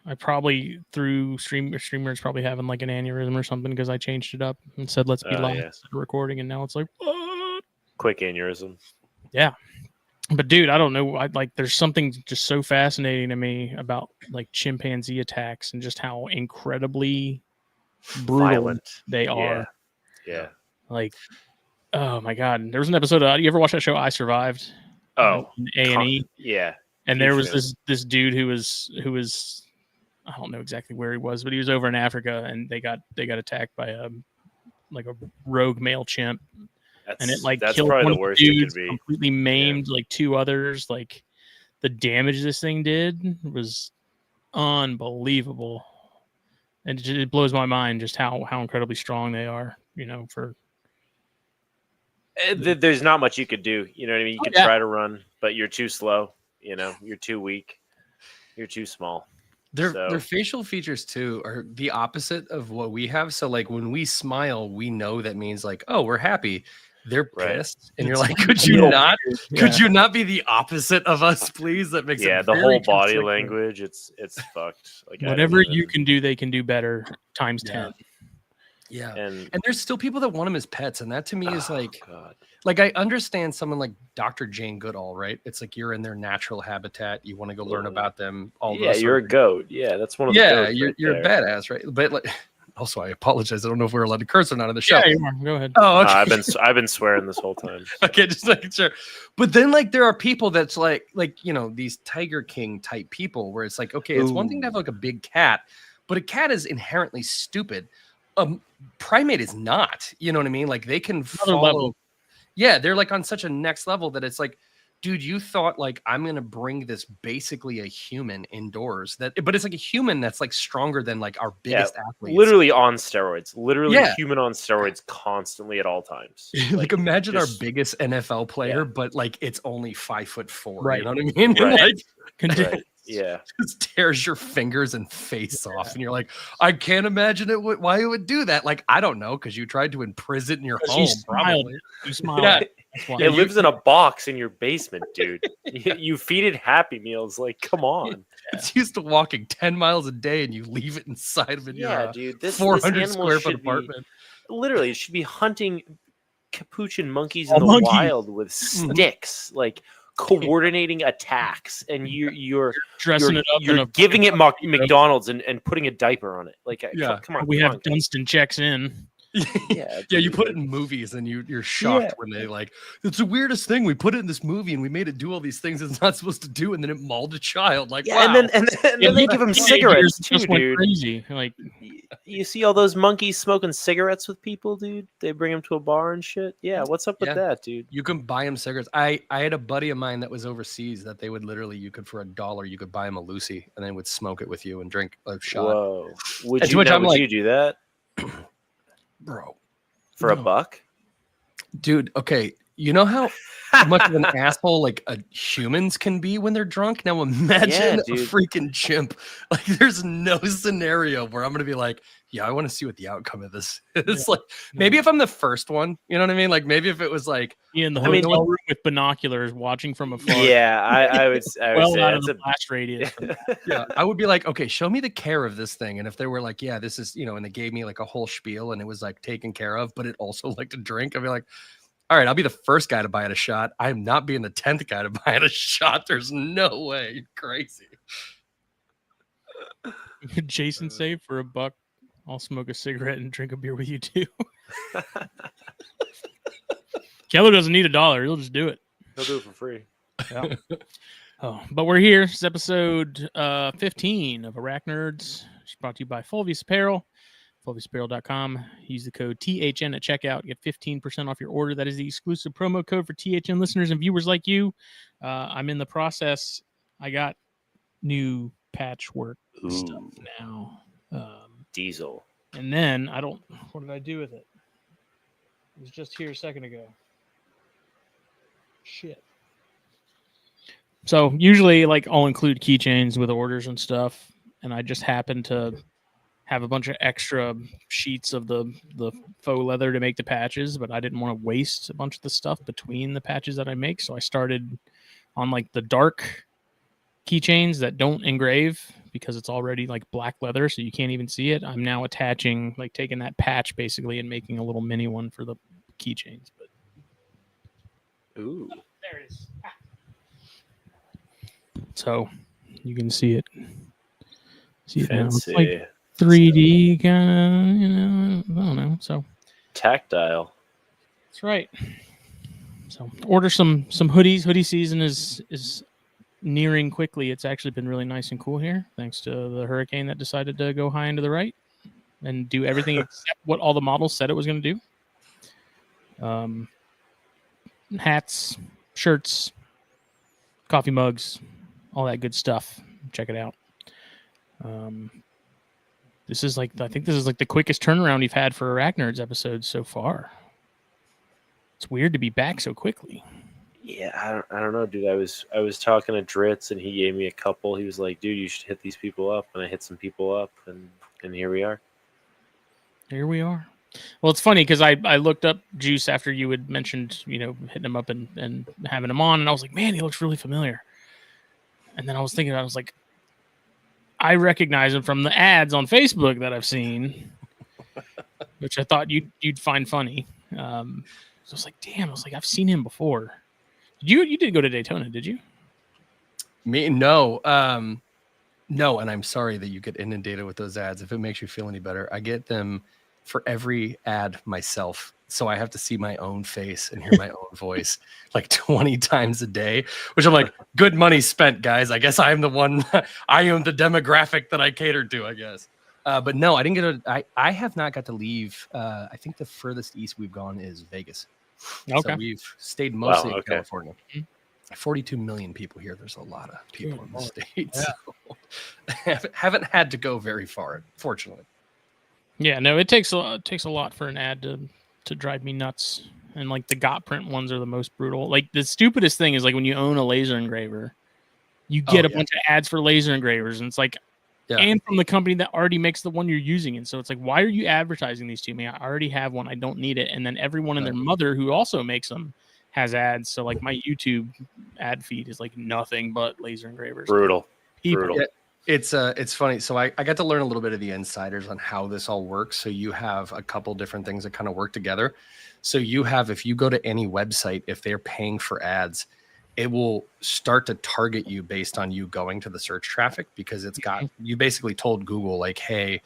I probably through streamers probably having like an aneurysm or something because I changed it up and said let's be live instead of recording, and now it's like what? Quick aneurysm. Yeah. But dude, I don't know. There's something just so fascinating to me about like chimpanzee attacks and just how incredibly brutal Violent. they are. Yeah. Like, oh my god, there was an episode. You ever watch that show I Survived? Oh, A&E. Yeah. And there was this dude who was I don't know exactly where he was, but he was over in Africa, and they got attacked by a rogue male chimp. And it like killed one of the dudes, completely maimed like two others. Like the damage this thing did was unbelievable, and it blows my mind just how incredibly strong they are. You know, for there's not much you could do. You know what I mean? You could try to run, but you're too slow. You know, you're too weak. You're too small. Their facial features too are the opposite of what we have. So like when we smile, we know that means like, oh, we're happy. They're pissed, and you're like, could you not be the opposite of us, please? That makes it the whole body language. It's fucked. Like whatever you can do, they can do better times 10. Yeah, and there's still people that want them as pets, and that to me is like, God. Like I understand someone like Dr. Jane Goodall, right? It's like you're in their natural habitat. You want to go learn about them. You're a goat. Yeah, that's one of the goats. You're a badass, right? But like. Also, I apologize. I don't know if we're allowed to curse or not on the show. Yeah, you are. Go ahead. Oh, okay. I've been swearing this whole time. Okay, just making sure. But then, like, there are people that's like you know, these Tiger King type people, where it's like, okay, it's one thing to have like a big cat, but a cat is inherently stupid. Primate is not. You know what I mean? Like they can follow. Level. Yeah, they're like on such a next level that it's like, dude, you thought like I'm gonna bring this basically a human indoors but it's like a human that's like stronger than like our biggest athletes. Literally on steroids. Literally human on steroids constantly at all times. Like imagine our biggest NFL player, but like it's only 5'4". Right. You know what I mean? Right. Like, yeah. Just tears your fingers and face off, and you're like, I can't imagine why it would do that. Like, I don't know, because you tried to imprison it in your home. You smiled. Yeah. It lives in a box in your basement, dude. You feed it Happy Meals. Like, come on. It's used to walking 10 miles a day, and you leave it inside of your dude. This 400 square foot apartment. Literally, it should be hunting capuchin monkeys in the wild with sticks, like coordinating attacks, and you're dressing it up. You're giving it McDonald's and putting a diaper on it. Like, come on. We have Dunstan checks in. Yeah, you put it in movies and you're shocked when they like, it's the weirdest thing. We put it in this movie and we made it do all these things it's not supposed to do, and then it mauled a child. Like, wow. and then they give him cigarettes too, dude. Crazy. Like, you see all those monkeys smoking cigarettes with people, dude. They bring them to a bar and shit. Yeah, what's up with that, dude? You can buy them cigarettes. I had a buddy of mine that was overseas that they would literally, you could for $1, you could buy him a Lucy and they would smoke it with you and drink a shot. Whoa, would you do that? Bro, for $1, dude? Okay, you know how much of an asshole like humans can be when they're drunk. Now imagine a freaking chimp. Like, there's no scenario where I'm gonna be like, yeah, I want to see what the outcome of this is. Like, maybe if I'm the first one, you know what I mean? Like, maybe if it was like in the hotel room with binoculars watching from afar. Yeah, I would say out of the blast radius. Yeah, I would be like, okay, show me the care of this thing. And if they were like, yeah, this is, you know, and they gave me like a whole spiel and it was like taken care of, but it also liked to drink, I'd be like, all right, I'll be the first guy to buy it a shot. I'm not being the 10th guy to buy it a shot. There's no way. You're crazy. Jason say for $1, I'll smoke a cigarette and drink a beer with you too. Keller doesn't need $1. He'll just do it. He'll do it for free. Yeah. But we're here. It's episode 15 of ArachNerds. It's brought to you by Fulvius Apparel. FulviusApparel.com. Use the code THN at checkout. Get 15% off your order. That is the exclusive promo code for THN listeners and viewers like you. I'm in the process. I got new patchwork stuff now. Diesel. And then what did I do with it? It was just here a second ago. Shit. So usually, like, I'll include keychains with orders and stuff, and I just happen to have a bunch of extra sheets of the faux leather to make the patches, but I didn't want to waste a bunch of the stuff between the patches that I make, so I started on like the dark keychains that don't engrave, because it's already like black leather, so you can't even see it. I'm now attaching, like taking that patch basically and making a little mini one for the keychains. But ooh, there it is. So you can see it. See it now. It's like 3D kind of, you know, I don't know. So tactile. that's right. So order some hoodies. Hoodie season is nearing quickly. It's actually been really nice and cool here, thanks to the hurricane that decided to go high and to the right and do everything except what all the models said it was going to do. Hats, shirts, coffee mugs, all that good stuff. Check it out. This is like, I think this is like the quickest turnaround we've had for ArachNerds episodes so far. It's weird to be back so quickly. Yeah, I don't know, dude. I was talking to Dritz and he gave me a couple. He was like, dude, you should hit these people up. And I hit some people up and here we are. Here we are. Well, it's funny because I looked up Juice after you had mentioned, you know, hitting him up and having him on. And I was like, man, he looks really familiar. And then I was thinking, I was like, I recognize him from the ads on Facebook that I've seen, which I thought you'd find funny. So I was like, damn, I was like, I've seen him before. You did go to Daytona, did you? Me? No. No, and I'm sorry that you get inundated with those ads. If it makes you feel any better, I get them for every ad myself. So I have to see my own face and hear my own voice like 20 times a day, which I'm like, good money spent, guys. I guess I'm the one. I am the demographic that I cater to, I guess. But no, I didn't get I have not got to leave. I think the furthest east we've gone is Vegas. Okay. So we've stayed mostly in okay. California. 42 million people here. There's a lot of people in the States. Yeah. So haven't had to go very far, fortunately. Yeah, no, it takes a lot for an ad to drive me nuts. And like the got print ones are the most brutal. Like the stupidest thing is like when you own a laser engraver, you get a bunch of ads for laser engravers, and it's like, and from the company that already makes the one you're using. And so it's like, why are you advertising these to me? I already have one. I don't need it. And then everyone and their mother who also makes them has ads. So like my YouTube ad feed is like nothing but laser engravers. Brutal. Yeah, it's funny. So I got to learn a little bit of the insiders on how this all works. So you have a couple different things that kind of work together. So you have, if you go to any website, if they're paying for ads, it will start to target you based on you going to the search traffic, because it's got, you basically told Google like, hey,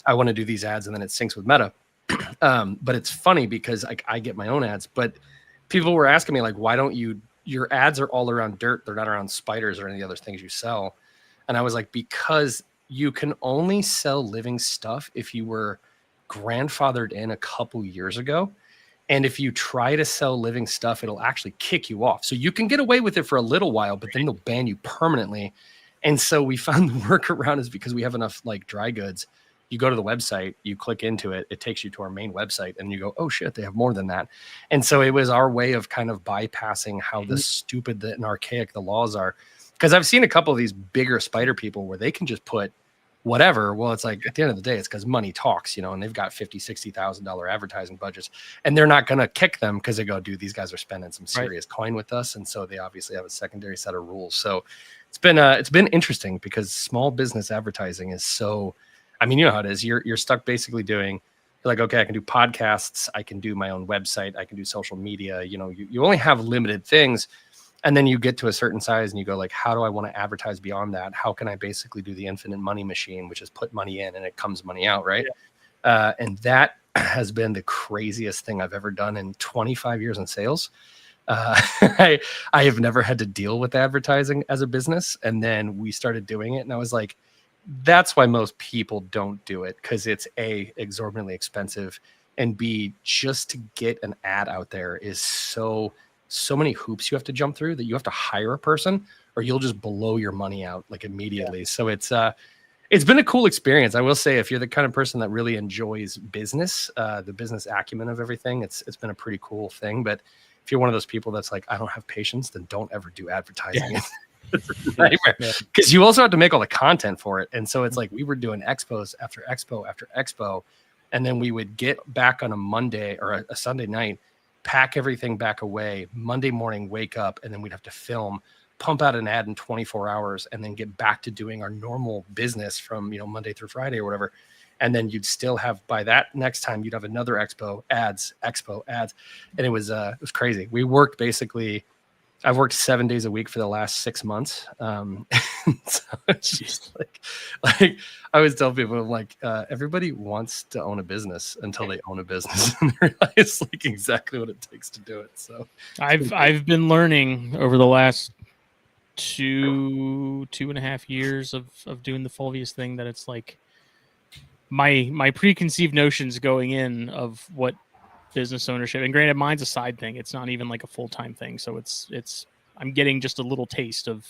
I want to do these ads, and then it syncs with Meta. But it's funny because like I get my own ads, but people were asking me like, why don't your ads are all around dirt. They're not around spiders or any other things you sell. And I was like, because you can only sell living stuff if you were grandfathered in a couple years ago. And if you try to sell living stuff, it'll actually kick you off. So you can get away with it for a little while, but then they'll ban you permanently. And so we found the workaround is because we have enough like dry goods. You go to the website, you click into it, it takes you to our main website, and you go, oh shit, they have more than that. And so it was our way of kind of bypassing how the stupid and archaic the laws are. Because I've seen a couple of these bigger spider people where they can just put whatever. Well, it's like at the end of the day, it's because money talks, you know, and they've got $50,000-$60,000 advertising budgets, and they're not going to kick them because they go, dude, these guys are spending some serious coin with us. And so they obviously have a secondary set of rules. So it's been interesting because small business advertising is so, I mean, you know how it is. You're stuck basically doing, you're like, okay, I can do podcasts, I can do my own website, I can do social media. You know, you only have limited things. And then you get to a certain size and you go like, how do I want to advertise beyond that? How can I basically do the infinite money machine, which is put money in and it comes money out, right? Yeah. And that has been the craziest thing I've ever done in 25 years in sales. I have never had to deal with advertising as a business. And then we started doing it. And I was like, that's why most people don't do it, because it's A, exorbitantly expensive, and B, just to get an ad out there is so many hoops you have to jump through that you have to hire a person or you'll just blow your money out like immediately. Yeah. So it's been a cool experience. I will say, if you're the kind of person that really enjoys business, the business acumen of everything, it's been a pretty cool thing. But if you're one of those people that's like, I don't have patience, then don't ever do advertising. Yeah. Because you also have to make all the content for it. And so it's like we were doing expos after expo after expo, and then we would get back on a Monday or a Sunday night, pack everything back away, Monday morning, wake up, and then we'd have to film pump out an ad in 24 hours and then get back to doing our normal business from, Monday through Friday or whatever. And then you'd still have, by that next time, you'd have another expo ads. And it was crazy. We worked basically, I've worked 7 days a week for the last 6 months. So it's just like I always tell people, I'm like, everybody wants to own a business until they own a business and realize like exactly what it takes to do it. So I've been learning over the last 2.5 years of doing the Fulvius thing that it's like my preconceived notions going in of what business ownership, and granted mine's a side thing, it's not even like a full-time thing, so it's I'm getting just a little taste of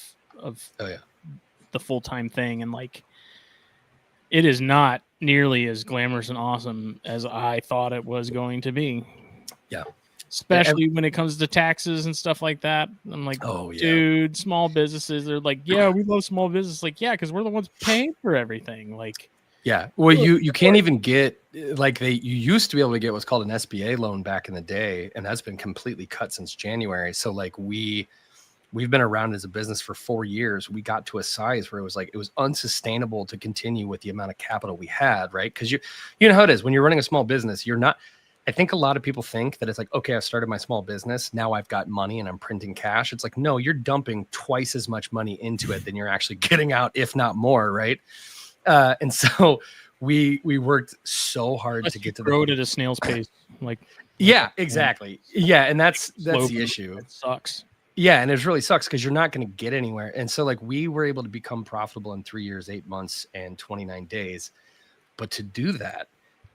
the full-time thing, and like it is not nearly as glamorous and awesome as I thought it was going to be. Yeah. Especially when it comes to taxes and stuff like that. I'm like, dude, small businesses, they're like, yeah, we love small business. Like, yeah, because we're the ones paying for everything. Like, yeah, well, you can't even get like you used to be able to get what's called an SBA loan back in the day, and that's been completely cut since January. So like we've been around as a business for 4 years. We got to a size where it was unsustainable to continue with the amount of capital we had, right? Because you know how it is when you're running a small business. You're not. I think a lot of people think that it's like, okay, I've started my small business. Now I've got money and I'm printing cash. It's like, no, you're dumping twice as much money into it than you're actually getting out, if not more, right? And so we worked so hard to get to grow it at a snail's pace. Exactly. Yeah. And that's the issue. It sucks. Yeah. And it really sucks because you're not going to get anywhere. And so like we were able to become profitable in 3 years, 8 months and 29 days. But to do that,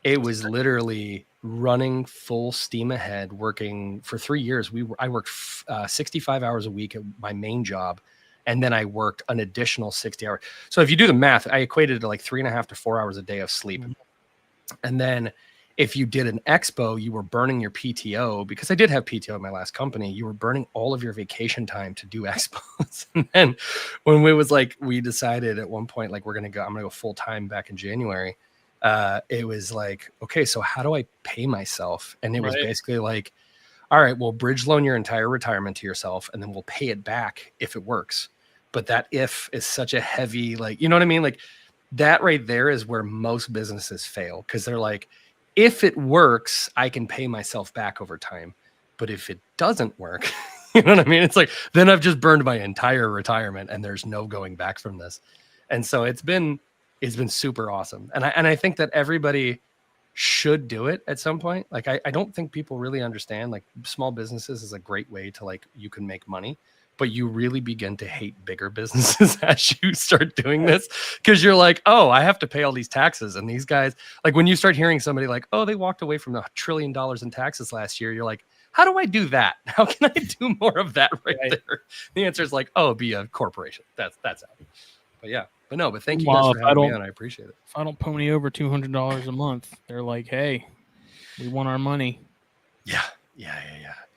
it was literally running full steam ahead, working for 3 years. I worked 65 hours a week at my main job. And then I worked an additional 60 hours. So if you do the math, I equated it to like 3.5 to 4 hours a day of sleep. And then if you did an expo, you were burning your PTO, because I did have PTO at my last company. You were burning all of your vacation time to do expos. And then when we decided at one point, like I'm going to go full time back in January. It was like, okay, so how do I pay myself? And it was basically like, all right, we'll bridge loan your entire retirement to yourself, and then we'll pay it back if it works. But that if is such a heavy, like, you know what I mean? Like that right there is where most businesses fail, because they're like, if it works, I can pay myself back over time. But if it doesn't work, you know what I mean? It's like, then I've just burned my entire retirement and there's no going back from this. And so it's been super awesome. And I think that everybody should do it at some point. Like, I don't think people really understand, like, small businesses is a great way to, like, you can make money, but you really begin to hate bigger businesses as you start doing this, because you're like, oh, I have to pay all these taxes. And these guys, like, when you start hearing somebody like, oh, they walked away from $1 trillion in taxes last year, you're like, how do I do that? How can I do more of that right there? The answer is like, oh, be a corporation. That's how. But yeah. But thank you guys for having me on. I appreciate it. If I don't pony over $200 a month, they're like, hey, we want our money. Yeah.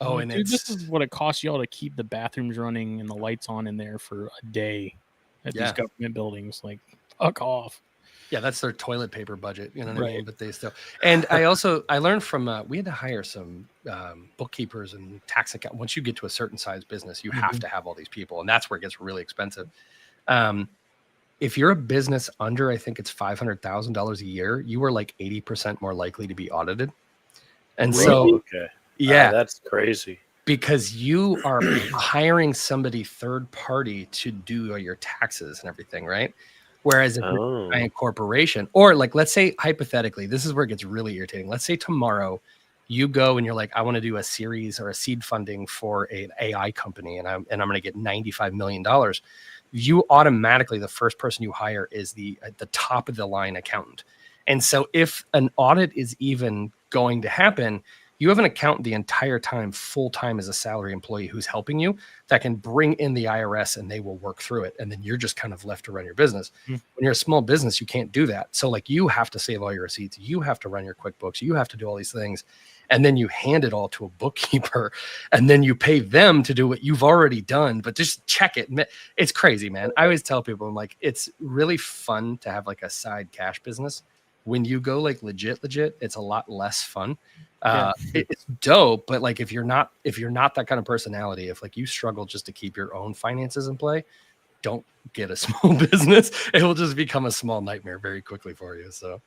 Oh, and dude, this is what it costs y'all to keep the bathrooms running and the lights on in there for a day at these government buildings. Like, fuck off. Yeah, that's their toilet paper budget. You know what I mean? But they still. And I learned from, we had to hire some bookkeepers and tax account. Once you get to a certain size business, you have to have all these people. And that's where it gets really expensive. If you're a business under, I think it's $500,000 a year, you are like 80% more likely to be audited. And so, that's crazy, because you are hiring somebody third party to do your taxes and everything, right? Whereas if you're a corporation, or like, let's say hypothetically, this is where it gets really irritating. Let's say tomorrow you go and you're like, I want to do a series or a seed funding for an AI company, and I'm going to get $95 million. You automatically, the first person you hire is the top of the line accountant. And so if an audit is even going to happen, you have an accountant the entire time, full time as a salary employee who's helping you, that can bring in the IRS and they will work through it. And then you're just kind of left to run your business. When you're a small business, you can't do that. So like, you have to save all your receipts. You have to run your QuickBooks. You have to do all these things. And then you hand it all to a bookkeeper, and then you pay them to do what you've already done, but just check it. It's crazy, man. I always tell people, I'm like, it's really fun to have like a side cash business when you go like legit, it's a lot less fun. It's dope, but like if you're not that kind of personality, if like you struggle just to keep your own finances in play, don't get a small business. It will just become a small nightmare very quickly for you. So,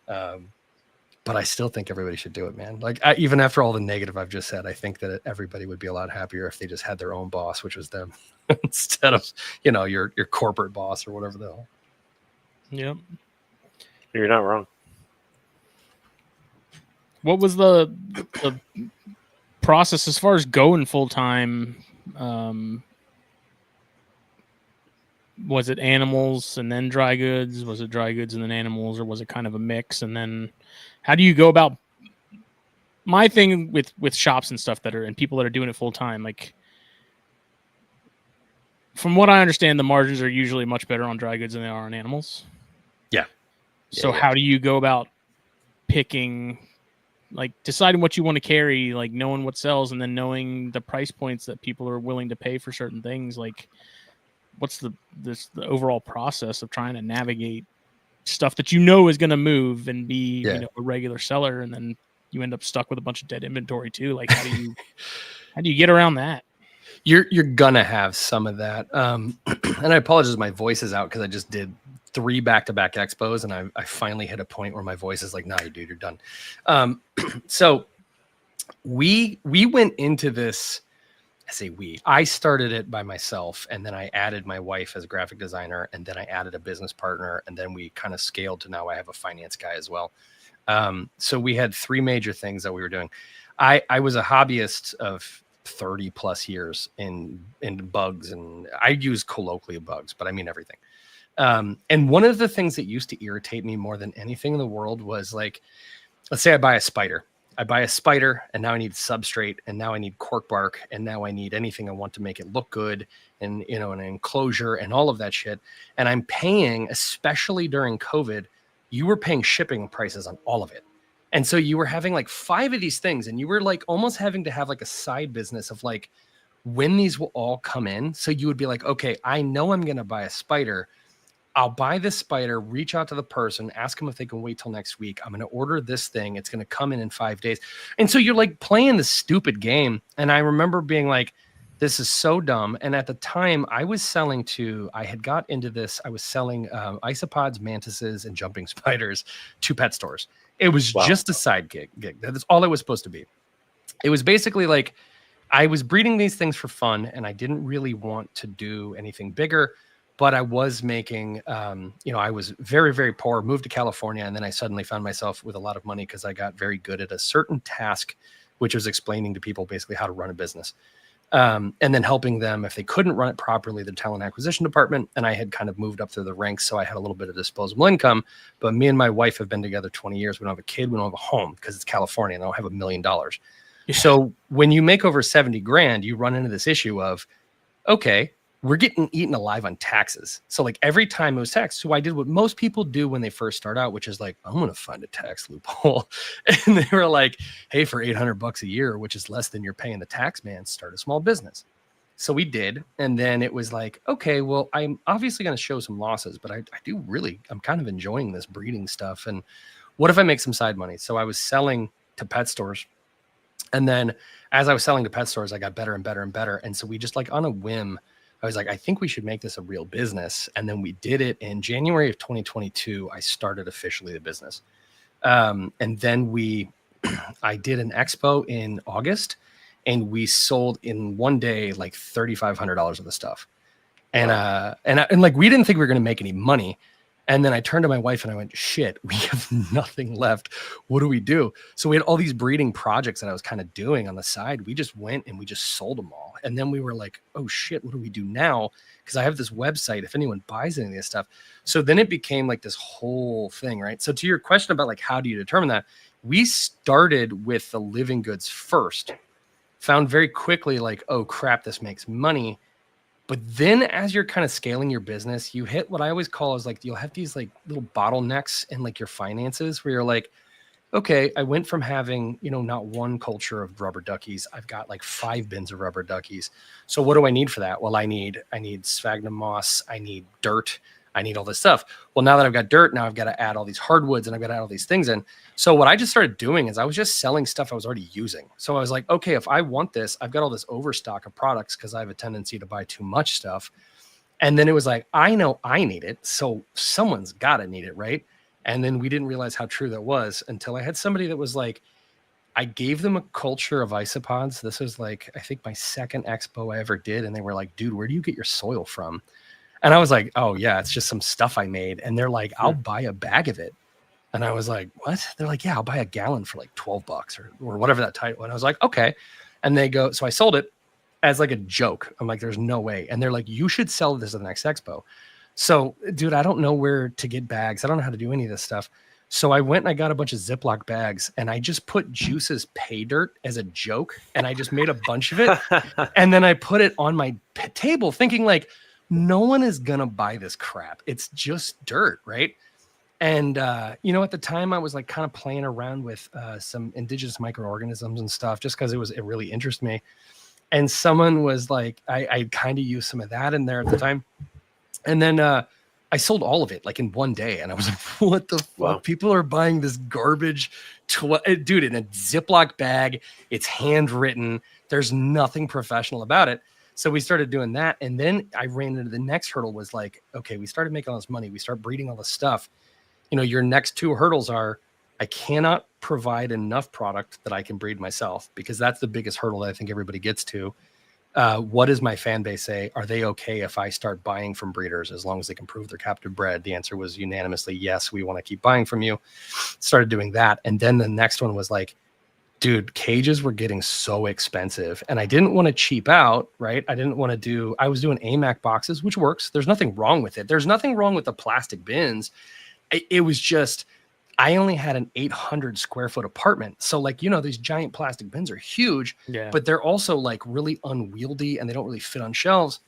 but I still think everybody should do it, man. Like even after all the negative I've just said, I think that everybody would be a lot happier if they just had their own boss, which was them, instead of, you know, your corporate boss or whatever the hell. Yep. You're not wrong. What was the process as far as going full time? Was it animals and then dry goods? Was it dry goods and then animals, or was it kind of a mix? And then how do you go about? My thing with shops and stuff that are, and people that are doing it full time, like from what I understand, the margins are usually much better on dry goods than they are on animals. Yeah. So how do you go about picking, like deciding what you want to carry, like knowing what sells, and then knowing the price points that people are willing to pay for certain things? Like, what's the overall process of trying to navigate stuff that you know is going to move and be you know, a regular seller, and then you end up stuck with a bunch of dead inventory too? Like, how do you get around that? You're gonna have some of that. And I apologize, my voice is out because I just did 3 back-to-back expos, and I finally hit a point where my voice is like, nah, dude, you're done. So we went into this. I say I started it by myself, and then I added my wife as a graphic designer, and then I added a business partner, and then we kind of scaled to now I have a finance guy as well. So we had 3 major things that we were doing. I was a hobbyist of 30 plus years in bugs, and I use colloquially bugs, but I mean everything. And one of the things that used to irritate me more than anything in the world was, like, let's say I buy a spider, and now I need substrate, and now I need cork bark, and now I need anything I want to make it look good, and, you know, an enclosure and all of that shit. And I'm paying, especially during COVID, you were paying shipping prices on all of it. And so you were having like 5 of these things, and you were like almost having to have like a side business of like when these will all come in. So you would be like, okay, I know I'm going to buy a spider. I'll buy this spider, reach out to the person, ask them if they can wait till next week. I'm going to order this thing. It's going to come in 5 days. And so you're like playing this stupid game. And I remember being like, this is so dumb. And at the time I was selling I had got into this. I was selling isopods, mantises, and jumping spiders to pet stores. It was just a side gig. That's all it was supposed to be. It was basically like I was breeding these things for fun, and I didn't really want to do anything bigger, but I was making, you know, I was very, very poor, moved to California, and then I suddenly found myself with a lot of money because I got very good at a certain task, which was explaining to people basically how to run a business. And then helping them if they couldn't run it properly, the talent acquisition department. And I had kind of moved up through the ranks, so I had a little bit of disposable income. But me and my wife have been together 20 years. We don't have a kid. We don't have a home because it's California, and I don't have $1 million. Yeah. So when you make over 70 grand, you run into this issue of, okay, we're getting eaten alive on taxes. So like every time it was taxed. So I did what most people do when they first start out, which is like, I'm going to find a tax loophole. And they were like, hey, for $800 a year, which is less than you're paying the tax man, start a small business. So we did. And then it was like, okay, well, I'm obviously going to show some losses, but I'm kind of enjoying this breeding stuff. And what if I make some side money? So I was selling to pet stores. And then as I was selling to pet stores, I got better and better and better. And so we just, like, on a whim, I was like, I think we should make this a real business. And then we did it in January of 2022. I started officially the business. And then I did an expo in August, and we sold in one day like $3,500 of the stuff. And like, we didn't think we were going to make any money. And then I turned to my wife and I went, shit, we have nothing left. What do we do? So we had all these breeding projects that I was kind of doing on the side. We just went and we just sold them all. And then we were like, oh shit, what do we do now? Because I have this website if anyone buys any of this stuff. So then it became like this whole thing, right? So to your question about like, how do you determine that? We started with the living goods first, found very quickly like, oh crap, this makes money. But then as you're kind of scaling your business, you hit what I always call is like, you'll have these like little bottlenecks in like your finances where you're like, okay, I went from having, you know, not one culture of rubber duckies. I've got like 5 bins of rubber duckies. So what do I need for that? Well, I need sphagnum moss. I need dirt. I need all this stuff. Well, now that I've got dirt, now I've got to add all these hardwoods and I've got to add all these things in. So what I just started doing is I was just selling stuff I was already using. So I was like, okay, if I want this, I've got all this overstock of products because I have a tendency to buy too much stuff. And then it was like, I know I need it, so someone's got to need it, right? And then we didn't realize how true that was until I had somebody that was like, I gave them a culture of isopods. This was like, I think my second expo I ever did. And they were like, dude, where do you get your soil from? And I was like, oh yeah, it's just some stuff I made. And they're like, I'll buy a bag of it. And I was like, what? They're like, yeah, I'll buy a gallon for like $12 or whatever that title. And I was like, okay. And they go, so I sold it as like a joke. I'm like, there's no way. And they're like, you should sell this at the next expo. So dude, I don't know where to get bags. I don't know how to do any of this stuff. So I went and I got a bunch of Ziploc bags and I just put Juice's pay dirt as a joke. And I just made a bunch of it. And then I put it on my table thinking like, no one is going to buy this crap. It's just dirt. Right. And, you know, at the time I was like kind of playing around with some indigenous microorganisms and stuff just because it really interested me. And someone was like, I kind of used some of that in there at the time. And then I sold all of it like in one day. And I was like, what the fuck? Wow. People are buying this garbage, dude, in a Ziploc bag. It's handwritten. There's nothing professional about it. So we started doing that. And then I ran into the next hurdle was like, okay, we started making all this money. We start breeding all this stuff. You know, your next two hurdles are, I cannot provide enough product that I can breed myself because that's the biggest hurdle that I think everybody gets to. What does my fan base say? Are they okay if I start buying from breeders as long as they can prove they're captive bred? The answer was unanimously, yes, we want to keep buying from you. Started doing that. And then the next one was like, dude, cages were getting so expensive and I didn't want to cheap out, right? I was doing AMAC boxes, which works. There's nothing wrong with it. There's nothing wrong with the plastic bins. It was just, I only had an 800 square foot apartment. So like, you know, these giant plastic bins are huge, but they're also like really unwieldy and they don't really fit on shelves.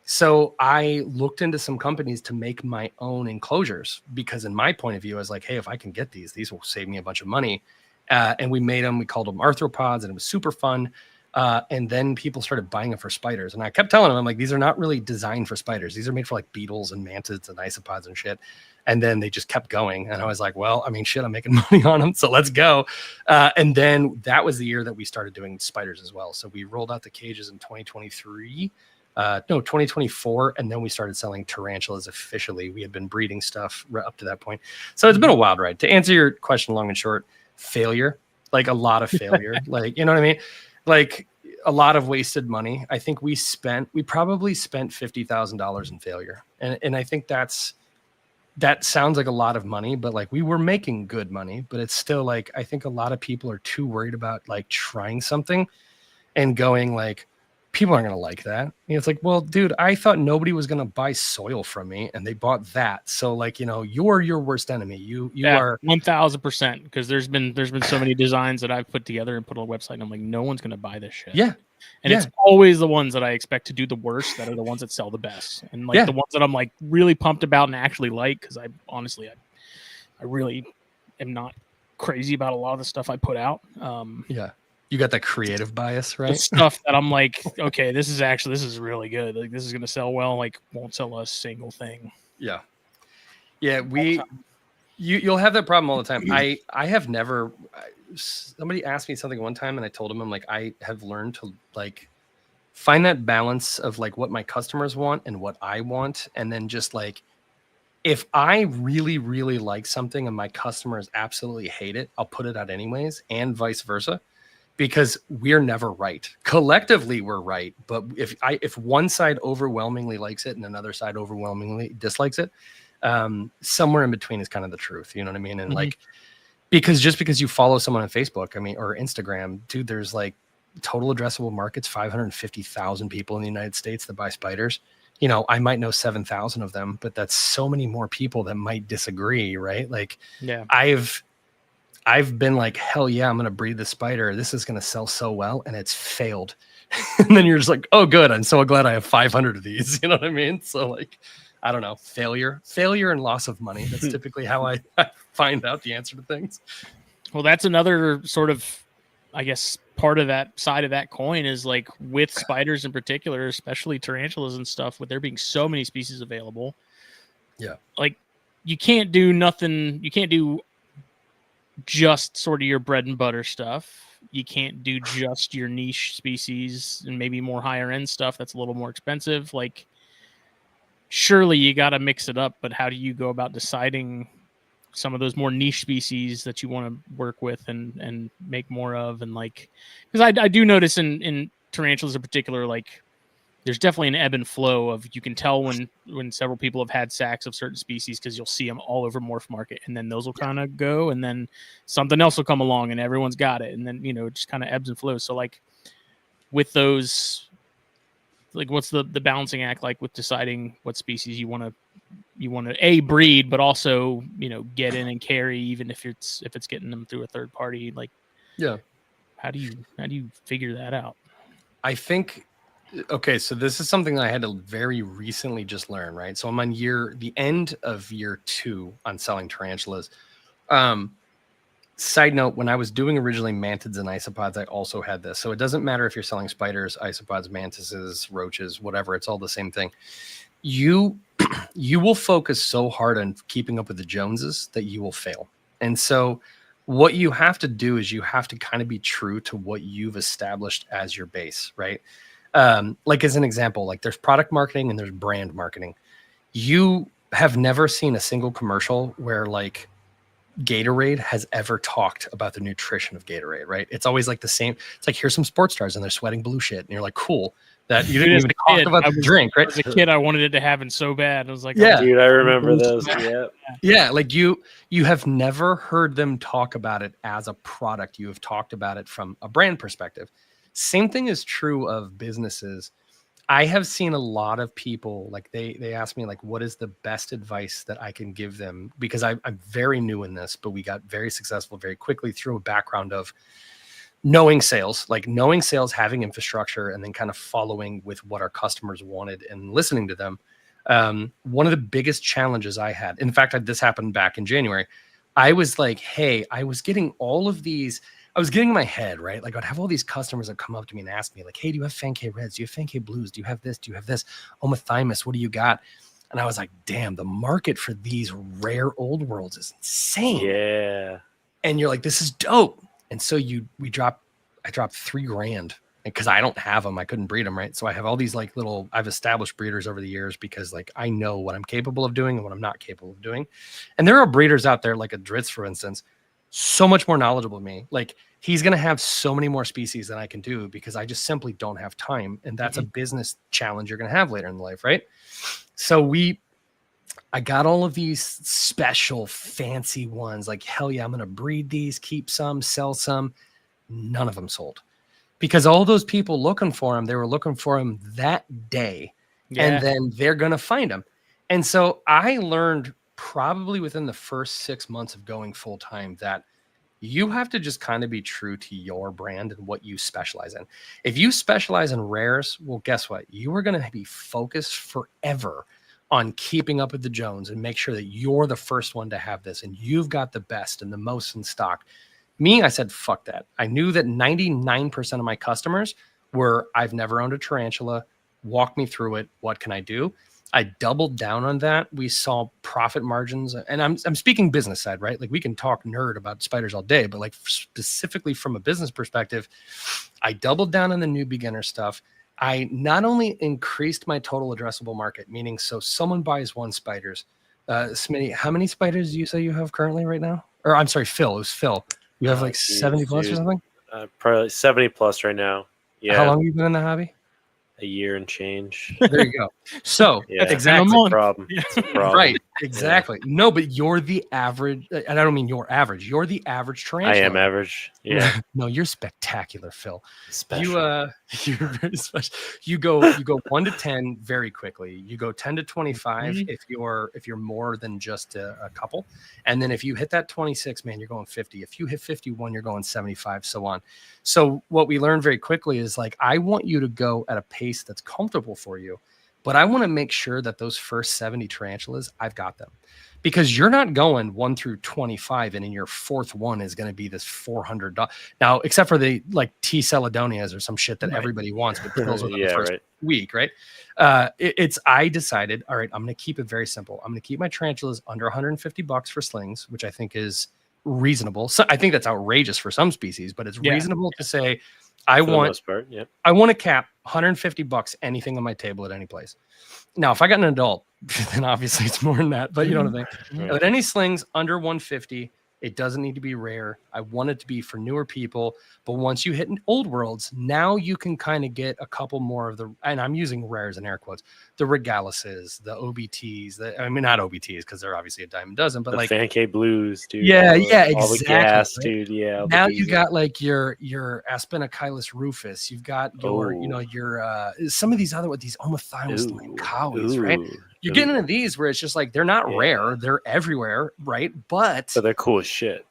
So I looked into some companies to make my own enclosures because in my point of view, I was like, hey, if I can get these will save me a bunch of money. And we made them, we called them Arthropods and it was super fun. And then people started buying them for spiders. And I kept telling them, I'm like, these are not really designed for spiders. These are made for like beetles and mantids and isopods and shit. And then they just kept going. And I was like, well, I mean, shit, I'm making money on them. So let's go. And then that was the year that we started doing spiders as well. So we rolled out the cages in 2024. And then we started selling tarantulas officially. We had been breeding stuff up to that point. So it's been a wild ride. To answer your question long and short, failure, like a lot of failure, like, you know what I mean? Like a lot of wasted money. I think we probably spent $50,000 in failure. And I think that sounds like a lot of money, but like we were making good money, but it's still like, I think a lot of people are too worried about like trying something and going like, people aren't going to like that. And it's like, well, dude, I thought nobody was going to buy soil from me and they bought that. So like, you know, you're your worst enemy. You are 1000% because there's been so many designs that I've put together and put on a website and I'm like, no one's going to buy this shit. Yeah. And it's always the ones that I expect to do the worst that are the ones that sell the best. And like the ones that I'm like really pumped about and actually like, because I really am not crazy about a lot of the stuff I put out. You got that creative bias, right? The stuff that I'm like, okay, this is really good. Like this is going to sell well. Like won't sell a single thing. Yeah. You'll have that problem all the time. I have never. Somebody asked me something one time, and I told them, I'm like, I have learned to like find that balance of like what my customers want and what I want, and then just like if I really, really like something and my customers absolutely hate it, I'll put it out anyways, and vice versa. Because we're never right. Collectively, we're right. But if one side overwhelmingly likes it and another side overwhelmingly dislikes it, somewhere in between is kind of the truth. You know what I mean? And like, because you follow someone on Facebook, I mean, or Instagram, dude, there's like total addressable markets, 550,000 people in the United States that buy spiders. You know, I might know 7,000 of them, but that's so many more people that might disagree, right? Like, I've been like, hell yeah, I'm going to breed the spider. This is going to sell so well. And it's failed. And then you're just like, oh, good. I'm so glad I have 500 of these. You know what I mean? So like, I don't know, failure and loss of money. That's typically how I find out the answer to things. Well, that's another sort of, I guess, part of that side of that coin is like with spiders in particular, especially tarantulas and stuff, with there being so many species available. Yeah. Like you can't do nothing. You can't do just sort of your bread and butter stuff. You can't do just your niche species and maybe more higher end stuff that's a little more expensive. Like, surely you got to mix it up, but how do you go about deciding some of those more niche species that you want to work with and make more of? And like, because I do notice in tarantulas in particular, like there's definitely an ebb and flow of, you can tell when several people have had sacks of certain species, because you'll see them all over Morph Market, and then those will kind of go, and then something else will come along and everyone's got it, and then it just kind of ebbs and flows. So like with those, like what's the balancing act like with deciding what species you want to breed, but also get in and carry, even if it's getting them through a third party? Like, yeah, how do you figure that out? I think, okay, so this is something that I had to very recently just learn, right? So I'm on the end of year 2 on selling tarantulas. Side note, when I was doing originally mantids and isopods, I also had this. So it doesn't matter if you're selling spiders, isopods, mantises, roaches, whatever, it's all the same thing. You will focus so hard on keeping up with the Joneses that you will fail. And so what you have to do is you have to kind of be true to what you've established as your base, right? Like as an example, like there's product marketing and there's brand marketing. You have never seen a single commercial where like Gatorade has ever talked about the nutrition of Gatorade, right? It's always like the same. It's like, here's some sports stars and they're sweating blue shit. And you're like, cool. That you didn't even talk about the drink, right? As a kid, I wanted it to happen so bad. I was like, yeah, dude, I remember those. Yeah. Like you have never heard them talk about it as a product. You have talked about it from a brand perspective. Same thing is true of businesses. I have seen a lot of people, like they ask me like, what is the best advice that I can give them? Because I'm very new in this, but we got very successful very quickly through a background of knowing sales, having infrastructure, and then kind of following with what our customers wanted and listening to them. One of the biggest challenges I had, in fact, this happened back in January. I was like, hey, I was getting in my head, right? Like I'd have all these customers that come up to me and ask me like, hey, do you have Fan-K Reds? Do you have Fan-K Blues? Do you have this? Do you have this? Omathymus, what do you got? And I was like, damn, the market for these rare old worlds is insane. Yeah. And you're like, this is dope. And so I dropped $3,000 because I don't have them. I couldn't breed them, right? So I have all these like I've established breeders over the years because like I know what I'm capable of doing and what I'm not capable of doing. And there are breeders out there like a Dritz, for instance, so much more knowledgeable than me. Like he's going to have so many more species than I can do because I just simply don't have time. And that's a business challenge you're going to have later in life, right? So I got all of these special fancy ones. Like, hell yeah, I'm going to breed these, keep some, sell some. None of them sold because all those people looking for them, they were looking for them that day. Yeah. And then they're going to find them. And so I learned probably within the first 6 months of going full time that you have to just kind of be true to your brand and what you specialize in. If you specialize in rares, well, guess what? You are going to be focused forever on keeping up with the Jones and make sure that you're the first one to have this and you've got the best and the most in stock. Me, I said, fuck that. I knew that 99% of my customers were, I've never owned a tarantula. Walk me through it. What can I do? I doubled down on that. We saw profit margins, and I'm speaking business side, right? Like we can talk nerd about spiders all day, but like specifically from a business perspective, I doubled down on the new beginner stuff. I not only increased my total addressable market, meaning so someone buys one spiders. Smitty, how many spiders do you say you have currently right now? Or I'm sorry, Phil. It was Phil. You have like 70 plus or something? Probably 70 plus right now. Yeah. How long have you been in the hobby? A year and change. There you go. So yeah, exactly. It's a problem. It's a problem. Right. Exactly. Yeah. No, but you're the average, and I don't mean you're average. You're the average tarantula. I am average. Yeah. No, you're spectacular, Phil. Special. You're very special. You go 1 to 10 very quickly. You go 10 to 25 if you're more than just a couple. And then if you hit that 26, man, you're going 50. If you hit 51, you're going 75, so on. So what we learned very quickly is like, I want you to go at a pace that's comfortable for you. but I want to make sure that those first 70 tarantulas, I've got them. Because you're not going 1 through 25, and in your fourth one is going to be this $400. Now, except for the like T. Celadonias or some shit that everybody wants, but kills within the first week, right? I decided, all right, I'm going to keep it very simple. I'm going to keep my tarantulas under $150 for slings, which I think is reasonable. So I think that's outrageous for some species, but it's reasonable to say, I want to cap $150 anything on my table at any place. Now, if I got an adult, then obviously it's more than that, but you know what I mean? But any slings under 150, it doesn't need to be rare. I want it to be for newer people. But once you hit old worlds, now you can kind of get a couple more of the, and I'm using rares in air quotes, the Regalises, the OBTs, not OBTs because they're obviously a dime a dozen, but like Fankay Blues, dude. Yeah, exactly. All the gas, right? Dude. Yeah. Now you got like your Aspenachylus rufus. You've got your, your some of these other these Omathymus cowies, right? You're getting into these where it's just like they're not rare, they're everywhere, right? But they're cool as shit.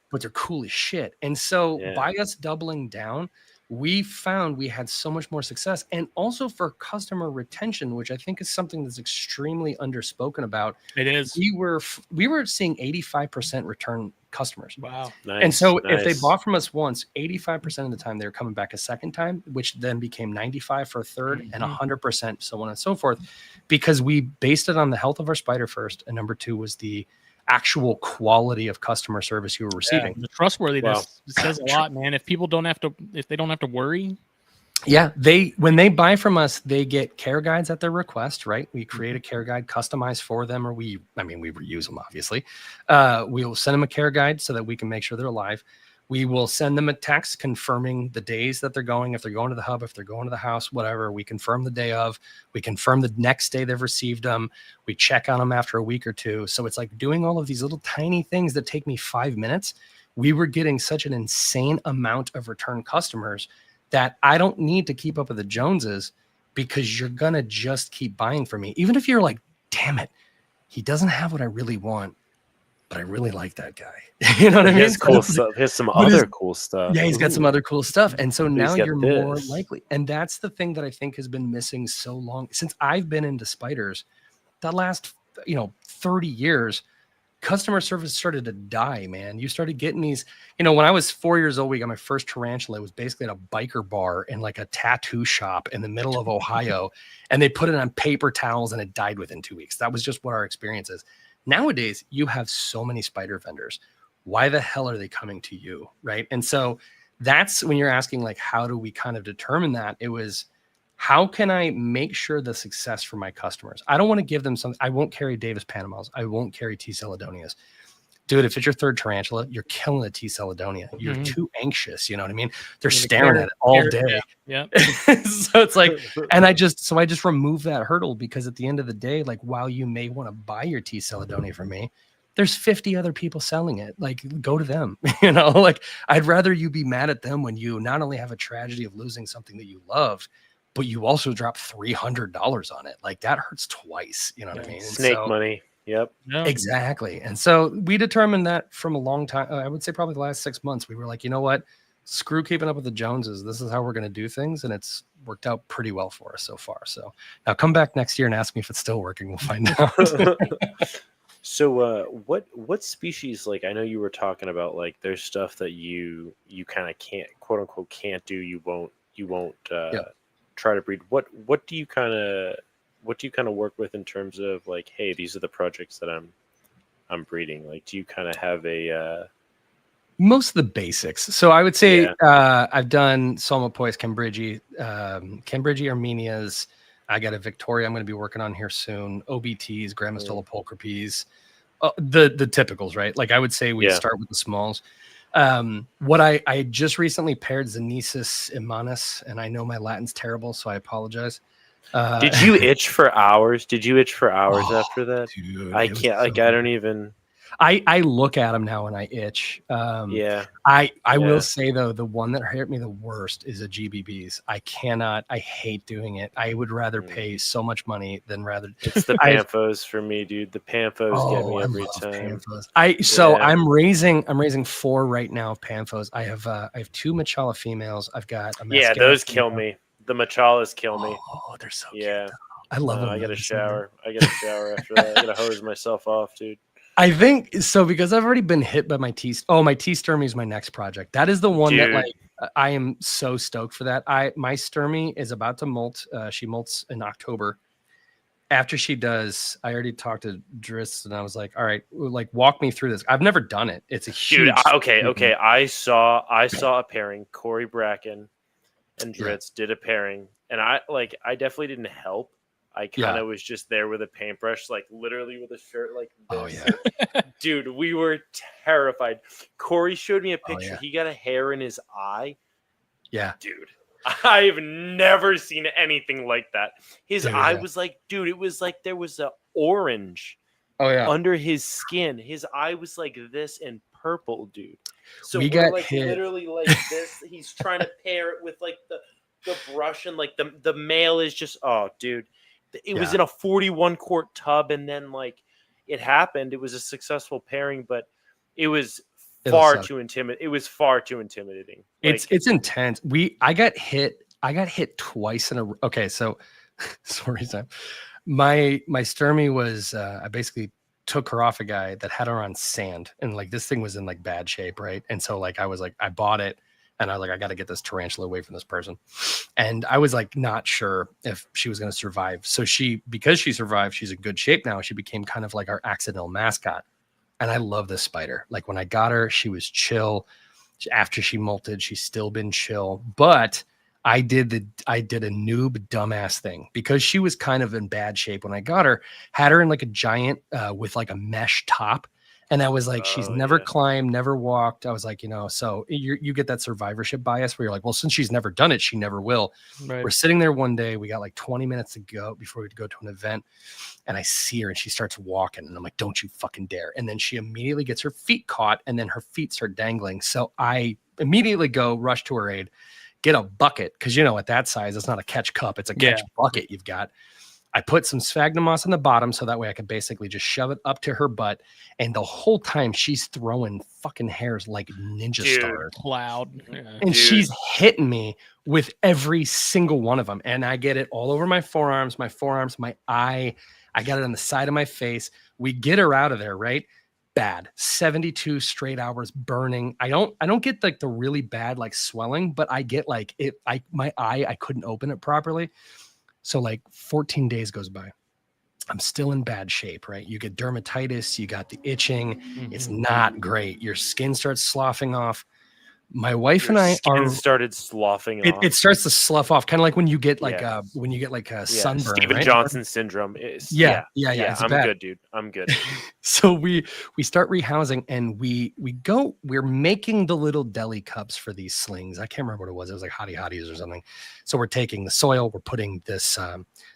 And so by us doubling down, we found we had so much more success, and also for customer retention, which I think is something that's extremely underspoken about. It is. We were seeing 85% return customers. Wow. Nice, and so if they bought from us once, 85% of the time they were coming back a second time, which then became 95 for a third and 100%, so on and so forth, because we based it on the health of our spider first, and number two was the actual quality of customer service you were receiving. The trustworthiness says a lot, man. If people don't have to worry. Yeah, when they buy from us, they get care guides at their request, right? We create a care guide customized for them, or we reuse them, obviously. We'll send them a care guide so that we can make sure they're alive. We will send them a text confirming the days that they're going, if they're going to the hub, if they're going to the house, whatever. We confirm the day of. We confirm the next day they've received them. We check on them after a week or two. So it's like doing all of these little tiny things that take me 5 minutes. We were getting such an insane amount of return customers that I don't need to keep up with the Joneses, because you're going to just keep buying from me. Even if you're like, damn it, he doesn't have what I really want, but I really like that guy. You know what I mean? He has cool stuff. He has some other cool stuff. Yeah, he's got some other cool stuff. And so now you're more likely. And that's the thing that I think has been missing so long. Since I've been into spiders, the last 30 years, customer service started to die, man. You started getting these, when I was 4 years old, we got my first tarantula. It was basically at a biker bar in like a tattoo shop in the middle of Ohio. And they put it on paper towels and it died within 2 weeks. That was just what our experience is. Nowadays, you have so many spider vendors. Why the hell are they coming to you, right? And so that's when you're asking, like, how do we kind of determine that? It was, how can I make sure the success for my customers? I don't want to give them something. I won't carry Davis Panamas. I won't carry T. Celadonias. Dude, if it's your third tarantula, you're killing the T. Celadonia. You're too anxious. You know what I mean? They're staring at it all day. Yeah. So it's like, and I just remove that hurdle, because at the end of the day, like, while you may want to buy your T. Celadonia from me, there's 50 other people selling it. Like, go to them. Like, I'd rather you be mad at them when you not only have a tragedy of losing something that you loved, but you also drop $300 on it. Like, that hurts twice. You know what I mean? Snake money. Yep. Exactly. And so we determined that from a long time. I would say probably the last 6 months, we were like, you know what? Screw keeping up with the Joneses. This is how we're going to do things. And it's worked out pretty well for us so far. So now come back next year and ask me if it's still working. We'll find out. So what species, like, I know you were talking about, like, there's stuff that you kind of can't, quote unquote, can't do. You won't try to breed. What do you kind of work with in terms of, like, hey, these are the projects that I'm breeding? Like, do you kind of have a most of the basics? So I would say I've done Solmopois Cambridgei, Armenias. I got a Victoria I'm going to be working on here soon. OBTs, Grammostola pulchripes, the typicals, right? Like, I would say we start with the smalls. What I just recently paired Zenesis Imanus, and I know my Latin's terrible, so I apologize. Did you itch for hours? After that? Dude, I can't. Like, I don't even. I look at them now and I itch. I will say, though, the one that hurt me the worst is a GBBs. I hate doing it. I would rather pay so much money than rather. It's the Panfos for me, dude. The Panfos get me every time. Panfos. I'm raising 4 right now of Panfos. I have 2 Machala females. I've got a those kill me. The Machalas kill me. Oh, they're so cute. I love them. I got a shower. I got a shower after that. I got to hose myself off, dude. I think so because I've already been hit by my T. Oh, my T Sturmy is my next project. That is the one that like I am so stoked for that. My Sturmy is about to molt. She molts in October. After she does, I already talked to Driss and I was like, all right, like walk me through this. I've never done it. It's a huge. Dude, okay. I saw a pairing. Corey Bracken and Dritz did a pairing, and I definitely didn't help. I kind of was just there with a paintbrush, like literally with a shirt like this. Oh yeah. Dude, we were terrified. Corey showed me a picture. He got a hair in his eye. Yeah. Dude, I've never seen anything like that. His eye was like, dude, it was like there was a orange under his skin. His eye was like this and purple, dude. So we're like hit. Literally like this. He's trying to pair it with like the brush, and like the male is just, oh dude. It was in a 41 quart tub, and then like it happened. It was a successful pairing, but it was far too intimidating. It was far too intimidating. Like, it's intense. I got hit twice in a. Okay, so sorry, Sam. My Sturmy was I basically took her off a guy that had her on sand, and like this thing was in like bad shape, right? And so like I was like, I bought it. And I was like, I got to get this tarantula away from this person. And I was like, not sure if she was going to survive. So because she survived, she's in good shape now. She became kind of like our accidental mascot. And I love this spider. Like when I got her, she was chill. After she molted, she's still been chill. But I did a noob dumbass thing because she was kind of in bad shape when I got her. Had her in like a giant with like a mesh top. And I was like, she's never climbed, never walked. I was like, so you get that survivorship bias where you're like, well, since she's never done it, she never will. Right. We're sitting there one day. We got like 20 minutes to go before we go to an event. And I see her and she starts walking. And I'm like, don't you fucking dare. And then she immediately gets her feet caught and then her feet start dangling. So I immediately rush to her aid, get a bucket. Because, at that size, it's not a catch cup. It's a catch bucket you've got. I put some sphagnum moss on the bottom so that way I could basically just shove it up to her butt. And the whole time she's throwing fucking hairs like ninja stars. Cloud. Yeah. And she's hitting me with every single one of them. And I get it all over my forearms, my eye. I got it on the side of my face. We get her out of there, right? Bad. 72 straight hours burning. I don't get like the really bad like swelling, but I get like my eye, I couldn't open it properly. So like 14 days goes by. I'm still in bad shape, right? You get dermatitis, you got the itching. Mm-hmm. It's not great. Your skin starts sloughing off. My wife and I started sloughing off. It starts to slough off, kind of like when you get like a sunburn. Stephen right? Johnson syndrome. Yeah. I'm bad. good, dude. I'm good. So we start rehousing, and we're making the little deli cups for these slings. I can't remember what it was. It was like hotties or something. So we're taking the soil, we're putting this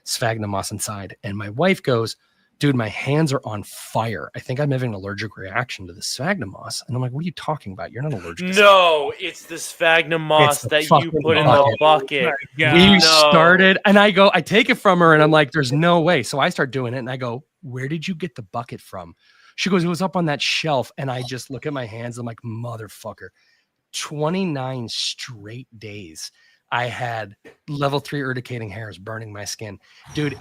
sphagnum moss inside, and my wife goes, dude, my hands are on fire. I think I'm having an allergic reaction to the sphagnum moss. And I'm like, what are you talking about? You're not allergic. No, it's the sphagnum moss that you put in the bucket. We started, and I take it from her, and I'm like, there's no way. So I start doing it, and I go, where did you get the bucket from? She goes, it was up on that shelf. And I just look at my hands. I'm like, motherfucker. 29 straight days. I had level 3 urticating hairs burning my skin. Dude,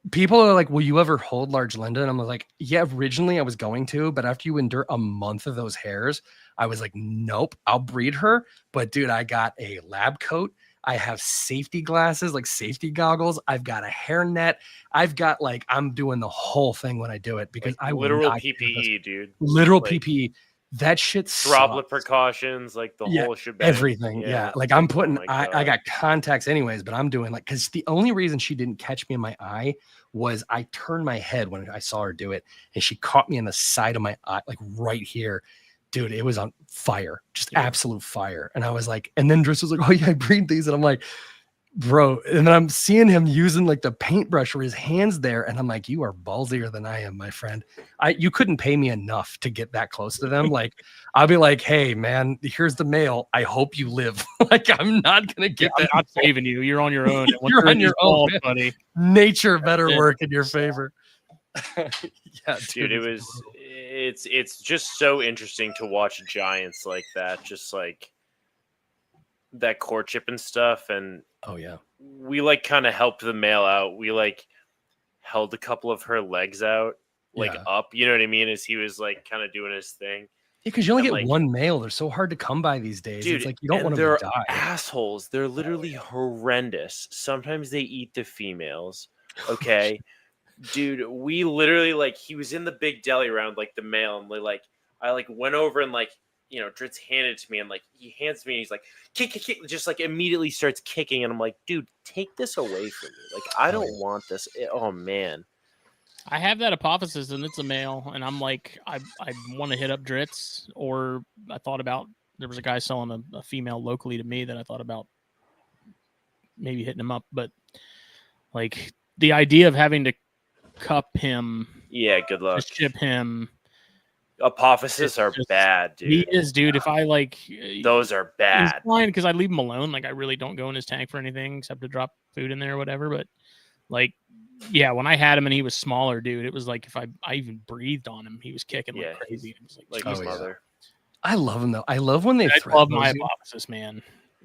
people are like, will you ever hold large Linda? And I'm like, yeah, originally I was going to, but after you endure a month of those hairs, I was like, nope, I'll breed her. But dude, I got a lab coat. I have safety glasses, like safety goggles. I've got a hair net. I've got I'm doing the whole thing when I do it because I literal PPE, dude. Literal PPE. That shit droplet precautions, like the whole shebang. Everything. Yeah. Like I'm putting, I got contacts anyways, but I'm doing because the only reason she didn't catch me in my eye was I turned my head when I saw her do it, and she caught me in the side of my eye, like right here. Dude, it was on fire, just absolute fire. And I was like, and then Driss was like, oh yeah, I breed these. And I'm like, bro, and then I'm seeing him using like the paintbrush or his hands there, and I'm like, you are ballsier than I am, my friend. You couldn't pay me enough to get that close to them. Like, I'll be like, hey man, here's the male. I hope you live. Like, I'm not gonna get that. I'm not saving you. You're on your own. You're on your own, buddy. Nature better work in your favor. Yeah, dude, it's just so interesting to watch giants like that, just like that courtship and stuff. And we like kind of helped the male out. We like held a couple of her legs out, like up. You know what I mean? As he was like kind of doing his thing. Yeah, because you only get one male. They're so hard to come by these days. Dude, it's like you don't want to die. Assholes. They're literally horrendous. Sometimes they eat the females. Okay. Dude, we literally like he was in the big deli round like the male, and like I like went over and like Dritz handed it to me, and like he hands me and he's like kick, just like immediately starts kicking, and I'm like, dude, take this away from me. Like I don't want this. Oh man. I have that hypothesis, and it's a male, and I'm like, I want to hit up Dritz, or I thought about there was a guy selling a female locally to me that I thought about maybe hitting him up, but like the idea of having to cup him, good luck. Ship him. Apophysis are bad, dude. He is, dude. If I like, those are bad. He's fine because I leave him alone. Like I really don't go in his tank for anything except to drop food in there or whatever. But like. Yeah, when I had him and he was smaller, dude, it was like if I even breathed on him, he was kicking like crazy. It was like his mother. I love him though. I love when they. I love my hypothesis, man.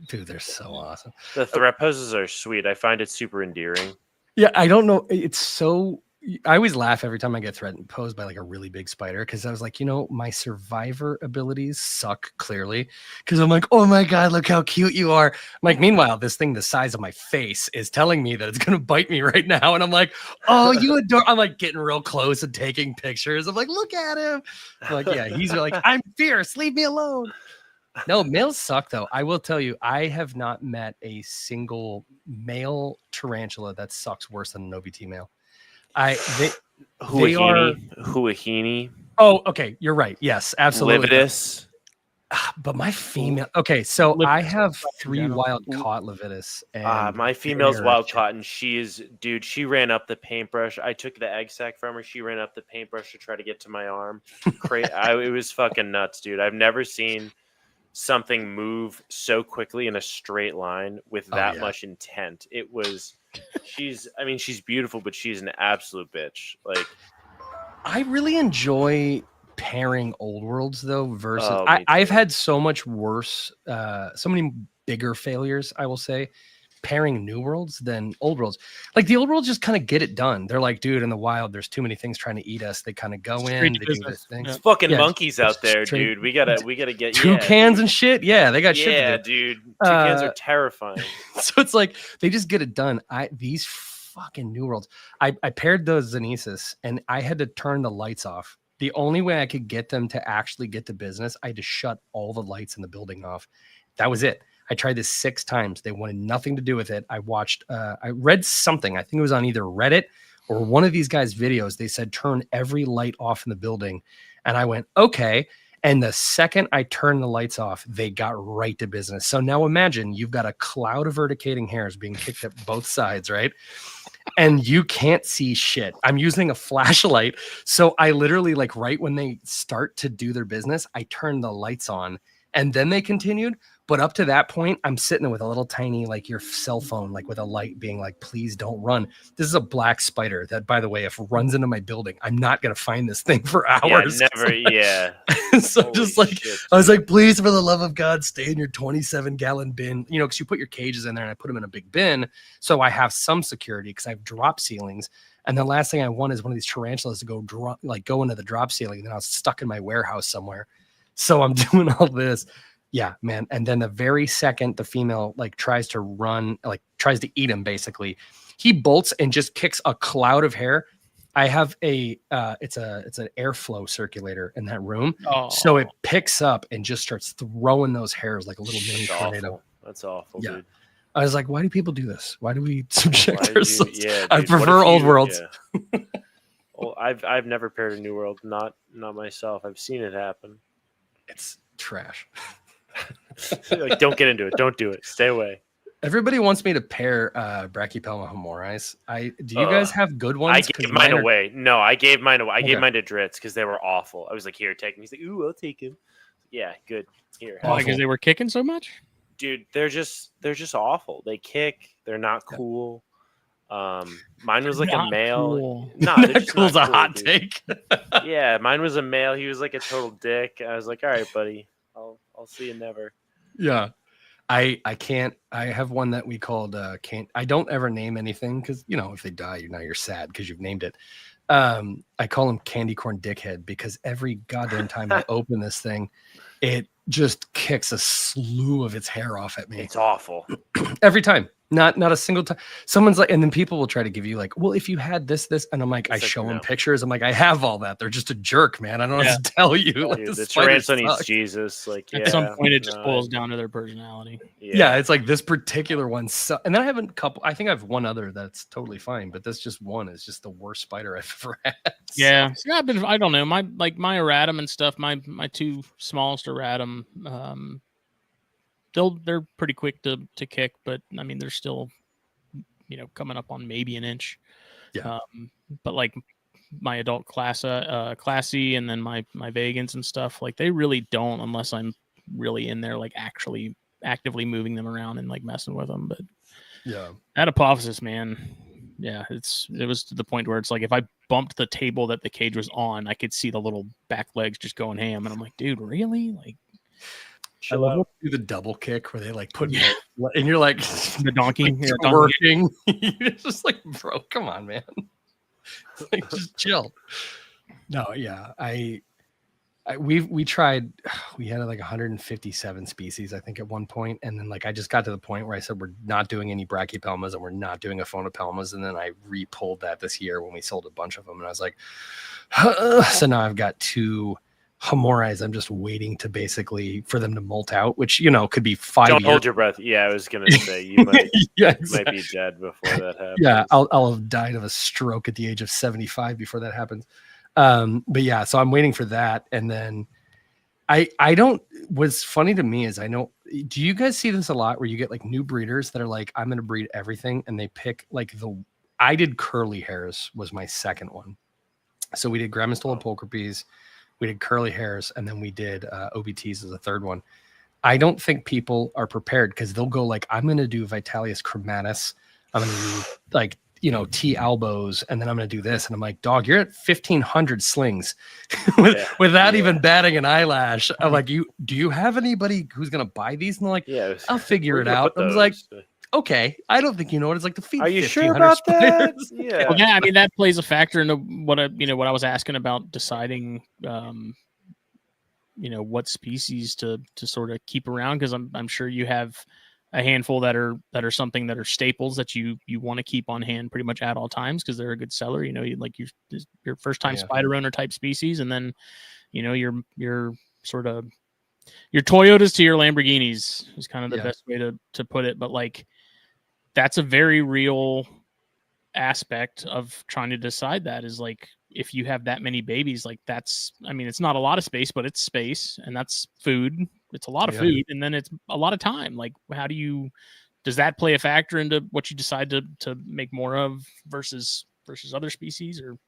Dude, they're so awesome. The threat poses are sweet. I find it super endearing. Yeah, I don't know. It's so. I always laugh every time I get posed by like a really big spider because I was like, my survivor abilities suck clearly because I'm like, oh my God, look how cute you are. I'm like, meanwhile, this thing the size of my face is telling me that it's going to bite me right now. And I'm like, oh, you adore. I'm like getting real close and taking pictures. I'm like, look at him. I'm like, yeah, he's like, I'm fierce. Leave me alone. No, males suck though. I will tell you, I have not met a single male tarantula that sucks worse than an OBT male. Huahini. Oh, okay. You're right. Yes, absolutely. Levitus. But my female. Okay, so I have 3 wild caught Levitus. And my female's wild caught, and she ran up the paintbrush. I took the egg sac from her. She ran up the paintbrush to try to get to my arm. It was fucking nuts, dude. I've never seen something move so quickly in a straight line with that much intent. It was. She's beautiful, but she's an absolute bitch. Like, I really enjoy pairing old worlds though. Versus, I've had so much worse, so many bigger failures. I will say, pairing new worlds than old worlds. Like the old worlds just kind of get it done. They're like, dude, in the wild, there's too many things trying to eat us. They kind of go in, they do this thing. It's fucking monkeys out there, dude. We gotta get toucans and shit. Yeah, they got shit. Yeah, dude. Toucans are terrifying. So it's like they just get it done. These fucking new worlds. I paired those Xenesis and I had to turn the lights off. The only way I could get them to actually get to business, I had to shut all the lights in the building off. That was it. I tried this 6 times. They wanted nothing to do with it. I read something. I think it was on either Reddit or one of these guys' videos. They said, turn every light off in the building. And I went, okay. And the second I turned the lights off, they got right to business. So now imagine you've got a cloud of verticating hairs being kicked at both sides, right? And you can't see shit. I'm using a flashlight. So I literally, like, right when they start to do their business, I turn the lights on and then they continued. But up to that point, I'm sitting there with a little tiny, like your cell phone, like with a light being like, please don't run. This is a black spider that, by the way, if it runs into my building, I'm not going to find this thing for hours. Yeah, never. Yeah. So holy just like, shit, I was like, please, for the love of God, stay in your 27-gallon bin, because you put your cages in there and I put them in a big bin. So I have some security because I have drop ceilings. And the last thing I want is one of these tarantulas to go into the drop ceiling. And then I was stuck in my warehouse somewhere. So I'm doing all this. Yeah, man. And then the very second the female tries to run, tries to eat him, basically, he bolts and just kicks a cloud of hair. I have it's an airflow circulator in that room. Oh. So it picks up and just starts throwing those hairs like a little mini tornado. That's awful, yeah. Dude. I was like, why do people do this? Why do we subject ourselves? I prefer old worlds. Yeah. Well, I've never paired a new world, not myself. I've seen it happen. It's trash. Don't get into it. Don't do it. Stay away. Everybody wants me to pair Brachypelma humoris. Do you guys have good ones? I gave mine away. No, I gave mine away. I gave mine to Dritz because they were awful. I was like, here, take him. He's like, ooh, I'll take him. Yeah, good. Here. Because they were kicking so much? Dude, they're just awful. They kick. They're not cool. Mine was like a male. Cool. No, that cool's a hot take. Yeah, mine was a male. He was like a total dick. I was like, all right, buddy. I'll see you never. Yeah. I can't. I have one that we called can't. I don't ever name anything because if they die, you're sad because you've named it. I call him Candy Corn Dickhead because every goddamn time I open this thing, it just kicks a slew of its hair off at me. It's awful. Every time. Not a single time. Someone's like, and then people will try to give you like, well, if you had this, and I'm like, I show them pictures. I'm like, I have all that. They're just a jerk, man. I don't know what to tell you. Like, the tarantula needs Jesus. Like, at some point, it just boils down to their personality. Yeah, it's like this particular one. And then I have a couple. I think I have one other that's totally fine, but this just one is just the worst spider I've ever had. So. Yeah, I don't know. My erratum and stuff. My two smallest erratum. They're pretty quick to kick, but I mean they're still, coming up on maybe an inch. Yeah. But like my adult classy, and then my vegans and stuff, like they really don't unless I'm really in there, like actually actively moving them around and like messing with them. But yeah, Adipophysis, man. Yeah, it was to the point where it's like if I bumped the table that the cage was on, I could see the little back legs just going ham, and I'm like, dude, really? Like. I love do the double kick where they like put and you're like the donkey like, working. You're just like, bro, come on, man. Like, just chill. No, yeah. We tried. We had like 157 species, I think, at one point, and then like I just got to the point where I said we're not doing any brachypelmas and we're not doing aphonopelmas, and then I re-pulled that this year when we sold a bunch of them, and I was like, so now I've got 2. Homoris, I'm just waiting to basically for them to molt out, which could be 5 years. Don't hold your breath. Yeah, I was gonna say you might, might be dead before that happens. Yeah, I'll have died of a stroke at the age of 75 before that happens. But yeah, so I'm waiting for that, and then I don't. What's funny to me is I know. Do you guys see this a lot where you get like new breeders that are like, I'm gonna breed everything, and they pick like I did curly hairs was my second one, so we did Grammostola pulchripes. We did curly hairs, and then we did OBTs as a third one. I don't think people are prepared because they'll go like, I'm going to do Vitalis chromatus. I'm going to do like, T albos, and then I'm going to do this. And I'm like, dog, you're at 1,500 slings without even batting an eyelash. I'm like, do you have anybody who's going to buy these? And they're like, I'll figure it out. I was like, okay, I don't think you know what it's like to feed. Are you sure about that? Yeah. Well, yeah, I mean that plays a factor into what I was asking about deciding, what species to sort of keep around, because I'm sure you have a handful that are something that are staples that you want to keep on hand pretty much at all times because they're a good seller. Your first time spider owner type species, and then your sort of your Toyotas to your Lamborghinis is kind of the best way to put it. But like, that's a very real aspect of trying to decide that is like, if you have that many babies, like it's not a lot of space, but it's space, and that's food. It's a lot of food, and then it's a lot of time. Like, does that play a factor into what you decide to make more of versus other species? Or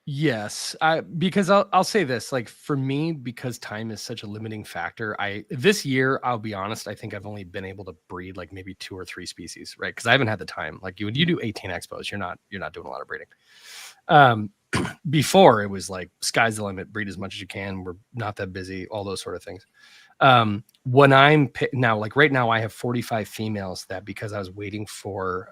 yes, because I'll say this, like for me, because time is such a limiting factor. This year, I'll be honest, I think I've only been able to breed like maybe 2 or 3 species, right? Because I haven't had the time. Like when you do 18 expos, you're not doing a lot of breeding. Before it was like sky's the limit, breed as much as you can. We're not that busy, all those sort of things. When I'm now, like right now, I have 45 females that because I was waiting for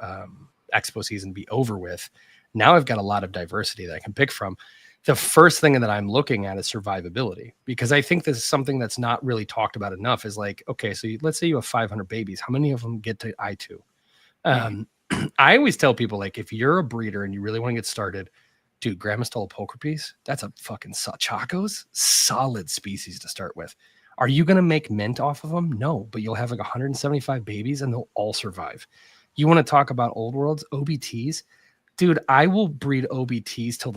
expo season to be over with. Now I've got a lot of diversity that I can pick from. The first thing that I'm looking at is survivability, because I think this is something that's not really talked about enough is like, okay, so let's say you have 500 babies. How many of them get to I2? I always tell people, like, if you're a breeder and you really want to get started, dude, Grammostola pulchripes, that's a fucking Chacos, solid species to start with. Are you going to make mint off of them? No, but you'll have like 175 babies and they'll all survive. You want to talk about old worlds, OBTs? Dude, I will breed OBTs till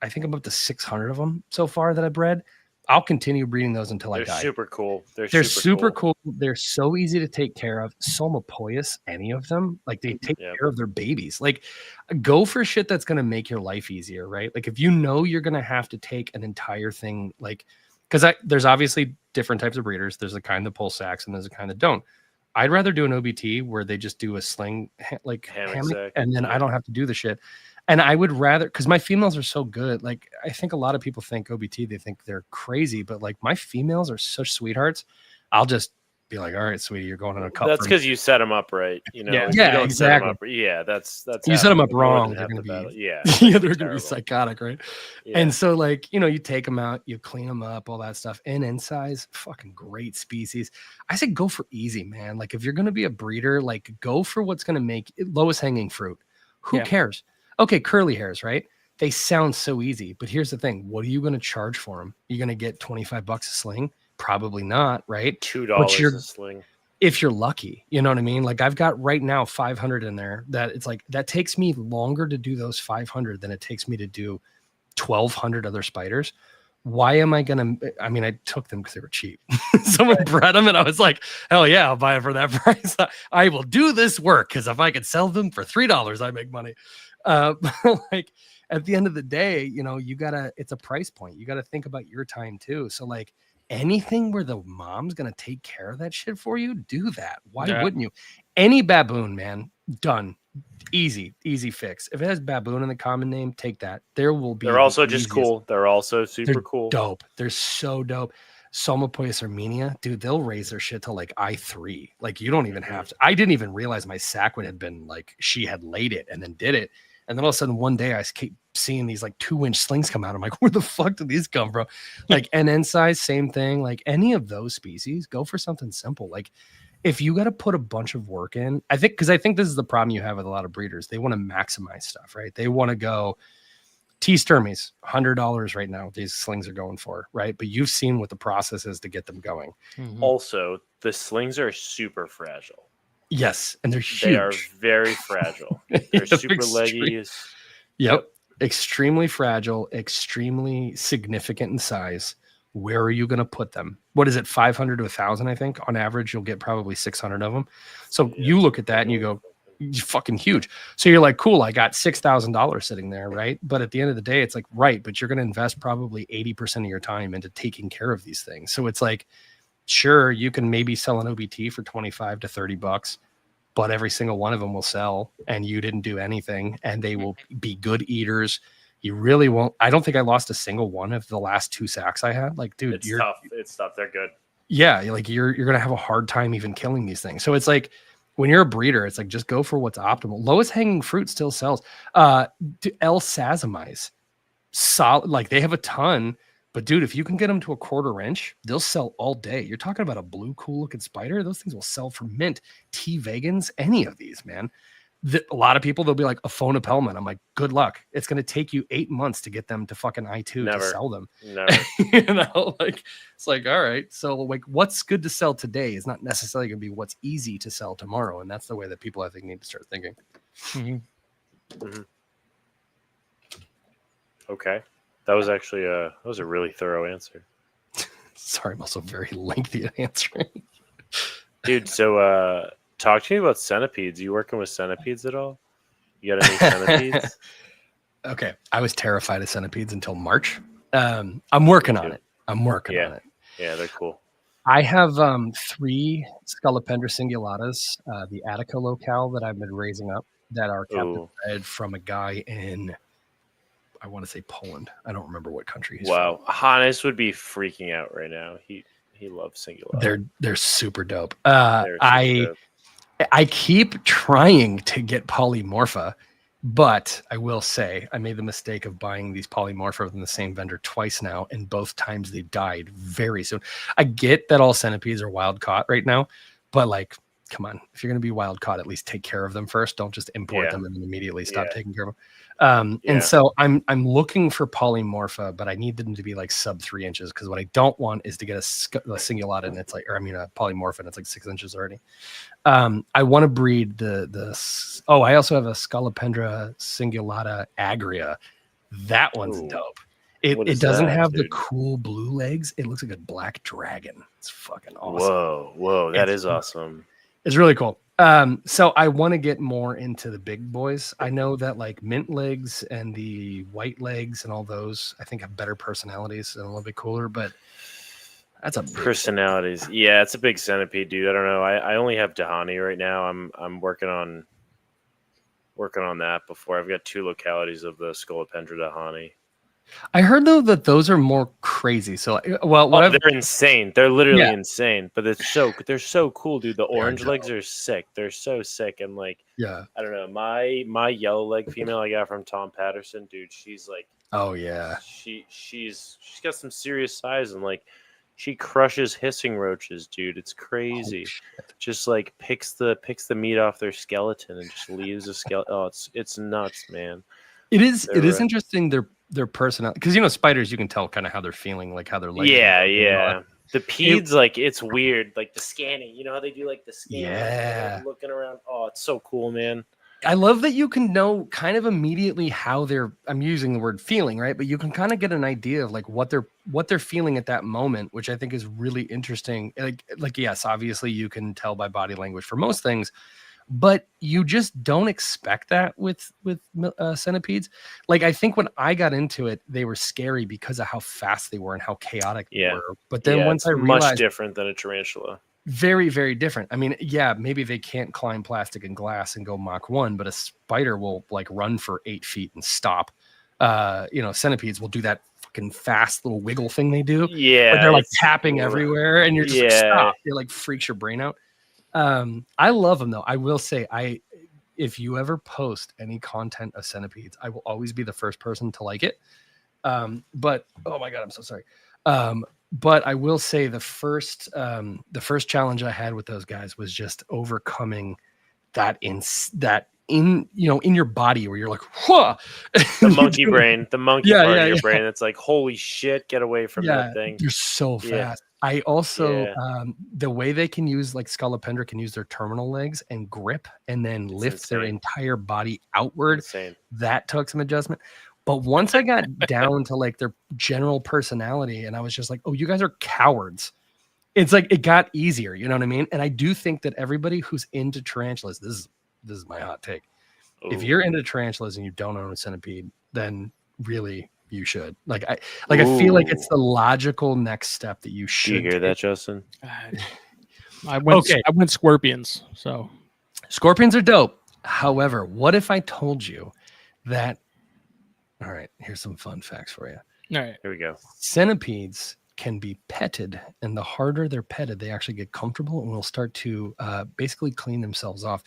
I think I'm up to 600 of them so far that I bred. I'll continue breeding those until I die. They're super cool. They're super cool. They're so easy to take care of. Somapoias, any of them, like they take care of their babies. Like, go for shit that's going to make your life easier, right? Like if you know you're going to have to take an entire thing, like, because there's obviously different types of breeders. There's a kind that pull sacks and there's a kind that don't. I'd rather do an OBT where they just do a sling, like hammock, and then I don't have to do the shit. And I would rather, because my females are so good. Like, I think a lot of people think OBT, they think they're crazy, but like my females are such sweethearts. I'll just be like, all right, sweetie, you're going on a cup. That's because you set them up right. You know, yeah, you don't exactly. set 'em up, yeah, that's you set them up wrong. They're going to be, yeah, they're going to be psychotic, right? Yeah. And so, like, you know, you take them out, you clean them up, all that stuff. And size, fucking great species. I say go for easy, man. Like, if you're going to be a breeder, like, go for what's going to make it lowest hanging fruit. Who cares? Okay, curly hairs, right? They sound so easy, but here's the thing: what are you going to charge for them? You're going to get $25 a sling? Probably not, right? $2 a sling. If you're lucky, you know what I mean? Like, I've got right now 500 in there that it's like, that takes me longer to do those 500 than it takes me to do 1,200 other spiders. Why am I going to, I mean, I took them because they were cheap. Someone bred them and I was like, hell yeah, I'll buy it for that price. I will do this work because if I could sell them for $3, I make money. Like, at the end of the day, you know, it's a price point. You got to think about your time too. So like, anything where the mom's going to take care of that shit for you, do that. Why wouldn't you? Any baboon, man, done. Easy fix. If it has baboon in the common name, take that. They're also just cool. They're also super cool. Dope. They're so dope. Somapoias armenia, dude, they'll raise their shit to like I3. Like, you don't even have to. I didn't even realize my sackwin had been like, she had laid it and then did it. And then all of a sudden one day I keep seeing these like 2-inch slings come out. I'm like, where the fuck did these come from? Like, NN size, same thing. Like, any of those species, go for something simple. Like, if you got to put a bunch of work in, I think this is the problem you have with a lot of breeders. They want to maximize stuff, right? They want to go T Sturmies, $100 right now. These slings are going for, right? But you've seen what the process is to get them going. Also, the slings are super fragile. Yes, and they're huge. They are very fragile. They're super leggy. Yep. Extremely fragile, extremely significant in size. Where are you going to put them? What is it, 500 to 1,000, I think? On average, you'll get probably 600 of them. So you look at that and you go, fucking huge. So you're like, cool, I got $6,000 sitting there, right? But at the end of the day, it's like, right, but you're going to invest probably 80% of your time into taking care of these things. So it's like, sure, you can maybe sell an OBT for 25 to 30 bucks, but every single one of them will sell and you didn't do anything, and they will be good eaters. You really won't. I don't think I lost a single one of the last 2 sacks I had. Like, dude, it's tough. It's tough. They're good. Yeah. Like, you're going to have a hard time even killing these things. So it's like, when you're a breeder, it's like, just go for what's optimal. Lowest hanging fruit still sells. L Sazamize, solid. Like, they have a ton. But dude, if you can get them to a 1/4 inch, they'll sell all day. You're talking about a blue, cool looking spider. Those things will sell for mint. T Vegans, any of these, man. A lot of people, they'll be like, a Phonopelman. I'm like, good luck. It's going to take you 8 months to get them to fucking I2 to sell them. Never. You know, like, it's like, all right. So like, what's good to sell today is not necessarily going to be what's easy to sell tomorrow. And that's the way that people, I think, need to start thinking. Okay. That was actually a really thorough answer. Sorry, I'm also very lengthy at answering. Dude, so talk to me about centipedes. You working with centipedes at all? You got any centipedes? Okay. I was terrified of centipedes until March. I'm working on it. I'm working on it. Yeah, they're cool. I have 3 Scolopendra cingulatas, the Attica locale that I've been raising up, that are captive bred from a guy in, I want to say, Poland. I don't remember what country he's from. Hannes would be freaking out right now. He loves cingulata. They're super dope. I keep trying to get polymorpha, but I will say I made the mistake of buying these polymorpha from the same vendor twice now, and both times they died very soon. I get that all centipedes are wild caught right now, but like, come on, if you're going to be wild caught, at least take care of them first. Don't just import them and then immediately stop taking care of them. And so I'm looking for polymorpha, but I need them to be like sub 3 inches, because what I don't want is to get a cingulata and it's like, a polymorpha and it's like 6 inches already. I want to breed I also have a Scolopendra cingulata agria. That one's dope. It doesn't have the cool blue legs. It looks like a black dragon. It's fucking awesome. Whoa, that is awesome. It's really cool. So I want to get more into the big boys. I know that like mint legs and the white legs and all those, I think, have better personalities and a little bit cooler, but that's a big personalities. Yeah, it's a big centipede, dude. I don't know. I only have Dahani right now. I'm working on that before. I've got 2 localities of the Scolopendra Dahani. I heard though that those are more crazy. So, they're insane. They're literally insane. But they're so cool, dude. The orange legs are sick. They're so sick. And like, I don't know. My yellow leg female I got from Tom Patterson, dude. She's like, oh yeah, she's got some serious size, and like, she crushes hissing roaches, dude. It's crazy. Just like picks the meat off their skeleton and just leaves a skeleton. Oh, it's nuts, man. It is interesting their personality, because spiders, you can tell kind of how they're feeling, like how they're like. Yeah. The peds, like, it's weird, like the scanning. You know how they do like the scanning, like, looking around. Oh, it's so cool, man. I love that you can know kind of immediately how I'm using the word feeling, right? But you can kind of get an idea of like what they're feeling at that moment, which I think is really interesting. Like yes, obviously you can tell by body language for most things, but you just don't expect that with centipedes. Like, I think when I got into it, they were scary because of how fast they were and how chaotic they were. But then once I realized, much different than a tarantula. Very, very different. I mean, yeah, maybe they can't climb plastic and glass and go Mach 1, but a spider will like run for 8 feet and stop. Centipedes will do that fucking fast little wiggle thing they do. Yeah. But they're like tapping everywhere, and you're just like, stop. It like freaks your brain out. I love them though. I will say, if you ever post any content of centipedes, I will always be the first person to like it. But oh my God, I'm so sorry. But I will say the first challenge I had with those guys was just overcoming that in your body where you're like, whoa, the monkey brain, the monkey part of your brain. It's like, holy shit, get away from that thing. You're so fast. I also, the way they can use, like Scolopendra can use their terminal legs and grip and then lift their entire body outward. That took some adjustment. But once I got down to like their general personality, and I was just like, oh, you guys are cowards. It's like, it got easier. You know what I mean? And I do think that everybody who's into tarantulas, this is my hot take. Ooh. If you're into tarantulas and you don't own a centipede, then really you should. I feel like it's the logical next step that you should. Do you hear that, Justin? I went scorpions. So scorpions are dope. However, what if I told you that? All right, here's some fun facts for you. All right, here we go. Centipedes can be petted, and the harder they're petted, they actually get comfortable and will start to basically clean themselves off.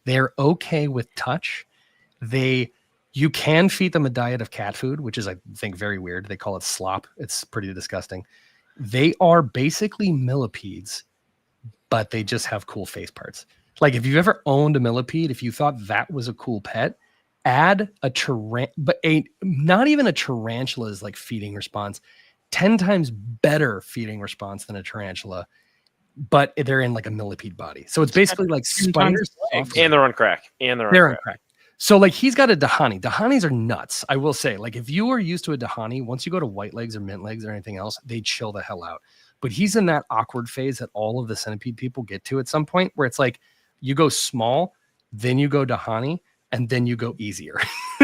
They're okay with touch. You can feed them a diet of cat food, which is, I think, very weird. They call it slop. It's pretty disgusting. They are basically millipedes, but they just have cool face parts. Like, if you ever owned a millipede, if you thought that was a cool pet, add not even a tarantula's like feeding response, 10 times better feeding response than a tarantula, but they're in like a millipede body. So it's basically like spiders, and they're on crack. They're on crack. So like he's got a Dahani. Dahanis are nuts. I will say, like, if you are used to a Dahani, once you go to white legs or mint legs or anything else, they chill the hell out. But he's in that awkward phase that all of the centipede people get to at some point, where it's like you go small, then you go Dahani, and then you go easier.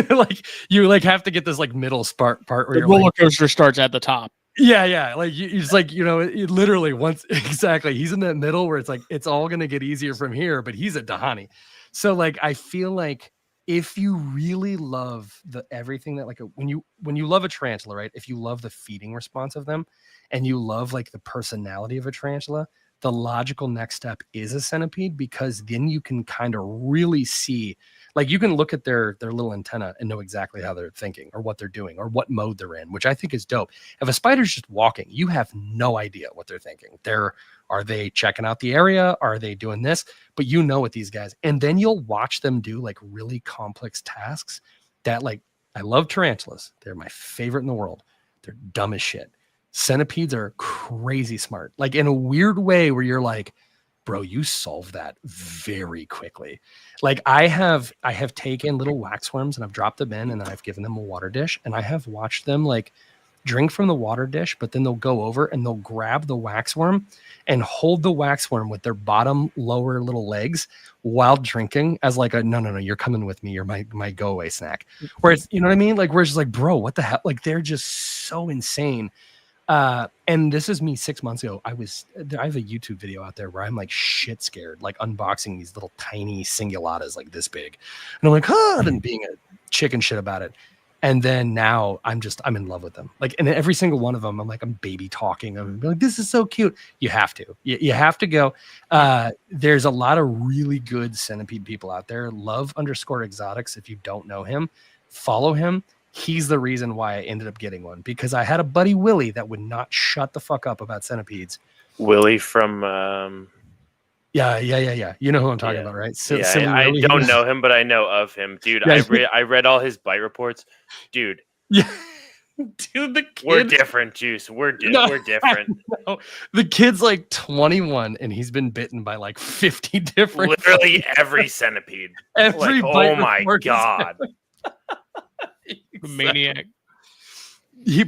Like you like have to get this like middle part where the roller coaster starts at the top. Yeah. Like it's like, it literally once exactly. He's in that middle where it's like it's all gonna get easier from here, but he's a Dahani. So like I feel like if you really love everything that like when you love a tarantula, right? If you love the feeding response of them, and you love like the personality of a tarantula, the logical next step is a centipede, because then you can kind of really see. Like you can look at their little antenna and know exactly how they're thinking or what they're doing or what mode they're in, which I think is dope. If a spider's just walking, you have no idea what they're thinking. Are they checking out the area? Are they doing this? But you know what these guys, and then you'll watch them do like really complex tasks that like, I love tarantulas. They're my favorite in the world. They're dumb as shit. Centipedes are crazy smart, like in a weird way where you're like, bro, you solve that very quickly. Like I have taken little waxworms and I've dropped them in, and then I've given them a water dish, and I have watched them like drink from the water dish, but then they'll go over and they'll grab the waxworm and hold the waxworm with their bottom lower little legs while drinking as like no, you're coming with me. You're my go away snack. Where it's, you know what I mean? Like we're just like, bro, what the hell? Like they're just so insane. And this is me 6 months ago. I have a YouTube video out there where I'm like shit scared, like unboxing these little tiny singulatas like this big. And I'm like, and being a chicken shit about it. And then now I'm in love with them. Like, and every single one of them, I'm baby talking. I'm like, this is so cute. You have to, you have to go. There's a lot of really good centipede people out there. Love_exotics. If you don't know him, follow him. He's the reason why I ended up getting one, because I had a buddy, Willie, that would not shut the fuck up about centipedes. Willie from, Yeah. You know who I'm talking about, right? I don't know him, but I know of him, dude. Yeah. I read all his bite reports, dude. Yeah, dude, the kid, we're different, Juice. We're different. The kid's like 21, and he's been bitten by like 50 different. Literally every centipede. Every oh my god, maniac.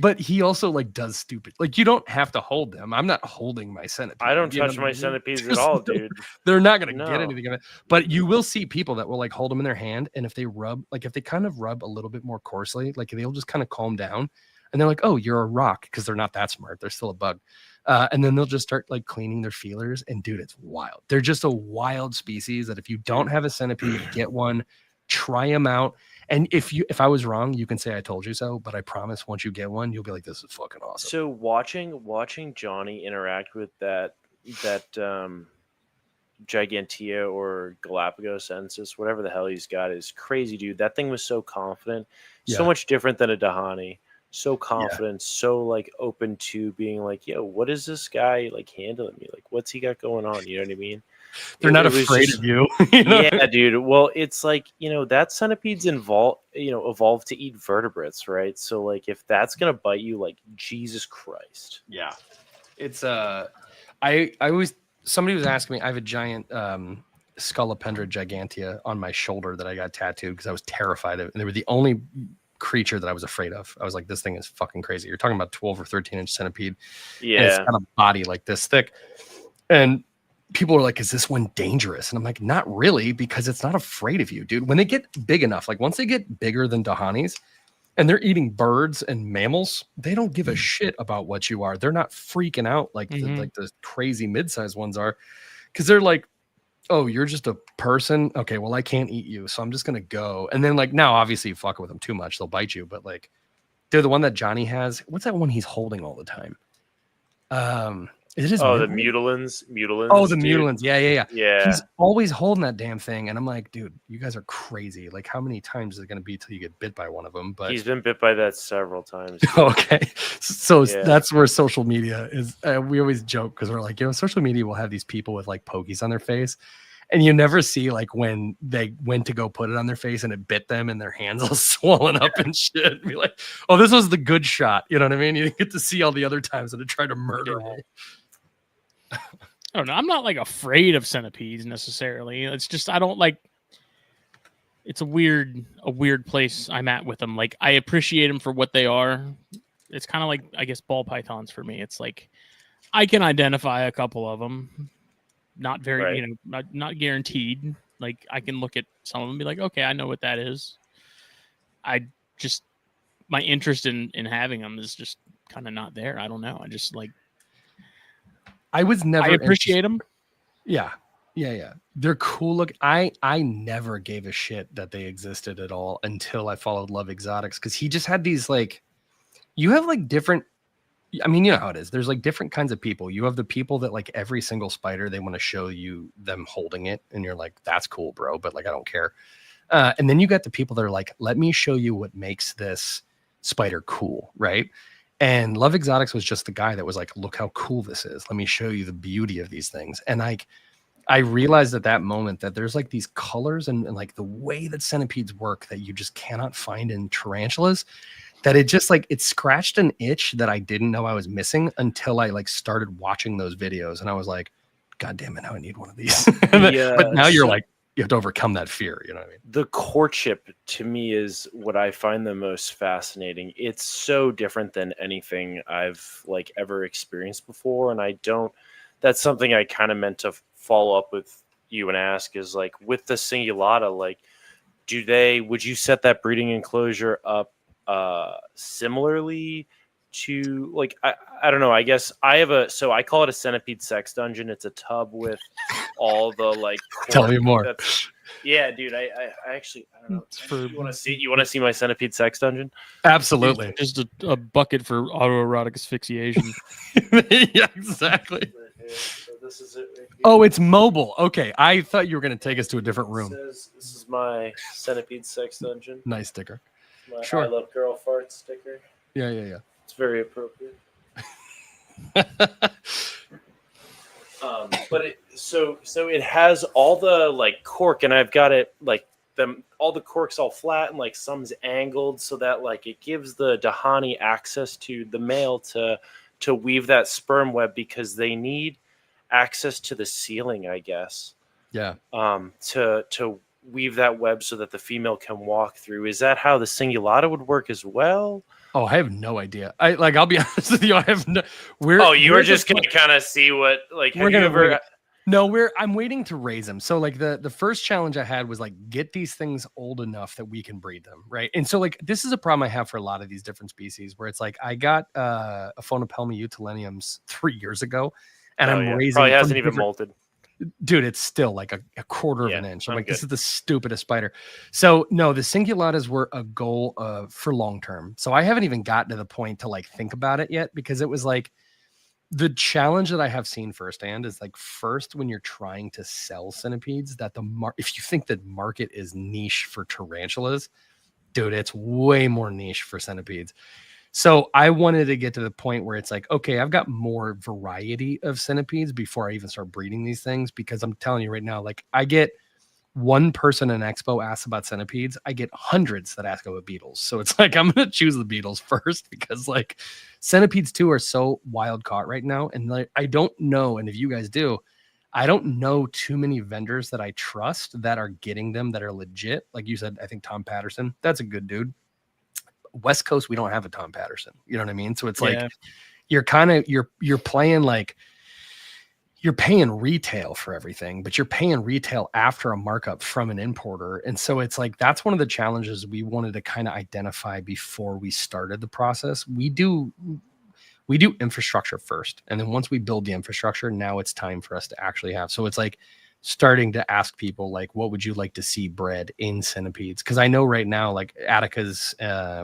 But he also like does stupid. Like, you don't have to hold them. I'm not holding my centipede. I don't touch my centipedes at all, dude. They're not gonna get anything of it. But you will see people that will like hold them in their hand, and if they kind of rub a little bit more coarsely, like they'll just kind of calm down, and they're like, "Oh, you're a rock," because they're not that smart. They're still a bug. And then they'll just start like cleaning their feelers, and dude, it's wild. They're just a wild species that if you don't have a centipede, get one, try them out. And if I was wrong, you can say I told you so, but I promise once you get one, you'll be like, this is fucking awesome. So watching Johnny interact with that Gigantea or Galapagos, whatever the hell he's got, is crazy, dude. That thing was so confident, so much different than a Dahani. So confident, so like open to being like, yo, what is this guy like handling me? Like, what's he got going on? You know what I mean? They're not afraid of you. You know? Yeah, dude. Well, it's like, that centipedes evolved to eat vertebrates, right? So like, if that's gonna bite you, like, Jesus Christ. Yeah. It's I always, somebody was asking me, I have a giant Scolopendra gigantea on my shoulder that I got tattooed because I was terrified of it. And they were the only creature that I was afraid of. I was like, this thing is fucking crazy. You're talking about 12 or 13-inch centipede. Yeah. And it's got a body like this thick. And people are like, is this one dangerous? And I'm like, not really, because it's not afraid of you, dude. When they get big enough, like once they get bigger than Dahanis and they're eating birds and mammals, they don't give a shit about what you are. They're not freaking out like the crazy mid-sized ones are, because they're like, oh, you're just a person. Okay, well, I can't eat you, so I'm just gonna go. And then like now, obviously, you fuck with them too much, they'll bite you. But like, they're the one that Johnny has. What's that one he's holding all the time? Is it the mutilins? Oh, the mutilins. Yeah. Yeah. He's always holding that damn thing, and I'm like, dude, you guys are crazy. Like, how many times is it gonna be till you get bit by one of them? But he's been bit by that several times. Okay, so that's where social media is. We always joke because we're like, social media will have these people with like pokies on their face, and you never see like when they went to go put it on their face and it bit them and their hands all swollen up and shit. And be like, oh, this was the good shot. You know what I mean? You didn't get to see all the other times that it tried to murder me. I don't know. I'm not like afraid of centipedes necessarily. It's just I don't like. It's a weird place I'm at with them. Like, I appreciate them for what they are. It's kind of like, I guess, ball pythons for me. It's like I can identify a couple of them. Not very, not guaranteed. Like, I can look at some of them and be like, okay, I know what that is. My interest in having them is just kind of not there. I don't know. I just like. I appreciate them. Yeah. They're cool. Look, I never gave a shit that they existed at all until I followed Love Exotics, because he just had these like, you have like different. I mean, you know how it is. There's like different kinds of people. You have the people that like every single spider, they want to show you them holding it, and you're like, that's cool, bro, but like I don't care. And then you got the people that are like, let me show you what makes this spider cool, right? And Love Exotics was just the guy that was like, look how cool this is. Let me show you the beauty of these things. And like, I realized at that moment that there's like these colors and like the way that centipedes work that you just cannot find in tarantulas, that it just like, it scratched an itch that I didn't know I was missing until I like started watching those videos. And I was like, God damn it, now I need one of these. But now you're like, you have to overcome that fear. You know what I mean? The courtship to me is what I find the most fascinating. It's so different than anything I've like ever experienced before. And that's something I kind of meant to follow up with you and ask is like, with the cingulata, like, would you set that breeding enclosure up similarly to like I don't know. I guess I call it a centipede sex dungeon. It's a tub with all the like. Tell me more. Yeah, dude. I actually I don't know. You want to see my centipede sex dungeon? Absolutely. Just a bucket for autoerotic asphyxiation. Yeah, exactly. So this is it right here. Oh, it's mobile. Okay, I thought you were going to take us to a different room. This is my centipede sex dungeon. Nice sticker. My Sure. I love girl fart sticker. Yeah. It's very appropriate. But it has all the like cork, and I've got it like all the cork's all flat and like some's angled so that like it gives the Dahani access to the male to weave that sperm web because they need access to the ceiling, I guess. Yeah. To weave that web so that the female can walk through. Is that how the Singulata would work as well? Oh, I have no idea. I'll be honest with you. I have no. You were just gonna kind of see what like. We're gonna ever? No, I'm waiting to raise them. So like the first challenge I had was like get these things old enough that we can breed them, right? And so like this is a problem I have for a lot of these different species where it's like I got a Phonopelma utileniums 3 years ago, and I'm raising. Probably hasn't even molted. Dude, it's still like a quarter of an inch. I'm like, good. This is the stupidest spider. So no, the Singulatas were a goal for long term. So I haven't even gotten to the point to like think about it yet because it was like the challenge that I have seen firsthand is like first when you're trying to sell centipedes that if you think that market is niche for tarantulas, dude, it's way more niche for centipedes. So I wanted to get to the point where it's like, okay, I've got more variety of centipedes before I even start breeding these things, because I'm telling you right now, like I get one person in Expo asks about centipedes, I get hundreds that ask about beetles. So it's like, I'm going to choose the beetles first because like centipedes too are so wild caught right now. And like, I don't know. And if you guys do, I don't know too many vendors that I trust that are getting them that are legit. Like you said, I think Tom Patterson, that's a good dude. West Coast, we don't have a Tom Patterson. You know what I mean? So it's like you're kind of you're playing like you're paying retail for everything, but you're paying retail after a markup from an importer. And so it's like that's one of the challenges we wanted to kind of identify before we started the process. We do infrastructure first, and then once we build the infrastructure, now it's time for us to actually have. So it's like starting to ask people like, what would you like to see bred in centipedes? Because I know right now, like Atticas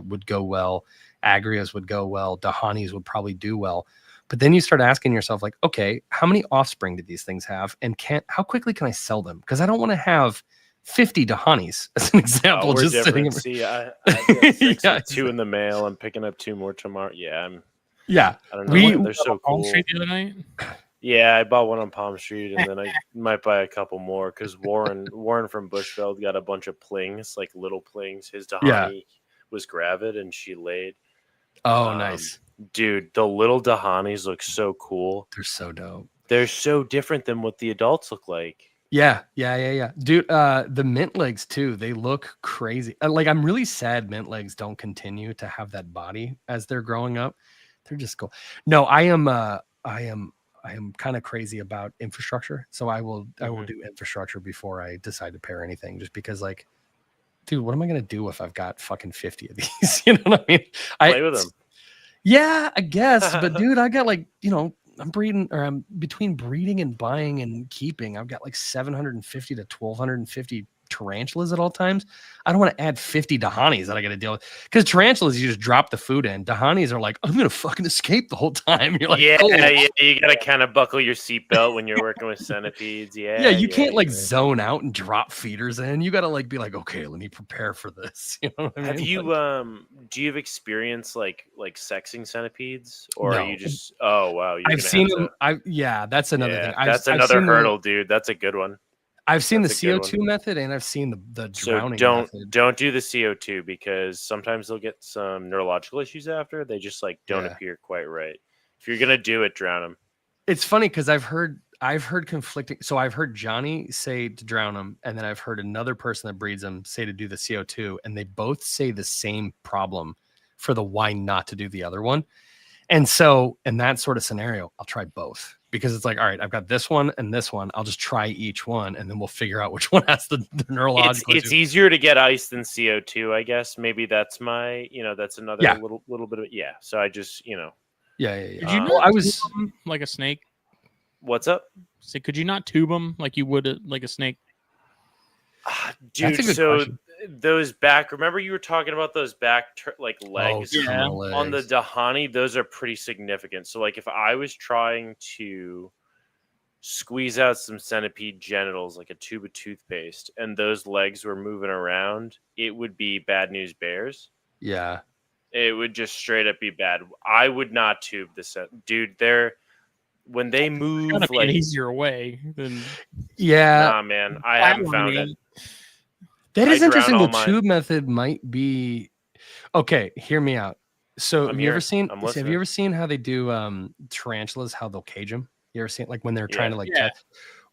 would go well, Agrias would go well, Dahanis would probably do well. But then you start asking yourself, like, okay, how many offspring did these things have, and how quickly can I sell them? Because I don't want to have 50 Dahanis as an example. We're just different. sitting. See, I got 6 2 in the mail. I'm picking up 2 more tomorrow. Yeah, I don't know. They're so cool. The other night. Yeah, I bought one on Palm Street, and then I might buy a couple more because Warren from Bushveld got a bunch of plings, like little plings. His Dahani was gravid, and she laid. Oh, nice. Dude, the little Dahanis look so cool. They're so dope. They're so different than what the adults look like. Yeah. Dude, the mint legs too, they look crazy. Like I'm really sad mint legs don't continue to have that body as they're growing up. They're just cool. No, I am kind of crazy about infrastructure. So I will do infrastructure before I decide to pair anything, just because like, dude, what am I going to do if I've got fucking 50 of these? You know what I mean? Play with them. Yeah, I guess. But dude, I got like, I'm between breeding and buying and keeping. I've got like 750 to 1,250 tarantulas at all times. I don't want to add 50 Dahanis that I got to deal with, because tarantulas, you just drop the food in. Dahanis are like, I'm going to fucking escape the whole time. You're like, yeah, you got to kind of buckle your seatbelt when you're working with centipedes. Yeah, you can't like zone out and drop feeders in. You got to like be like, okay, let me prepare for this. You know what I mean? Have you do you have experience like sexing centipedes, or no. Are you just I've seen them. That's another thing. That's another hurdle, dude. That's a good one. I've seen the CO2 method, and I've seen the drowning method. Don't do the CO2, because sometimes they'll get some neurological issues after. They just like don't appear quite right. If you're gonna do it, drown them. It's funny because I've heard conflicting. So I've heard Johnny say to drown them, and then I've heard another person that breeds them say to do the CO2, and they both say the same problem for the why not to do the other one. And so in that sort of scenario, I'll try both, because it's like, all right, I've got this one and this one. I'll just try each one, and then we'll figure out which one has the neurological. It's easier to get ice than CO2, I guess. Maybe that's my, that's another little bit of So I just, Yeah. Did you know I was like a snake? What's up? So could you not tube them like you would like a snake? Dude, so question. Those back, remember you were talking about those back legs on the Dahani? Those are pretty significant. So like if I was trying to squeeze out some centipede genitals like a tube of toothpaste and those legs were moving around, it would be bad news bears. Yeah. It would just straight up be bad. I would not tube the dude. When they move, it's like an easier way than. Yeah. Nah, man, I haven't found it. That is interesting. The tube method might be okay. Hear me out. So have you ever seen how they do tarantulas? How they'll cage them? You ever seen like when they're trying to catch?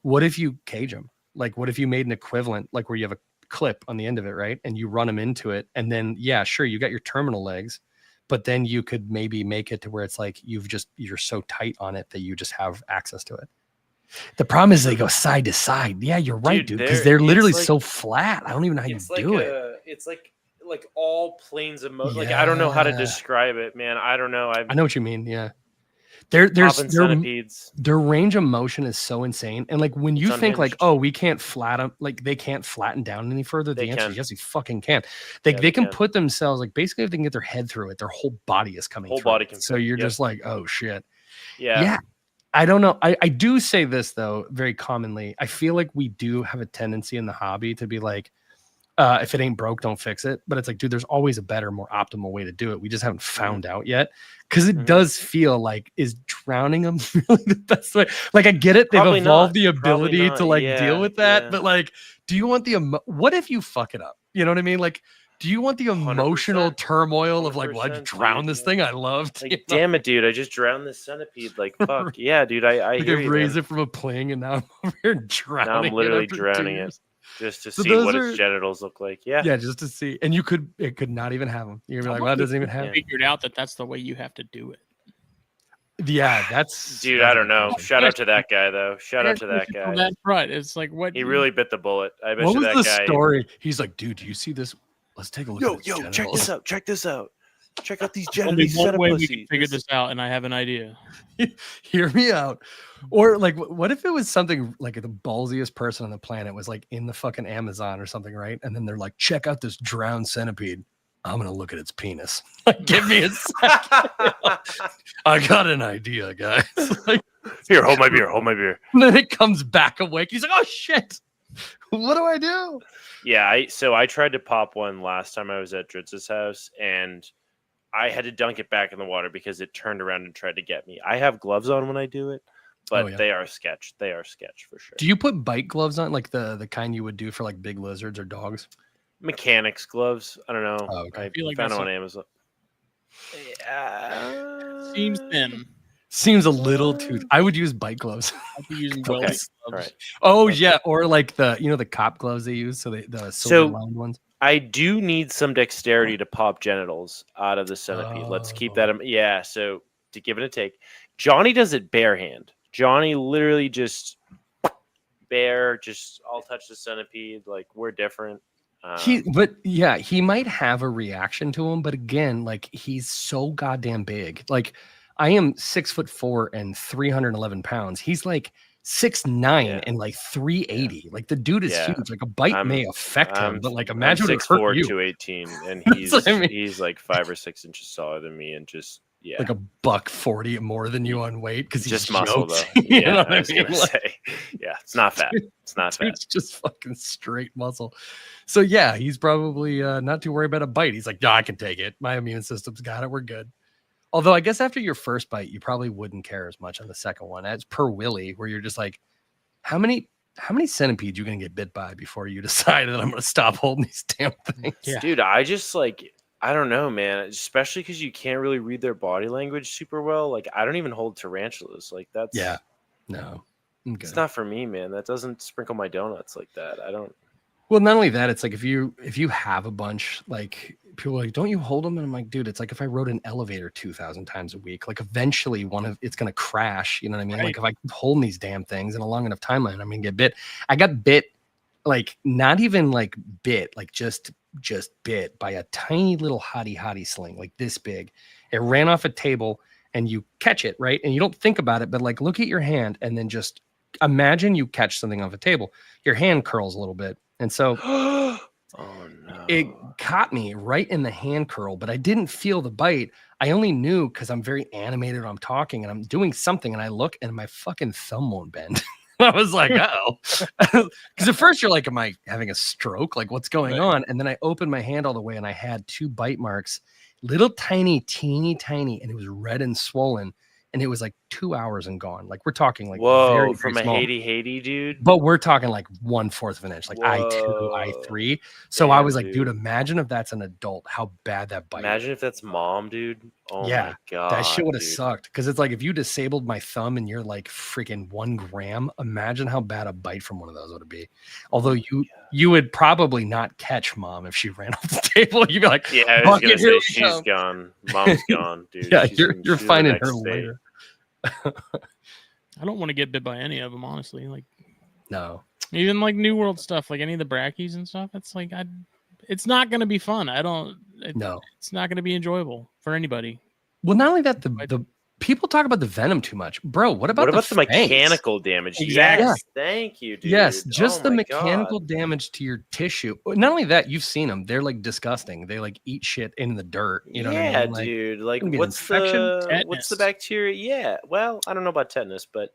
What if you cage them? Like, what if you made an equivalent, like where you have a clip on the end of it, right? And you run them into it, and then sure, you got your terminal legs, but then you could maybe make it to where it's like you're so tight on it that you just have access to it. The problem is they go side to side. Yeah, you're right, dude, because they're literally so flat. I don't even know how you do it. It's like all planes of motion. Like I don't know how to describe it, man. I don't know. I know what you mean. Yeah. Their range of motion is so insane. And like when you think like, oh, we can't they can't flatten down any further. The answer is yes, you fucking can. They can put themselves like basically if they can get their head through it, their whole body is coming through. So you're just like, oh shit. Yeah. I don't know. I do say this though, very commonly. I feel like we do have a tendency in the hobby to be like, if it ain't broke, don't fix it. But it's like, dude, there's always a better, more optimal way to do it. We just haven't found out yet. Because it does feel like, is drowning them really the best way? Like, I get it. They've evolved the ability to like deal with that. But like, do you want what if you fuck it up? You know what I mean? Like, do you want the emotional turmoil of like, well, I drowned this thing I loved? Like, damn it, dude, I just drowned this centipede. Like, fuck. Yeah, dude, I hear you, raised it from a pling and now I'm over here drowning. Now I'm literally drowning it. Just to see what its genitals look like. Yeah, just to see. And it could not even have them. You're like, well, it doesn't even have. Figured out that's the way you have to do it. Yeah, that's dude. I don't know. Shout out to that guy though. Shout out to that guy. That's right. It's like what he really bit the bullet. I bet what you was that the guy. Story? He's like, dude, do you see this? Let's take a look. Yo, check this out. Check this out. Check out these genitals. Only one way we can figure this out, and I have an idea. Hear me out. Or like, what if it was something like the ballsiest person on the planet was like in the fucking Amazon or something, right? And then they're like, check out this drowned centipede. I'm gonna look at its penis. Like, give me a second. I got an idea, guys. Like, here, hold my beer. Hold my beer. And then it comes back awake. He's like, oh shit. What do I do? Yeah, I tried to pop one last time I was at Dritz's house, and I had to dunk it back in the water because it turned around and tried to get me. I have gloves on when I do it, but they are sketch. They are sketch for sure. Do you put bite gloves on, like the kind you would do for like big lizards or dogs? Mechanics gloves. I don't know. Oh, okay. I feel like found them on Amazon. Seems thin. Seems a little too. I would use bite gloves. I'd be using gloves. Right. Oh yeah, or like the cop gloves they use. So the silver lined ones. I do need some dexterity to pop genitals out of the centipede. Let's keep that. Yeah. So to give it a take, Johnny does it bare hand. Johnny literally just I'll touch the centipede. Like, we're different. He might have a reaction to him, but again, like, he's so goddamn big. Like, I am 6'4" and 311 pounds. He's like 6'9" and like 380. Yeah. Like, the dude is huge. Like, a bite may affect him, but like, imagine what it hurt you. 218, and he's like 5 or 6 inches taller than me, and just like a $140 more than you on weight because he's just muscle though. You know what I mean? Like, it's not fat. It's not fat. It's just fucking straight muscle. So yeah, he's probably not too worried about a bite. He's like, no, I can take it. My immune system's got it. We're good. Although I guess after your first bite, you probably wouldn't care as much on the second one. As per Willie, where you're just like, how many centipedes you gonna get bit by before you decide that I'm gonna stop holding these damn things? Yeah. Dude, I just like, I don't know, man. Especially because you can't really read their body language super well. Like, I don't even hold tarantulas. Like, that's no, it's not for me, man. That doesn't sprinkle my donuts like that. I don't. Well, not only that, it's like if you have a bunch, like people are like, don't you hold them? And I'm like, dude, it's like if I rode an elevator 2,000 times a week, like eventually it's gonna crash. You know what I mean? Right. Like if I keep holding these damn things in a long enough timeline, I'm gonna get bit. I got bit, like not even like bit, like just bit by a tiny little hottie sling, like this big. It ran off a table, and you catch it, right? And you don't think about it, but like look at your hand, and then just imagine you catch something off a table. Your hand curls a little bit. And so Oh no. it caught me right in the hand curl, but I didn't feel the bite. I only knew because I'm very animated when I'm talking and I'm doing something, and I look and my fucking thumb won't bend. I was like, oh, because at first you're like, am I having a stroke? Like, what's going on? And then I opened my hand all the way, and I had 2 bite marks, little tiny, teeny tiny, and it was red and swollen. And it was like 2 hours and gone. Like we're talking like whoa, very from small. a Haiti dude. But we're talking like 1/4 of an inch, like Whoa. I2, I3. So I was like, dude, imagine if that's an adult, how bad that bite. Imagine if that's mom, dude. Oh my god, that shit would have sucked. Because it's like if you disabled my thumb and you're like freaking 1 gram, imagine how bad a bite from one of those would be. Although you would probably not catch mom if she ran off the table. You'd be like, yeah, I was gonna say she's gone. Mom's gone, dude. Yeah, you're finding her later. I don't want to get bit by any of them, honestly. Like, no, even like New World stuff, like any of the brackies and stuff. It's like it's not going to be fun. It's not going to be enjoyable for anybody. Well, not only that, the people talk about the venom too much, bro. What about the mechanical damage? Exactly. Yes, thank you, dude. Yes, just the mechanical damage to your tissue. Not only that, you've seen them; they're like disgusting. They like eat shit in the dirt. You know what I mean? Like, dude. Like, what's the bacteria? Yeah. Well, I don't know about tetanus, but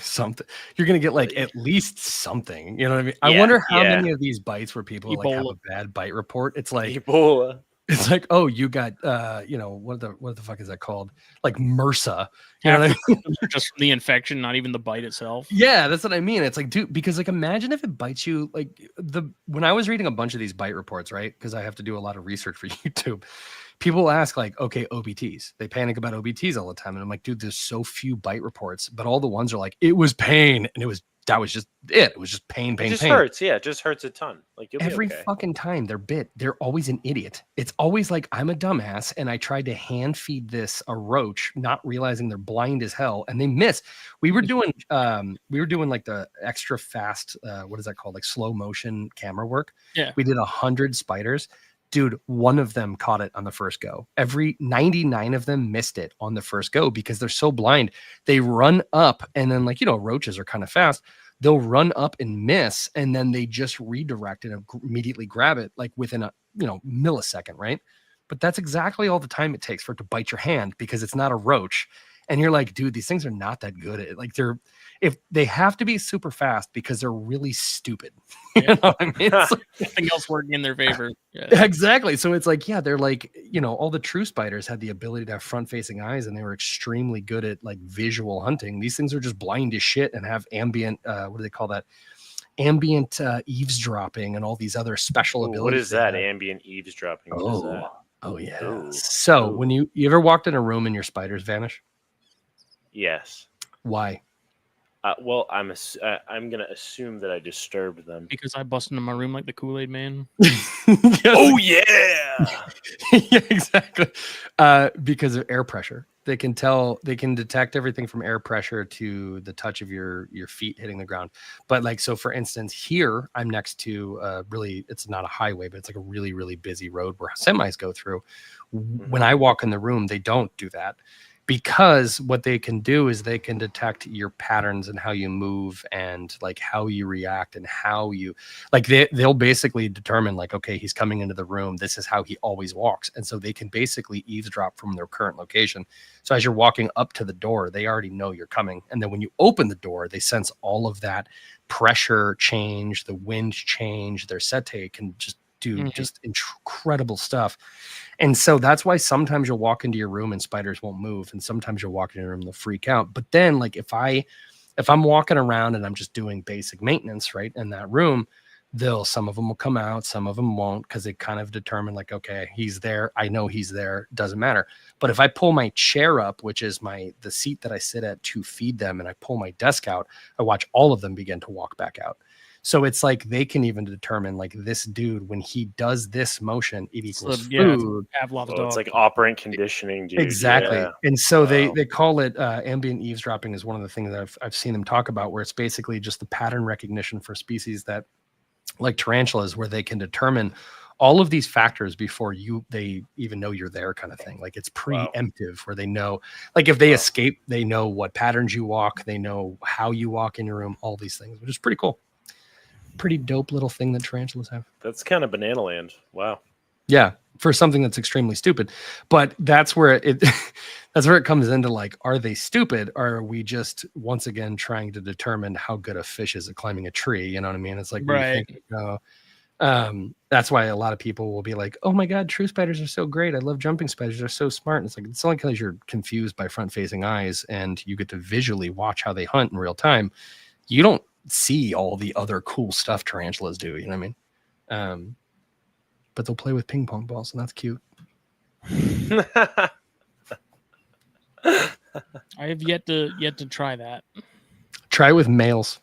something you're gonna get like at least something. You know what I mean? I wonder how many of these bites where people like have a bad bite report. It's like Ebola. It's like, oh, you got what the fuck is that called? Like MRSA. You know what I mean? Just the infection, not even the bite itself. Yeah, that's what I mean. It's like, dude, because like imagine if it bites you. Like when I was reading a bunch of these bite reports, right? Because I have to do a lot of research for YouTube. People ask like, okay, OBTs. They panic about OBTs all the time. And I'm like, dude, there's so few bite reports, but all the ones are like, it was pain. And that was just it. It was just pain. It just hurts. Yeah, it just hurts a ton. Like every fucking time they're bit, they're always an idiot. It's always like, I'm a dumbass and I tried to hand feed this a roach, not realizing they're blind as hell, and they miss. We were doing like the extra fast, what is that called? Like slow motion camera work. Yeah. We did 100 spiders. Dude, one of them caught it on the first go. Every 99 of them missed it on the first go because they're so blind. They run up and then roaches are kind of fast. They'll run up and miss, and then they just redirect and immediately grab it like within a millisecond, right? But that's exactly all the time it takes for it to bite your hand because it's not a roach. And you're like, dude, these things are not that good at it. Like if they have to be super fast because they're really stupid. You know what I mean? Nothing else working in their favor. Yeah. Exactly. So it's like, yeah, they're like, all the true spiders had the ability to have front-facing eyes, and they were extremely good at like visual hunting. These things are just blind as shit and have ambient, what do they call that? Ambient eavesdropping and all these other special abilities. What is that? Ambient eavesdropping? What is that? Oh yeah. Ooh. So when you ever walked in a room and your spiders vanish? Yes. Why? Well, I'm gonna assume that I disturbed them because I busted into my room like the Kool-Aid Man. Oh yeah, yeah, exactly. Because of air pressure, they can detect everything from air pressure to the touch of your feet hitting the ground. But like, so for instance, here I'm next to it's not a highway, but it's like a really, really busy road where semis go through. When I walk in the room, they don't do that. Because what they can do is they can detect your patterns and how you move and like how you react and how you like they'll basically determine like, okay, he's coming into the room. This is how he always walks. And so they can basically eavesdrop from their current location. So as you're walking up to the door, they already know you're coming. And then when you open the door, they sense all of that pressure change, the wind change, their sete can just do just incredible stuff. And so that's why sometimes you'll walk into your room and spiders won't move. And sometimes you'll walk into your room, they'll freak out. But then like if I'm walking around and I'm just doing basic maintenance, right, in that room, some of them will come out, some of them won't, because they kind of determine like, okay, he's there. I know he's there. Doesn't matter. But if I pull my chair up, which is the seat that I sit at to feed them, and I pull my desk out, I watch all of them begin to walk back out. So it's like they can even determine like this dude, when he does this motion, it equals Yeah, food. It's like operant conditioning, dude. Exactly. Yeah. And so they call it ambient eavesdropping is one of the things that I've seen them talk about, where it's basically just the pattern recognition for species that like tarantulas, where they can determine all of these factors before they even know you're there, kind of thing. Like it's preemptive, where they know, like if they escape, they know what patterns you walk, they know how you walk in your room, all these things, which is pretty cool. Pretty dope little thing that tarantulas have. That's kind of banana land. Wow. Yeah, for something that's extremely stupid. But that's where it that's where it comes into like, are they stupid? Or are we just once again trying to determine how good a fish is at climbing a tree? You know what I mean? It's like, right. That's why a lot of people will be like, oh my God, true spiders are so great. I love jumping spiders. They're so smart. And it's like, it's only because you're confused by front facing eyes and you get to visually watch how they hunt in real time. You don't see all the other cool stuff tarantulas do. You know what I mean? But they'll play with ping pong balls, and that's cute. I have yet to try that. Try with males.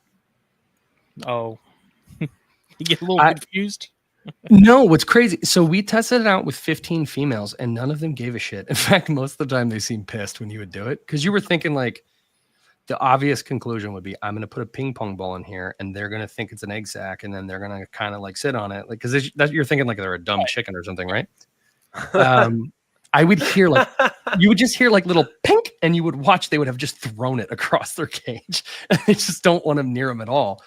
Oh. You get a little confused? No, what's crazy? So we tested it out with 15 females, and none of them gave a shit. In fact, most of the time they seemed pissed when you would do it, because you were thinking like the obvious conclusion would be, I'm going to put a ping pong ball in here, and they're going to think it's an egg sac, and then they're going to kind of like sit on it, like because you're thinking like they're a dumb chicken or something, right? I would hear like you would just hear like little pink, and you would watch they would have just thrown it across their cage. They just don't want them near them at all.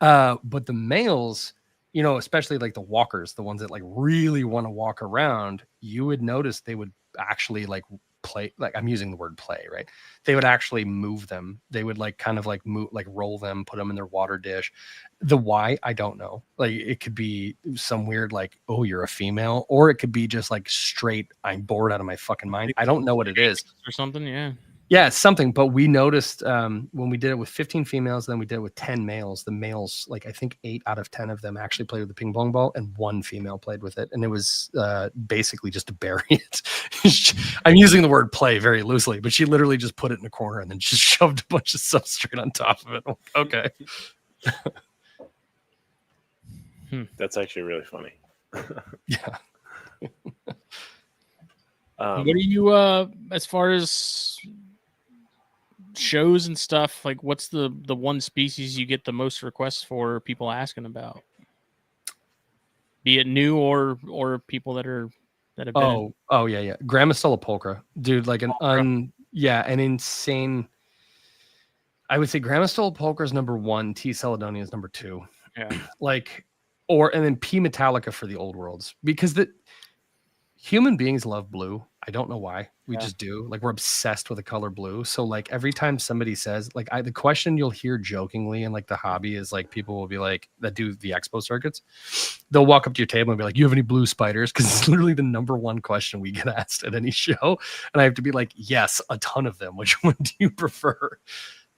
But the males, you know, especially like the walkers, the ones that like really want to walk around, you would notice they would actually like play, like I'm using the word play, right? They would actually move them. They would like kind of like move, like roll them, put them in their water dish. The why, I don't know. Like it could be some weird like, oh, you're a female, or it could be just like straight, I'm bored out of my fucking mind. I don't know what it is. Or something, yeah. Yeah, it's something. But we noticed when we did it with 15 females, then we did it with 10 males. The males, like I think 8 out of 10 of them actually played with the ping pong ball, and 1 female played with it. And it was basically just to bury it. I'm using the word play very loosely, but she literally just put it in a corner and then just shoved a bunch of substrate on top of it. Okay. That's actually really funny. Yeah. What do you, as far as shows and stuff, like what's the one species you get the most requests for, people asking about, be it new or people that have been yeah Grammostola pulchra, dude, like an insane, I would say Grammostola pulchra is number 1, T. celedonia is number 2, like, and then P. metallica for the old worlds, because the human beings love blue. I don't know why. We just do. Like, we're obsessed with the color blue. So, like, every time somebody says, like, the question you'll hear jokingly in, like, the hobby is, like, people will be like, that do the expo circuits, they'll walk up to your table and be like, you have any blue spiders? Because it's literally the number 1 question we get asked at any show. And I have to be like, yes, a ton of them. Which one do you prefer?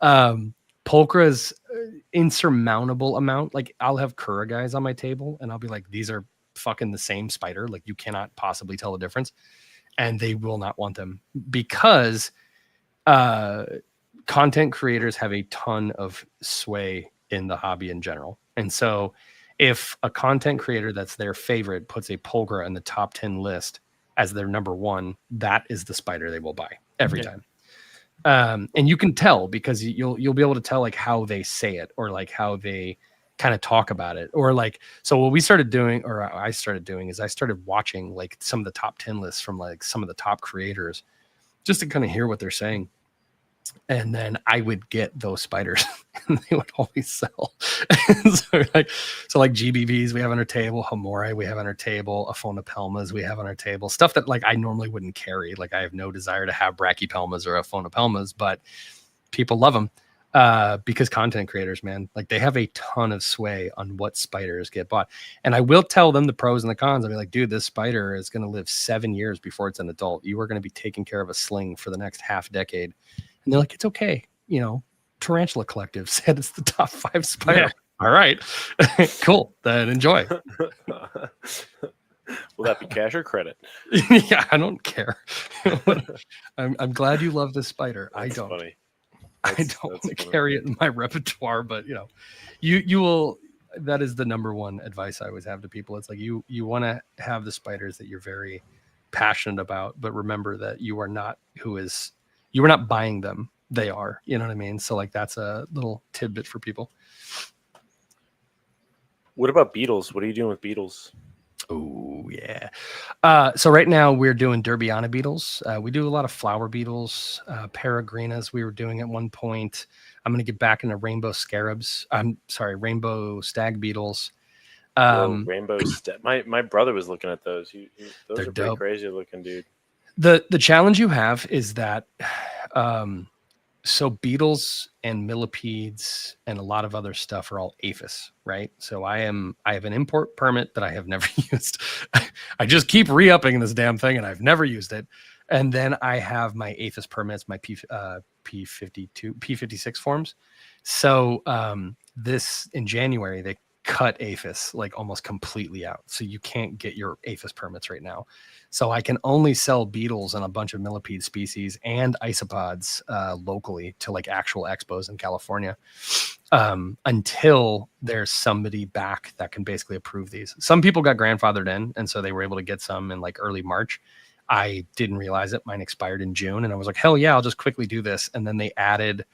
Pulchra's insurmountable amount. Like, I'll have Kura guys on my table, and I'll be like, these are fucking the same spider. Like, you cannot possibly tell the difference. And they will not want them, because content creators have a ton of sway in the hobby in general. And so if a content creator that's their favorite puts a pulchra in the top 10 list as their number 1, that is the spider they will buy every time. And you can tell, because you'll be able to tell like how they say it, or like how they kind of talk about it, or like, so what we started doing, or I started doing, is I started watching like some of the top 10 lists from like some of the top creators, just to kind of hear what they're saying. And then I would get those spiders and they would always sell. so like GBVs we have on our table, Hamorai we have on our table, Aphonopelmas we have on our table, stuff that like I normally wouldn't carry. Like, I have no desire to have Brachypelmas or Aphonopelmas, but people love them. Because content creators, man, like they have a ton of sway on what spiders get bought. And I will tell them the pros and the cons. I'll be like, dude, this spider is going to live 7 years before it's an adult. You are going to be taking care of a sling for the next half decade. And they're like, it's okay. You know, Tarantula Collective said it's the top 5 spider. Yeah. All right. Cool. Then enjoy. Will that be cash or credit? Yeah, I don't care. I'm glad you love this spider. That's I don't. Funny. I don't want to carry it in my repertoire, but you know, you will. that is the number one advice I always have to people. It's like you want to have the spiders that you're very passionate about, but remember that you are not buying them. They are, you know what I mean? So like that's a little tidbit for people. What about beetles? What are you doing with beetles? Oh yeah. So right now we're doing Derbiana beetles. We do a lot of flower beetles, peregrinas. We were doing at one point. I'm going to get back into rainbow scarabs. I'm sorry, rainbow stag beetles. Rainbow my brother was looking at those. Those are pretty dope. crazy looking, dude. The challenge you have is that so beetles and millipedes and a lot of other stuff are all aphis, right? So I have an import permit that I have never used. I just keep re-upping this damn thing and I've never used it. And then I have my aphis permits, my P52, P56 forms. So this in January, they cut aphis like almost completely out. So you can't get your aphis permits right now. So I can only sell beetles and a bunch of millipede species and isopods locally to like actual expos in California until there's somebody back that can basically approve these. Some people got grandfathered in, and so they were able to get some in like early March. I didn't realize it. Mine expired in June, and I was like, hell yeah, I'll just quickly do this. And then they added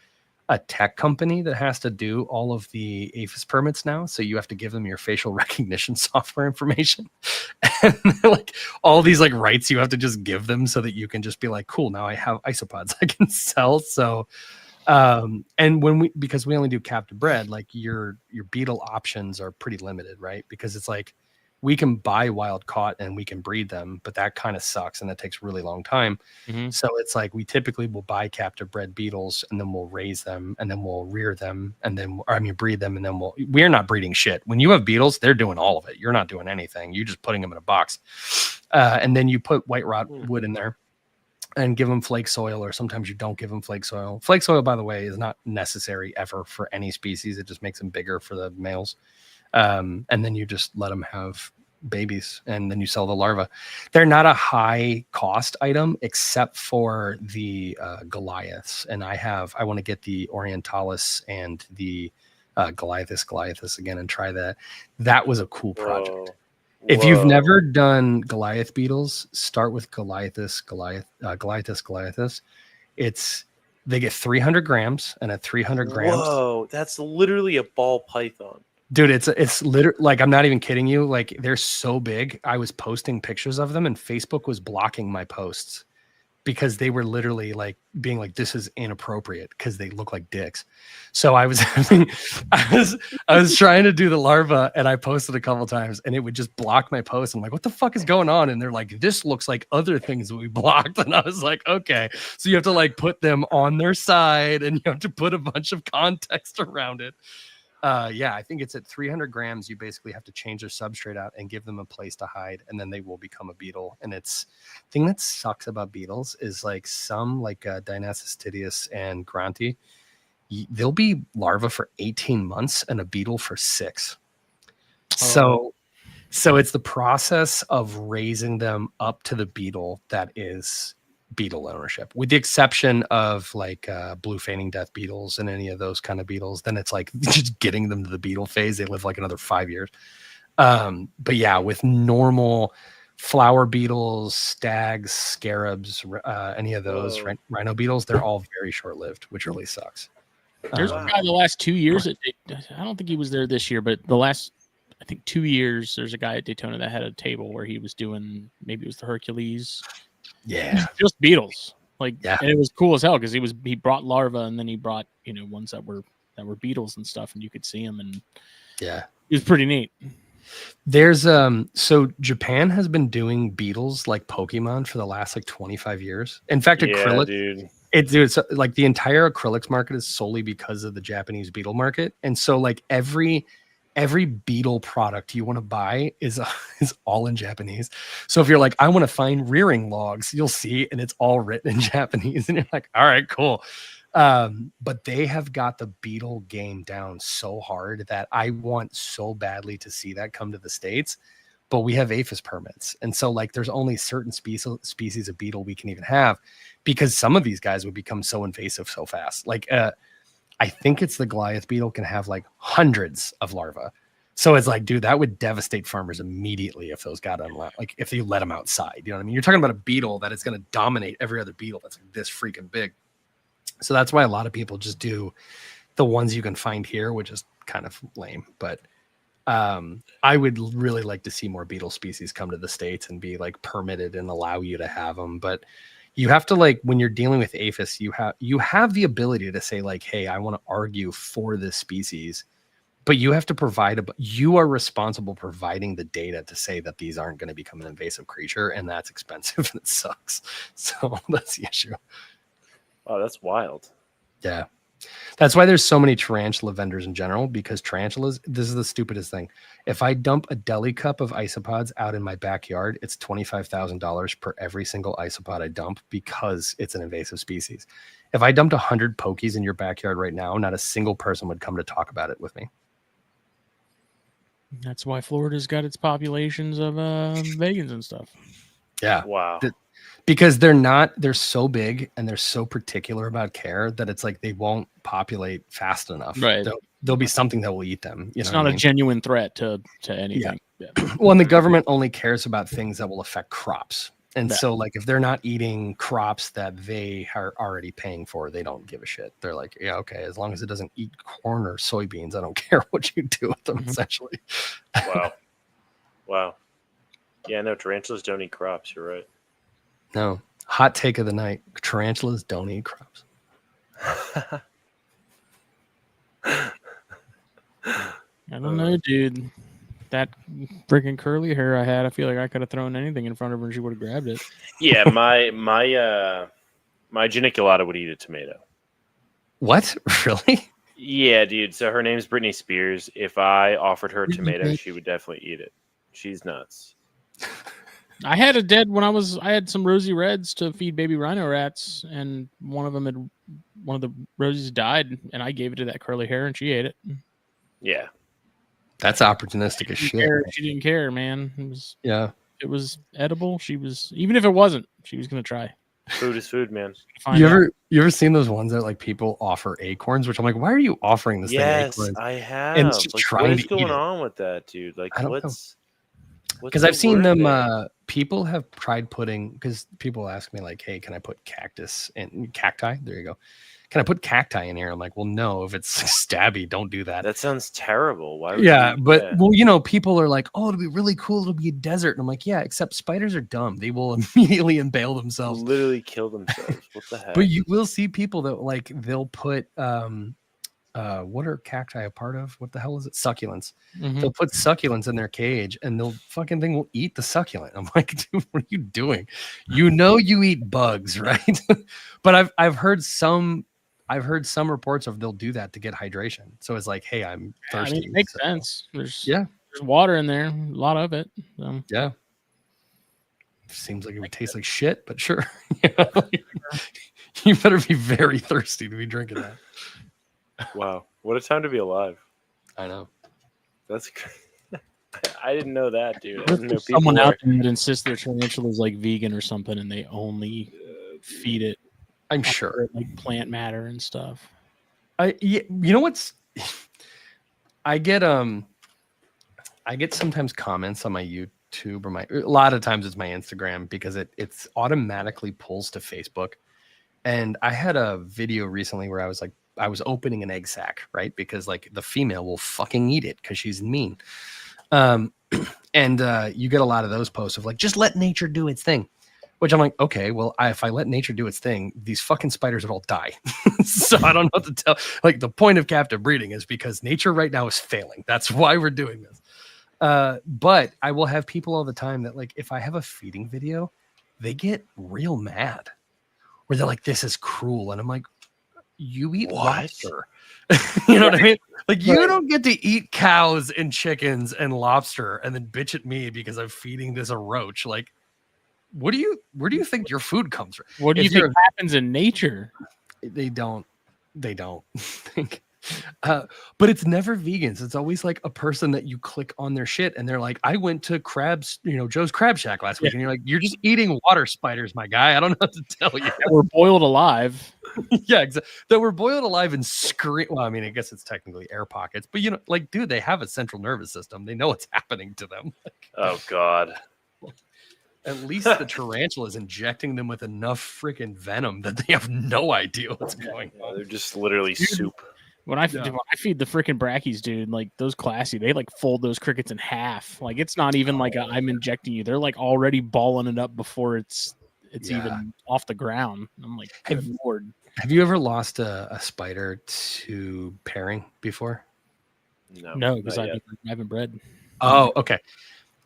a tech company that has to do all of the APHIS permits now. So you have to give them your facial recognition software information and like all these like rights you have to just give them so that you can just be like, cool, now I have isopods I can sell. So, and because we only do captive bred, like your beetle options are pretty limited, right? Because it's like, we can buy wild caught and we can breed them, but that kind of sucks and that takes a really long time. Mm-hmm. So it's like we typically will buy captive bred beetles and then we'll raise them and then we'll rear them and then breed them and then we're not breeding shit. When you have beetles, they're doing all of it. You're not doing anything. You're just putting them in a box. And then you put white wood in there and give them flake soil, or sometimes you don't give them flake soil. Flake soil, by the way, is not necessary ever for any species. It just makes them bigger for the males. And then you just let them have babies and then you sell the larva. They're not a high cost item except for the Goliaths. And I want to get the Orientalis and the Goliathus again and try that. That was a cool project. Whoa. If you've never done Goliath beetles, start with Goliathus. They get 300 grams and at 300 grams. Whoa, that's literally a ball python. Dude, it's literally like, I'm not even kidding you. Like, they're so big. I was posting pictures of them and Facebook was blocking my posts because they were literally like being like, this is inappropriate because they look like dicks. So I was trying to do the larva and I posted a couple times and it would just block my post. I'm like, what the fuck is going on? And they're like, this looks like other things that we blocked. And I was like, okay. So you have to like put them on their side and you have to put a bunch of context around it. Yeah, I think it's at 300 grams. You basically have to change their substrate out and give them a place to hide, and then they will become a beetle. And it's the thing that sucks about beetles is like some like Dionysus and Granti, they'll be larvae for 18 months and a beetle for 6. So it's the process of raising them up to the beetle that is beetle ownership, with the exception of like blue feigning death beetles and any of those kind of beetles. Then it's like just getting them to the beetle phase. They live like another 5 years. But yeah, with normal flower beetles, stags, scarabs, any of those rhino beetles, they're all very short lived, which really sucks. There's a guy the last 2 years. I don't think he was there this year, but the last, I think 2 years, there's a guy at Daytona that had a table where he was doing, maybe it was the Hercules. Yeah, just beetles. Like, yeah. And it was cool as hell because he brought larvae and then he brought ones that were beetles and stuff, and you could see them, and yeah, it was pretty neat. There's so Japan has been doing beetles like Pokemon for the last like 25 years. In fact, acrylic, dude. It's like the entire acrylics market is solely because of the Japanese beetle market, and so like every beetle product you want to buy is all in Japanese. So if you're like, I want to find rearing logs, you'll see, and it's all written in Japanese. And you're like, all right, cool. But they have got the beetle game down so hard that I want so badly to see that come to the States, but we have APHIS permits. And so like, there's only certain species of beetle we can even have because some of these guys would become so invasive so fast. Like, I think it's the Goliath beetle can have like hundreds of larvae. So it's like, dude, that would devastate farmers immediately if those got unlocked. Like if you let them outside, you know what I mean? You're talking about a beetle that is going to dominate every other beetle that's like this freaking big. So that's why a lot of people just do the ones you can find here, which is kind of lame. But I would really like to see more beetle species come to the States and be like permitted and allow you to have them. But you have to, like, when you're dealing with aphis, you have the ability to say like, hey, I want to argue for this species. But you have to you are responsible providing the data to say that these aren't going to become an invasive creature, and that's expensive and it sucks. So that's the issue. Oh, that's wild. Yeah. That's why there's so many tarantula vendors in general, because tarantulas, this is the stupidest thing. If I dump a deli cup of isopods out in my backyard, it's $25,000 per every single isopod I dump because it's an invasive species. If I dumped 100 pokies in your backyard right now, not a single person would come to talk about it with me. That's why Florida's got its populations of vegans and stuff. Yeah. Wow. Because they're so big and they're so particular about care that it's like they won't populate fast enough. Right. There'll be something that will eat them. It's not a genuine threat to anything. Yeah. Well, and the government only cares about things that will affect crops. And so, like, if they're not eating crops that they are already paying for, they don't give a shit. They're like, yeah, okay, as long as it doesn't eat corn or soybeans, I don't care what you do with them, essentially. Wow. Wow. Yeah, no, tarantulas don't eat crops. You're right. No. Hot take of the night. Tarantulas don't eat crops. I don't know, dude. That freaking curly hair I had, I feel like I could have thrown anything in front of her and she would have grabbed it. Yeah, my geniculata would eat a tomato. What? Really? Yeah, dude. So her name's Britney Spears. If I offered her a tomato, she would definitely eat it. She's nuts. I had I had some rosy reds to feed baby rhino rats, and one of the rosies died, and I gave it to that curly hair, and she ate it. Yeah. That's opportunistic as shit. She didn't care, man. It was edible. Even if it wasn't, she was gonna try. Food is food, man. You ever seen those ones that like people offer acorns? Which I'm like, why are you offering this thing? Yes, I have. And it's just like, what is going on with that, dude? Like, I don't know. Because I've seen them. People have tried putting, because people ask me like, hey, can I put cactus and cacti? There you go. Can I put cacti in here? I'm like, well, no, if it's stabby, don't do that. That sounds terrible. Why would well, you know, people are like, oh, it'll be really cool. It'll be a desert. And I'm like, yeah, except spiders are dumb. They will immediately impale themselves. Literally kill themselves. What the heck? But you will see people that like, they'll put, what are cacti a part of? What the hell is it? Succulents. Mm-hmm. They'll put succulents in their cage and they'll fucking thing will eat the succulent. I'm like, dude, what are you doing? You know, you eat bugs, right? But I've heard some reports of they'll do that to get hydration. So it's like, hey, I'm thirsty. I mean, it makes sense. There's There's water in there, a lot of it. So. Yeah. Seems like it would taste like shit, but sure. You better be very thirsty to be drinking that. Wow. What a time to be alive. I know. That's I didn't know that, dude. I There's didn't know someone out there that insists their tarantula is like vegan or something and they only feed it. I'm sure. Like plant matter and stuff. You know what's I get sometimes comments on my YouTube or a lot of times it's my Instagram because it's automatically pulls to Facebook. And I had a video recently where I was opening an egg sac, right? Because like the female will fucking eat it because she's mean. And you get a lot of those posts of like, just let nature do its thing. Which I'm like, okay, well, if I let nature do its thing, these fucking spiders would all die. So I don't know what to tell. Like the point of captive breeding is because nature right now is failing. That's why we're doing this. But I will have people all the time that like, if I have a feeding video, they get real mad. Where they're like, this is cruel. And I'm like, you eat lobster. You know what I mean? Like you don't get to eat cows and chickens and lobster and then bitch at me because I'm feeding this a roach. Like, where do you think your food comes from? What do you think happens in nature? They don't think. But it's never vegans. It's always like a person that you click on their shit and they're like, I went to Joe's Crab Shack last week. And you're like, you're just eating water spiders, my guy. I don't know what to tell you. That were boiled alive. Yeah, exactly. That were boiled alive and scream. Well, I mean, I guess it's technically air pockets, but like, dude, they have a central nervous system. They know what's happening to them. Like, oh God. At least the tarantula is injecting them with enough freaking venom that they have no idea what's going on. They're just literally soup. When I feed the freaking brackies, dude, like those classy, they like fold those crickets in half. Like it's not even like I'm injecting you. They're like already balling it up before it's even off the ground. I'm like, good Lord. Have you ever lost a spider to pairing before? No, because I haven't bred. Oh, okay.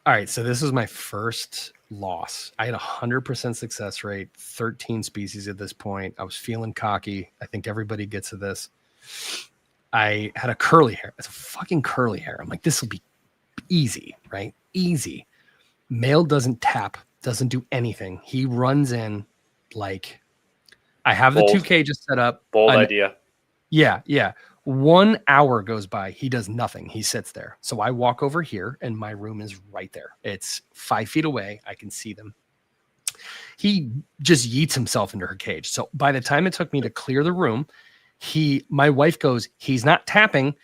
All right, so this was my first loss. I had 100% success rate, 13 species at this point. I was feeling cocky. I think everybody gets to this. I had a curly hair. It's a fucking curly hair. I'm like, this will be easy, right? Easy. Male doesn't tap, doesn't do anything. He runs in like, I have the 2 cages set up. Bold idea. Yeah. 1 hour goes by. He does nothing. He sits there. So I walk over here and my room is right there. It's 5 feet away. I can see them. He just yeets himself into her cage. So by the time it took me to clear the room, my wife goes, he's not tapping.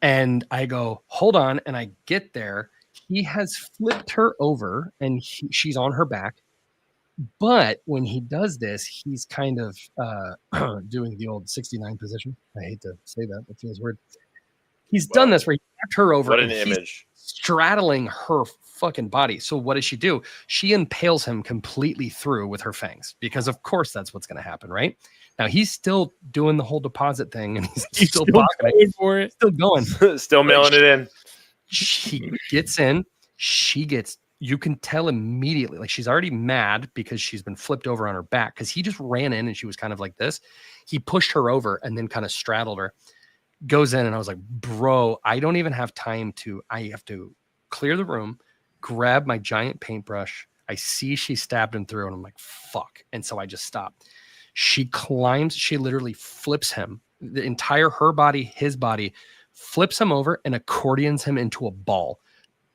And I go, hold on. And I get there. He has flipped her over and she's on her back. But when he does this, he's kind of doing the old 69 position. I hate to say that. It feels weird. He's done this where he flipped her over. What an image. Straddling her fucking body. So what does she do? She impales him completely through with her fangs because, of course, that's what's going to happen, right? Now, he's still doing the whole deposit thing and he's still going for it. Still going. Still mailing it in. She gets in. You can tell immediately, like she's already mad because she's been flipped over on her back because he just ran in and she was kind of like this. He pushed her over and then kind of straddled her, goes in. And I was like, bro, I don't even have time I have to clear the room, grab my giant paintbrush. I see she stabbed him through and I'm like, fuck. And so I just stopped. She climbs, she literally flips him, the entire her body, his body, flips him over and accordions him into a ball.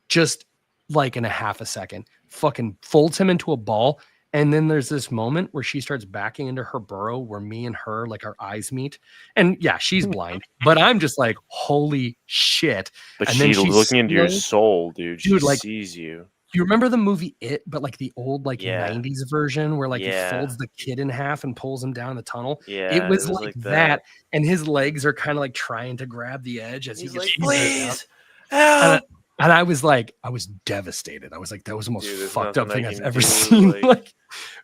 Just like in a half a second, fucking folds him into a ball. And then there's this moment where she starts backing into her burrow where me and her, like our eyes meet. And yeah, she's blind, but I'm just like, holy shit. But and she's looking into your soul, dude. She sees you. You remember the movie It, but like the old 90s version where he folds the kid in half and pulls him down the tunnel? Yeah, it was like that. And his legs are kind of like trying to grab the edge as he gets please. And I was devastated. I was like, that was the most fucked up thing I've ever seen. Like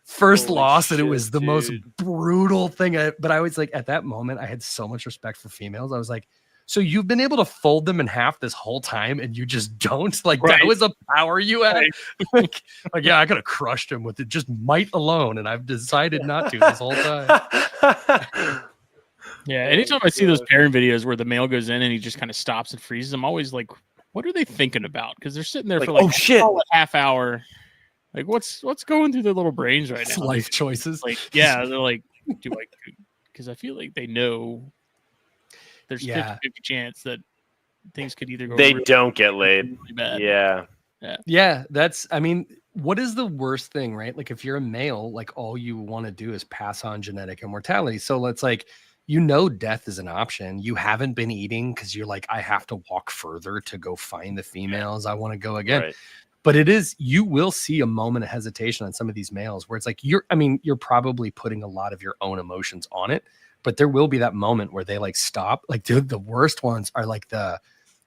first loss, and it was the most brutal thing. But I was like, at that moment, I had so much respect for females. I was like, so you've been able to fold them in half this whole time and you just don't? Like that was a power you had? Like, yeah, I could have crushed him with just might alone. And I've decided not to this whole time. Yeah, anytime I see those pairing videos where the male goes in and he just kind of stops and freezes, I'm always like, what are they thinking about? Because they're sitting there for like a half hour. Like, what's going through their little brains right now? Life choices. Like, yeah, they're like, because I feel like they know there's 50-50 chance that things could either go. They don't get laid. Really bad. Yeah. I mean, what is the worst thing, right? Like, if you're a male, like all you want to do is pass on genetic immortality. So it's like, death is an option. You haven't been eating because you're like, I have to walk further to go find the females. I want to go again. Right. But you will see a moment of hesitation on some of these males where it's like, you're probably putting a lot of your own emotions on it, but there will be that moment where they like stop. Like, dude, the worst ones are like you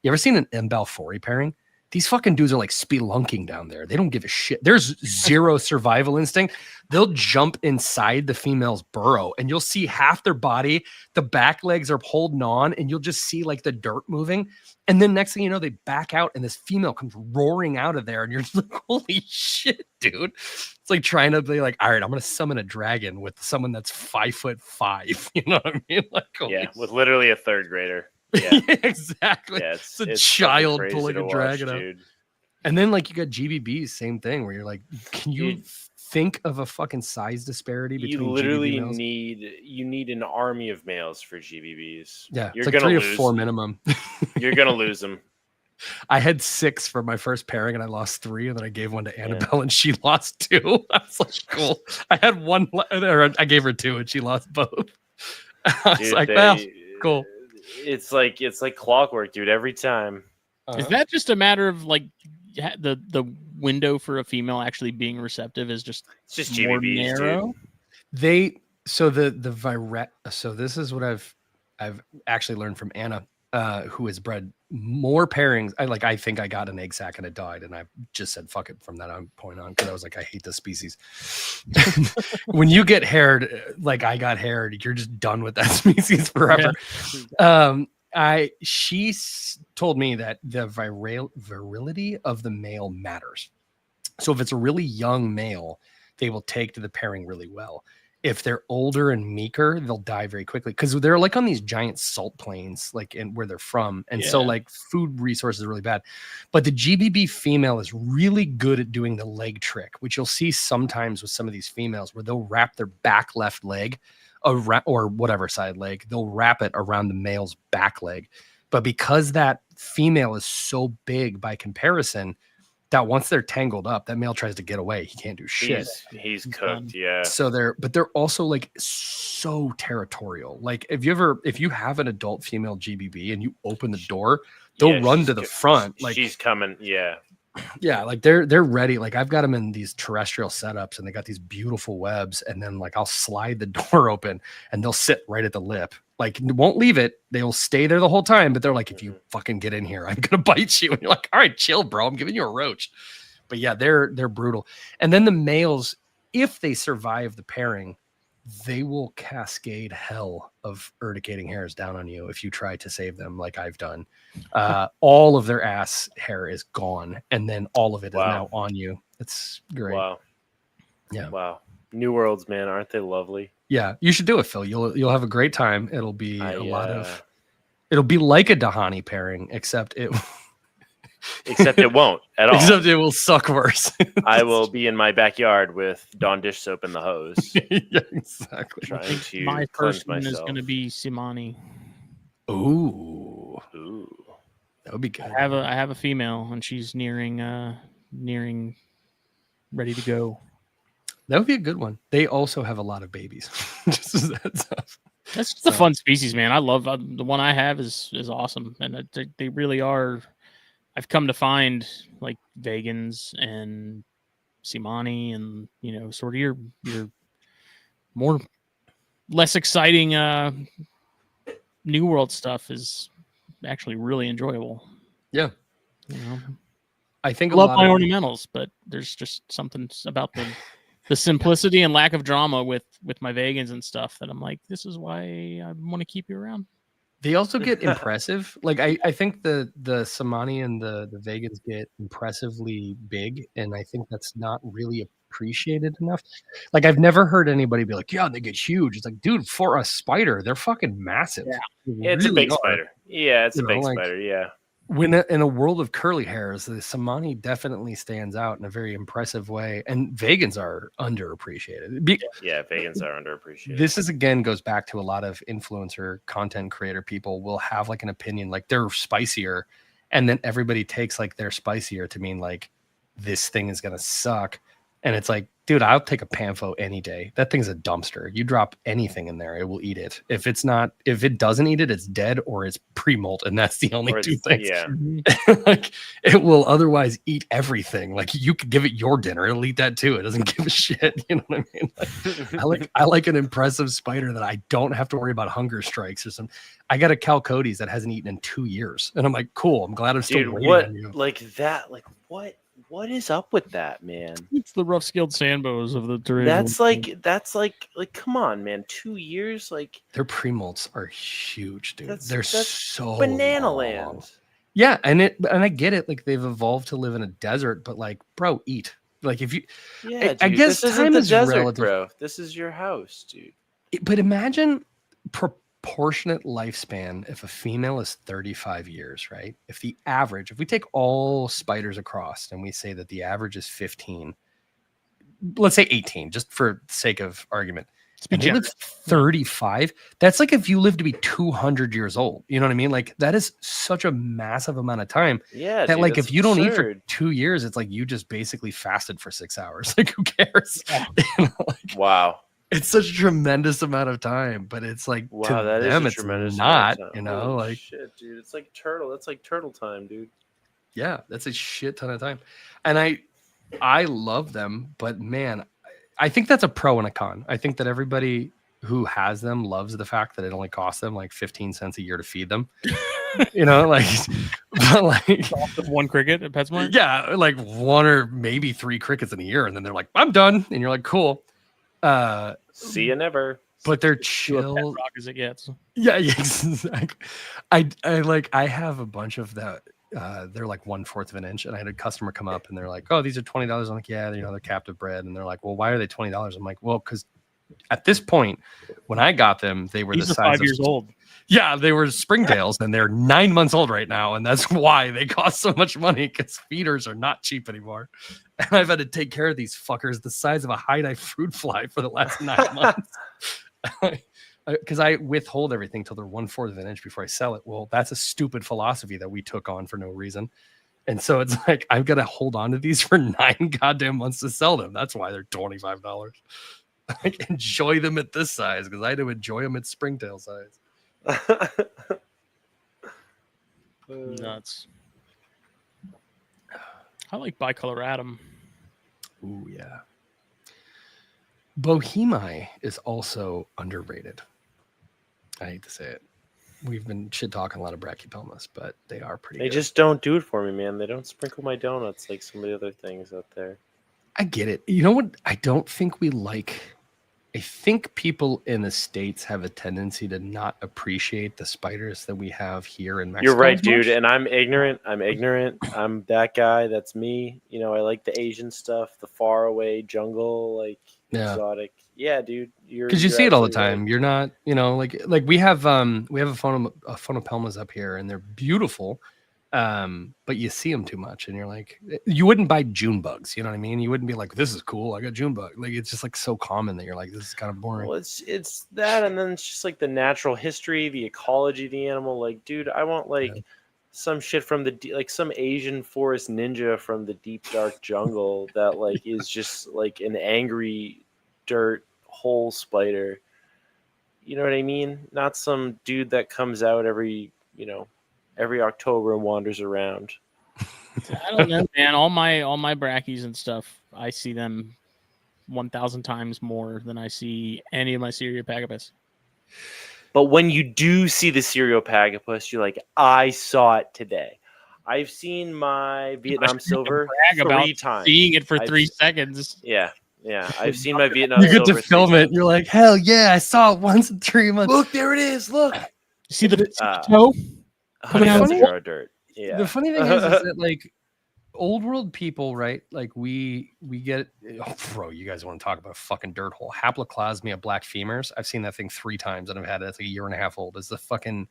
ever seen an M. balfouri pairing? These fucking dudes are like spelunking down there. They don't give a shit. There's zero survival instinct. They'll jump inside the female's burrow and you'll see half their body. The back legs are holding on and you'll just see like the dirt moving. And then next thing you know, they back out and this female comes roaring out of there. And you're just like, holy shit, dude. It's like trying to be like, all right, I'm going to summon a dragon with someone that's 5'5". You know what I mean? Like, with literally a third grader. Yeah, exactly. Yeah, it's a child pulling a dragon out. And then like you got GBBs, same thing where you're like, can you think of a fucking size disparity between you literally GBB males. need an army of males for GBBs. Yeah, you're it's like gonna 3 lose. to 4 minimum. You're gonna lose them. I had 6 for my first pairing and I lost 3, and then I gave one to Annabelle and she lost 2. I was like, cool. I had 1, or I gave her 2 and she lost both. I was like, well, cool. It's like clockwork, dude. Every time. Is that just a matter of like the window for a female actually being receptive is just it's just more GBBs, narrow? Dude. So this is what I've actually learned from Anna, who has bred more pairings. I think I got an egg sac and it died, and I just said fuck it from that point on, because I was like, I hate this species. When you get haired, like I got haired, you're just done with that species forever. Yeah. She told me that the virility of the male matters. So if it's a really young male, they will take to the pairing really well. If they're older and meeker, they'll die very quickly, because they're like on these giant salt plains, like in where they're from. And so like food resources are really bad. But the GBB female is really good at doing the leg trick, which you'll see sometimes with some of these females, where they'll wrap their back left leg or whatever side leg, they'll wrap it around the male's back leg. But because that female is so big by comparison, that once they're tangled up, that male tries to get away. He can't do shit. He's cooked, yeah. So they're also like so territorial. Like if you have an adult female GBB and you open the door, they'll run to the front. Like she's coming, yeah. Yeah, like they're ready. Like I've got them in these terrestrial setups, and they got these beautiful webs. And then like I'll slide the door open, and they'll sit right at the lip. Like won't leave it. They'll stay there the whole time. But they're like, if you fucking get in here, I'm gonna bite you. And you're like, all right, chill, bro. I'm giving you a roach. But yeah, they're brutal. And then the males, if they survive the pairing, they will cascade hell of urticating hairs down on you if you try to save them, like I've done. All of their ass hair is gone, and then all of it is now on you. It's great. Wow. Yeah. Wow. New worlds, man. Aren't they lovely? Yeah. You should do it, Phil. You'll have a great time. It'll be it'll be like a Dahani pairing, except it won't at all. Except it will suck worse. I will be in my backyard with Dawn dish soap in the hose. Yeah, exactly. Trying to my first one myself. is going to be Simani. Ooh, that would be good. I have a female, and she's nearing ready to go. That would be a good one. They also have a lot of babies. Just as that stuff. That's just a fun species, man. I love the one I have is awesome, and they really are. I've come to find like vegans and Simani, and sort of your more less exciting New World stuff is actually really enjoyable. Yeah, I think I love my ornamentals, but there's just something about the simplicity and lack of drama with my vegans and stuff that I'm like, this is why I want to keep you around. They also get impressive. Like I think the Samani and the vegans get impressively big, and I think that's not really appreciated enough. Like I've never heard anybody be like, yeah, they get huge. It's like, dude, for a spider, they're fucking massive. Yeah, it's really a big spider. Yeah, it's a big spider. Yeah. When in a world of curly hairs, the Samani definitely stands out in a very impressive way, and vegans are underappreciated. Yeah, vegans are underappreciated. This again goes back to a lot of influencer content creator people will have like an opinion, like they're spicier, and then everybody takes like they're spicier to mean like this thing is gonna suck. And it's like, dude, I'll take a Panfo any day. That thing's a dumpster. You drop anything in there, it will eat it. If it doesn't eat it, it's dead or it's pre-molt, and that's the only two things. Yeah. Like it will otherwise eat everything. Like you could give it your dinner, it'll eat that too. It doesn't give a shit. You know what I mean? Like, I like an impressive spider that I don't have to worry about hunger strikes or something. I got a Calcotes that hasn't eaten in 2 years, and I'm like, cool. I'm glad I'm still waiting on you. Like that? Like what is up with that, man? It's the rough-scaled sandbows of the terrain. That's like come on, man. 2 years, like their pre-molts are huge, dude. They're so banana long. land. Yeah, and I get it. Like they've evolved to live in a desert, but like, bro, eat. Like if you, I guess this time isn't the is desert, relative, bro. This is your house, dude. But imagine proportionate lifespan if a female is 35 years, right? If we take all spiders across and we say that the average is 15, let's say 18, just for sake of argument. And they live 35. That's like if you live to be 200 years old. You know what I mean? like that is such a massive amount of time. Yeah, that dude, like if you don't eat for absurd. 2 years, it's like you just basically fasted for 6 hours. Like who cares? Wow. It's such a tremendous amount of time, but it's like Wow, to that is them a it's tremendous not, amount of time. you know, Holy like shit, dude. It's like turtle. That's like turtle time, dude. yeah, that's a shit ton of time. And I love them, but man, I think that's a pro and a con. I think that everybody who has them loves the fact that it only costs them like 15 cents a year to feed them. You know, like, but like one cricket at PetSmart. Yeah, like 1 or maybe 3 crickets in a year, and then they're like, "I'm done," and you're like, "Cool." See you never. But they're To a pet chill. rock as it gets. Yeah, exactly. I have a bunch of that. They're like 1/4 of an inch, and I had a customer come up and they're like, "Oh, these are $20." I'm like, "Yeah, you know, they're captive bred." And they're like, "Well, why are they $20?" I'm like, "Well, because at this point, when I got them, they were These the are size 5 years old. Yeah, they were springtails, and they're 9 months old right now, and that's why they cost so much money, because feeders are not cheap anymore. And I've had to take care of these fuckers the size of a high-dive fruit fly for the last 9 months. Because I withhold everything till they're 1/4 of an inch before I sell it. Well, that's a stupid philosophy that we took on for no reason. And so it's like, I've got to hold on to these for 9 goddamn months to sell them. That's why they're $25. Like, enjoy them at this size, because I had to enjoy them at springtail size. Nuts. I like bicoloratum. Ooh, yeah. Bohemii is also underrated. I hate to say it. We've been shit talking a lot of brachypelmas, but they are pretty good. just don't do it for me, man. They don't sprinkle my donuts like some of the other things out there. I get it. You know what? I don't think we like. I think people in the States have a tendency to not appreciate the spiders that we have here in Mexico. You're right, dude. And I'm ignorant. I'm that guy. That's me. You know, I like the Asian stuff, the far away jungle, like exotic. Yeah, dude. Because you see it all the time. Right. You're not, you know, like we have a phonopelmas up here, and they're beautiful. But you see them too much, and you're like, you wouldn't buy June bugs, you know what I mean? You wouldn't be like, this is cool, I got June bug. Like, it's just like so common that you're like, this is kind of boring. Well, it's that, and then it's just like the natural history, the ecology of the animal. Like, dude, I want like some shit from like some Asian forest ninja from the deep dark jungle that like is just like an angry dirt hole spider. You know what I mean? Not some dude that comes out every October and wanders around. I don't know, man. All my brackies and stuff, I see them 1,000 times more than I see any of my Cereopagopus. But when you do see the Cereopagopus, you're like, I saw it today. I've seen my Vietnam silver 3 times. Seeing it for 3 seconds. Yeah. I've seen my Vietnam silver. You get to film it. You're like, hell yeah, I saw it once in 3 months. Look, there it is. Look. You see the toe? Dirt. Yeah. The funny thing is that like old world people, right? Like we get bro, you guys want to talk about a fucking dirt hole. Haploclasmia black femurs. I've seen that thing 3 times and I've had it. It's like 1.5 years old. It's the fucking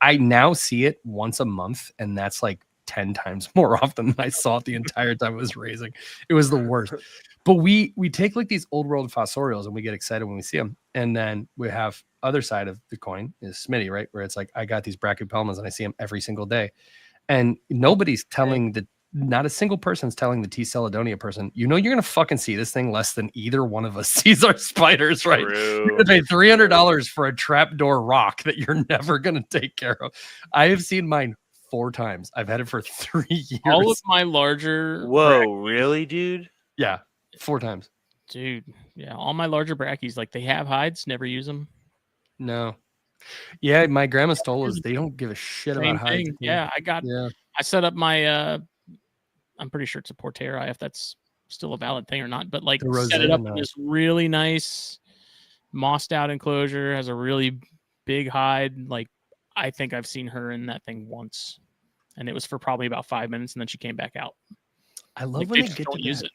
I now see it once a month, and that's like 10 times more often than I saw it the entire time it was raising. It was the worst. But we take like these old world fossorials and we get excited when we see them. And then we have other side of the coin is Smitty, right? Where it's like, I got these brachypelmas and I see them every single day. And nobody's telling not a single person's telling the T. Celadonia person, you know, you're going to fucking see this thing less than either one of us sees our spiders, right? You're going to pay $300 for a trapdoor rock that you're never going to take care of. I have seen mine 4 times. I've had it for 3 years. All of my larger... Whoa, really, dude? Yeah, 4 times. Dude, yeah, all my larger brackies, like they have hides, never use them. No. Yeah, my grandma's told us they don't give a shit about hides. Yeah, I set up my I'm pretty sure it's a Portera, if that's still a valid thing or not, but like set it up in this really nice mossed out enclosure, has a really big hide. Like I think I've seen her in that thing once, and it was for probably about 5 minutes, and then she came back out. I love when they get to use it.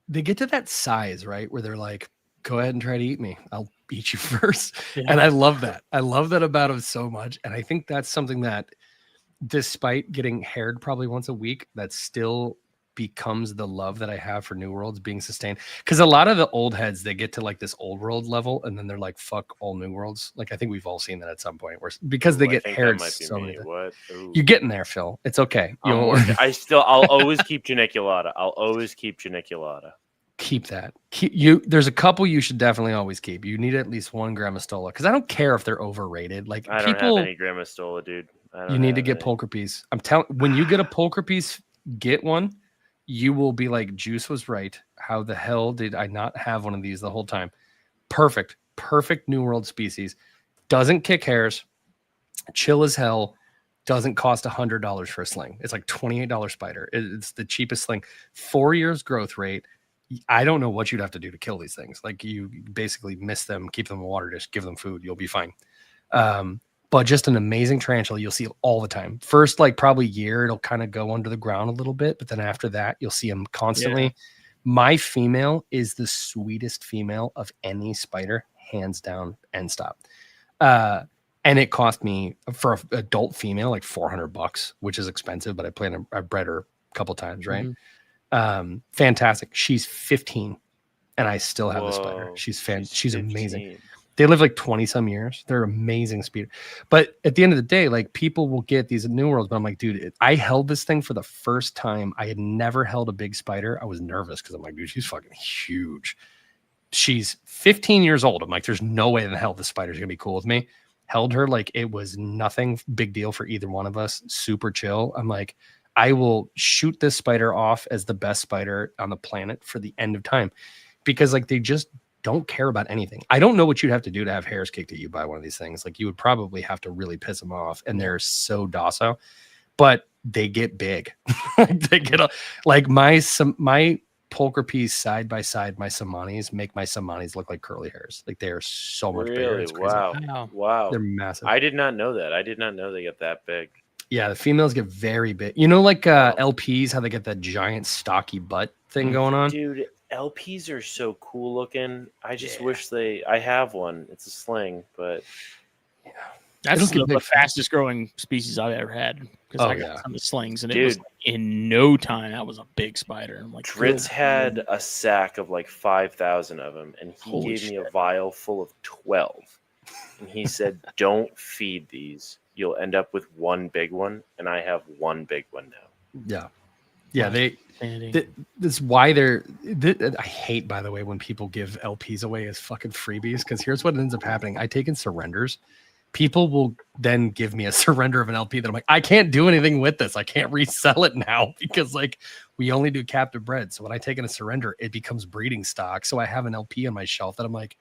They get to that size, right, where they're like, go ahead and try to eat me. I'll eat you first. Yeah. And I love that. I love that about them so much. And I think that's something that, despite getting haired probably once a week, that still becomes the love that I have for New Worlds being sustained. Because a lot of the old heads, they get to like this old world level and then they're like, fuck all New Worlds. Like I think we've all seen that at some point where because they get haired so many. What? You're getting there, Phil. It's okay. I'll always keep Geniculata. I'll always keep Geniculata. Keep that. There's a couple you should definitely always keep. You need at least one Grammastola because I don't care if they're overrated. Like I don't have any Grammastola, dude. You need to get Pulchripes. I'm telling. When you get a Pulchripes, get one. You will be like, Juice was right. How the hell did I not have one of these the whole time? Perfect New World species. Doesn't kick hairs. Chill as hell. Doesn't cost $100 for a sling. It's like $28 spider. It's the cheapest sling. 4 years growth rate. I don't know what you'd have to do to kill these things. Like you basically miss them, keep them in a water dish, give them food. You'll be fine. But just an amazing tarantula you'll see all the time. First, like probably year, it'll kind of go under the ground a little bit. But then after that, you'll see them constantly. Yeah. My female is the sweetest female of any spider, hands down, end stop. And it cost me for an adult female like $400, which is expensive, but I bred her a couple times, right? Mm-hmm. Fantastic. She's 15 and I still have the spider. She's amazing. They live like 20 some years. They're amazing speed. But at the end of the day, like people will get these New Worlds, but I'm like, dude, I held this thing for the first time. I had never held a big spider. I was nervous because I'm like, dude, she's fucking huge. She's 15 years old. I'm like, there's no way in the hell this spider's gonna be cool with me. Held her like it was nothing big deal for either one of us. Super chill. I'm like, I will shoot this spider off as the best spider on the planet for the end of time because like they just don't care about anything. I don't know what you'd have to do to have hairs kicked at you by one of these things. Like you would probably have to really piss them off and they're so docile, but they get big. They get like my Pulchripes side by side, my Samanis make my Samanis look like curly hairs. Like they are so much bigger. It's crazy. Wow. They're massive. I did not know that. I did not know they get that big. Yeah, the females get very big. You know, like LPs, how they get that giant stocky butt thing going on? Dude, LPs are so cool looking. I just wish I have one. It's a sling, but yeah. That's the fastest growing species I've ever had. Because I got some of the slings, and it was like, in no time, that was a big spider. I'm like, Dritz had a sack of like 5,000 of them, and he gave me a vial full of 12. And he said, don't feed these. You'll end up with one big one, and I have one big one now. Yeah. That's why I hate, by the way, when people give LPs away as fucking freebies, because here's what ends up happening. I take in surrenders. People will then give me a surrender of an LP that I'm like, I can't do anything with this. I can't resell it now because like we only do captive bred. So when I take in a surrender, it becomes breeding stock. So I have an LP on my shelf that I'm like,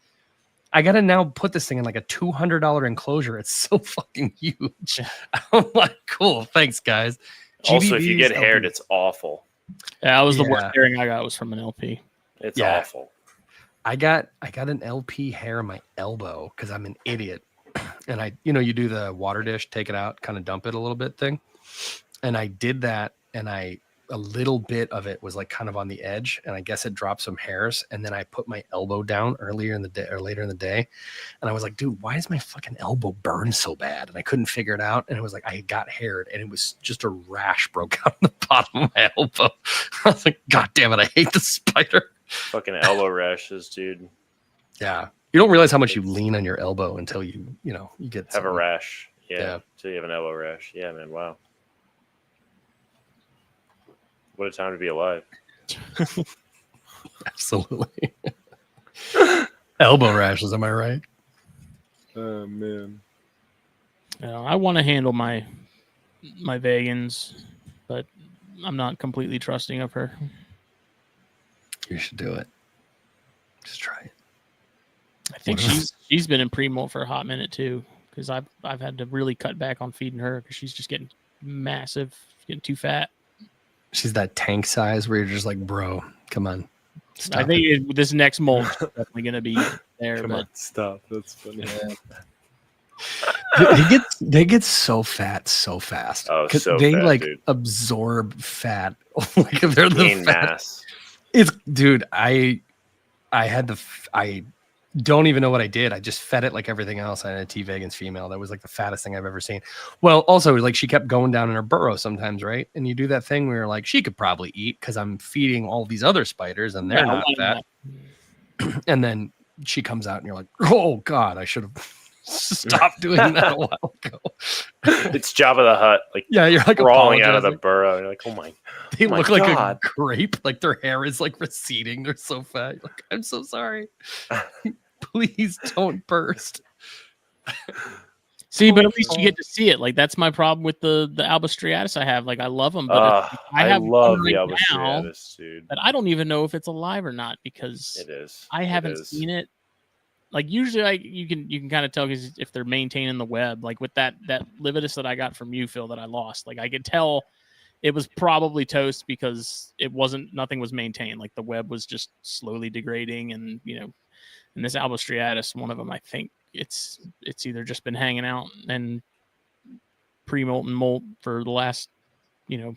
I got to now put this thing in like a $200 enclosure. It's so fucking huge. I'm like, cool. Thanks, guys. Also, if you get haired, it's awful. Yeah, that was the worst hairing I got was from an LP. It's awful. I got an LP hair in my elbow because I'm an idiot. And you do the water dish, take it out, kind of dump it a little bit thing. And I did that. And a little bit of it was like kind of on the edge. And I guess it dropped some hairs. And then I put my elbow down later in the day. And I was like, dude, why does my fucking elbow burn so bad? And I couldn't figure it out. And it was like, I got haired and it was just a rash broke out on the bottom of my elbow. I was like, God damn it. I hate the spider. Fucking elbow rashes, dude. Yeah. You don't realize how much you lean on your elbow until you get have a rash. Yeah. Until you have an elbow rash. Yeah, man. Wow. What a time to be alive. Absolutely. Elbow rashes, am I right? Oh, man. I want to handle my vegans, but I'm not completely trusting of her. You should do it. Just try it. I think she's been in pre-molt for a hot minute too, because I've had to really cut back on feeding her because she's just getting massive, getting too fat. She's that tank size where you're just like, bro, come on. I think this next molt is definitely going to be there. Come on, stop. That's funny. They get so fat so fast. Oh, so they fat, like dude. Absorb fat. Like they're gain the fat. Mass. It's dude. don't even know what I did. I just fed it like everything else. I had a T. vegans female. That was like the fattest thing I've ever seen. Well, also like she kept going down in her burrow sometimes, right? And you do that thing where you're like, she could probably eat because I'm feeding all these other spiders and they're not fat. And then she comes out and you're like, oh God, I should have stopped doing that a while ago. It's Jabba the Hutt, like you're like crawling out of the burrow. You're like, oh my, they look like a grape, like their hair is like receding. They're so fat. You're like, I'm so sorry. Please don't burst. See, but at least you get to see it. Like that's my problem with the albostriatus I have. Like I love them, but I love the albostriatus, dude. But I don't even know if it's alive or not because it is. I haven't seen it. Like usually, you can kind of tell because if they're maintaining the web. Like with that lividus that I got from you, Phil, that I lost. Like I could tell it was probably toast because nothing was maintained. Like the web was just slowly degrading, and and this albostriatus, one of them, I think it's either just been hanging out and pre-molten molt for the last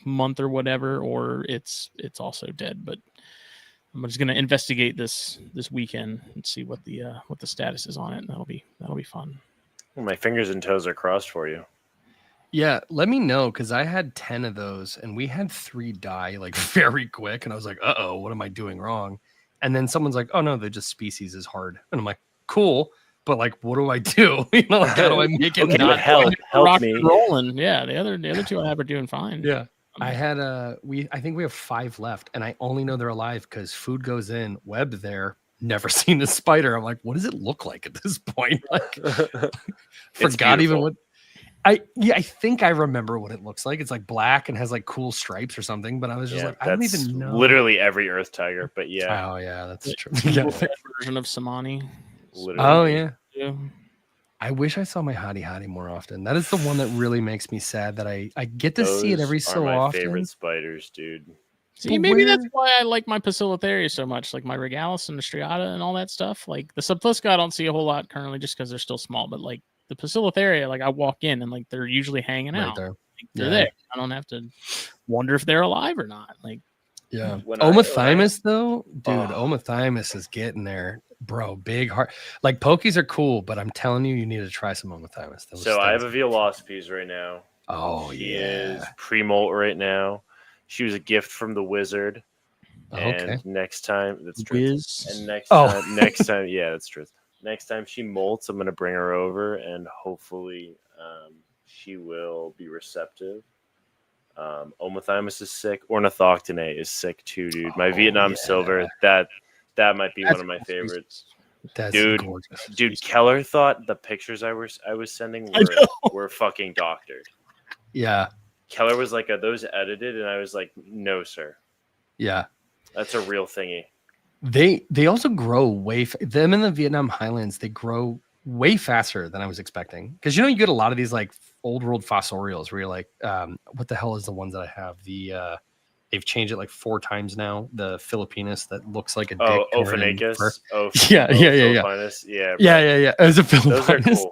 month or whatever, or it's also dead. But I'm just gonna investigate this weekend and see what the status is on it, and that'll be fun. Well, my fingers and toes are crossed for you. Yeah, let me know because I had 10 of those and we had 3 die like very quick, and I was like, uh-oh, what am I doing wrong? And then someone's like, oh no, they're just species is hard, and I'm like, cool, but like, what do I do? Like, how do I make it not help me? Rolling, yeah. The other 2 I have are doing fine. Yeah. I had I think we have 5 left, and I only know they're alive because food goes in, web there, never seen a spider. I'm like, what does it look like at this point? Like, forgot even what. I think I remember what it looks like. It's like black and has like cool stripes or something. But I was just like, I don't even know. Literally every earth tiger, but yeah. Oh yeah, that's true. Version of Samani. Literally. Oh yeah. I wish I saw my hottie more often. That is the one that really makes me sad that I get to see it every so often. My favorite spiders, dude. See, maybe that's why I like my Poecilotheria so much, like my Regalis and the Striata and all that stuff. Like the Subfusca, I don't see a whole lot currently just because they're still small. But like the Poecilotheria, like I walk in and like they're usually hanging out. There. Like, they're there. I don't have to wonder if they're alive or not. Like, yeah. Omathymus though, dude, Omathymus is getting there. Bro, big heart. Like pokies are cool, but I'm telling you, you need to try some Omathymus. So I have a Velocipedes right now. Oh, she is pre-molt right now. She was a gift from the wizard. And next time, that's true. And next time, yeah, that's true. Next time she molts, I'm gonna bring her over, and hopefully, she will be receptive. Omathymus is sick. Ornithoctone is sick too, dude. My Vietnam silver, that might be one of my favorites. That's gorgeous. Dude, Keller thought the pictures I was sending were fucking doctored. Yeah. Keller was like, are those edited? And I was like, no, sir. Yeah. That's a real thingy. They also grow them in the Vietnam Highlands, they grow way faster than I was expecting. Because you get a lot of these like old world fossorials where you're like, what the hell is the ones that I have? They've changed it like 4 times now. The Philippinus that looks like a dick. Ophinicus. Yeah. Yeah. As a Philippinus. Those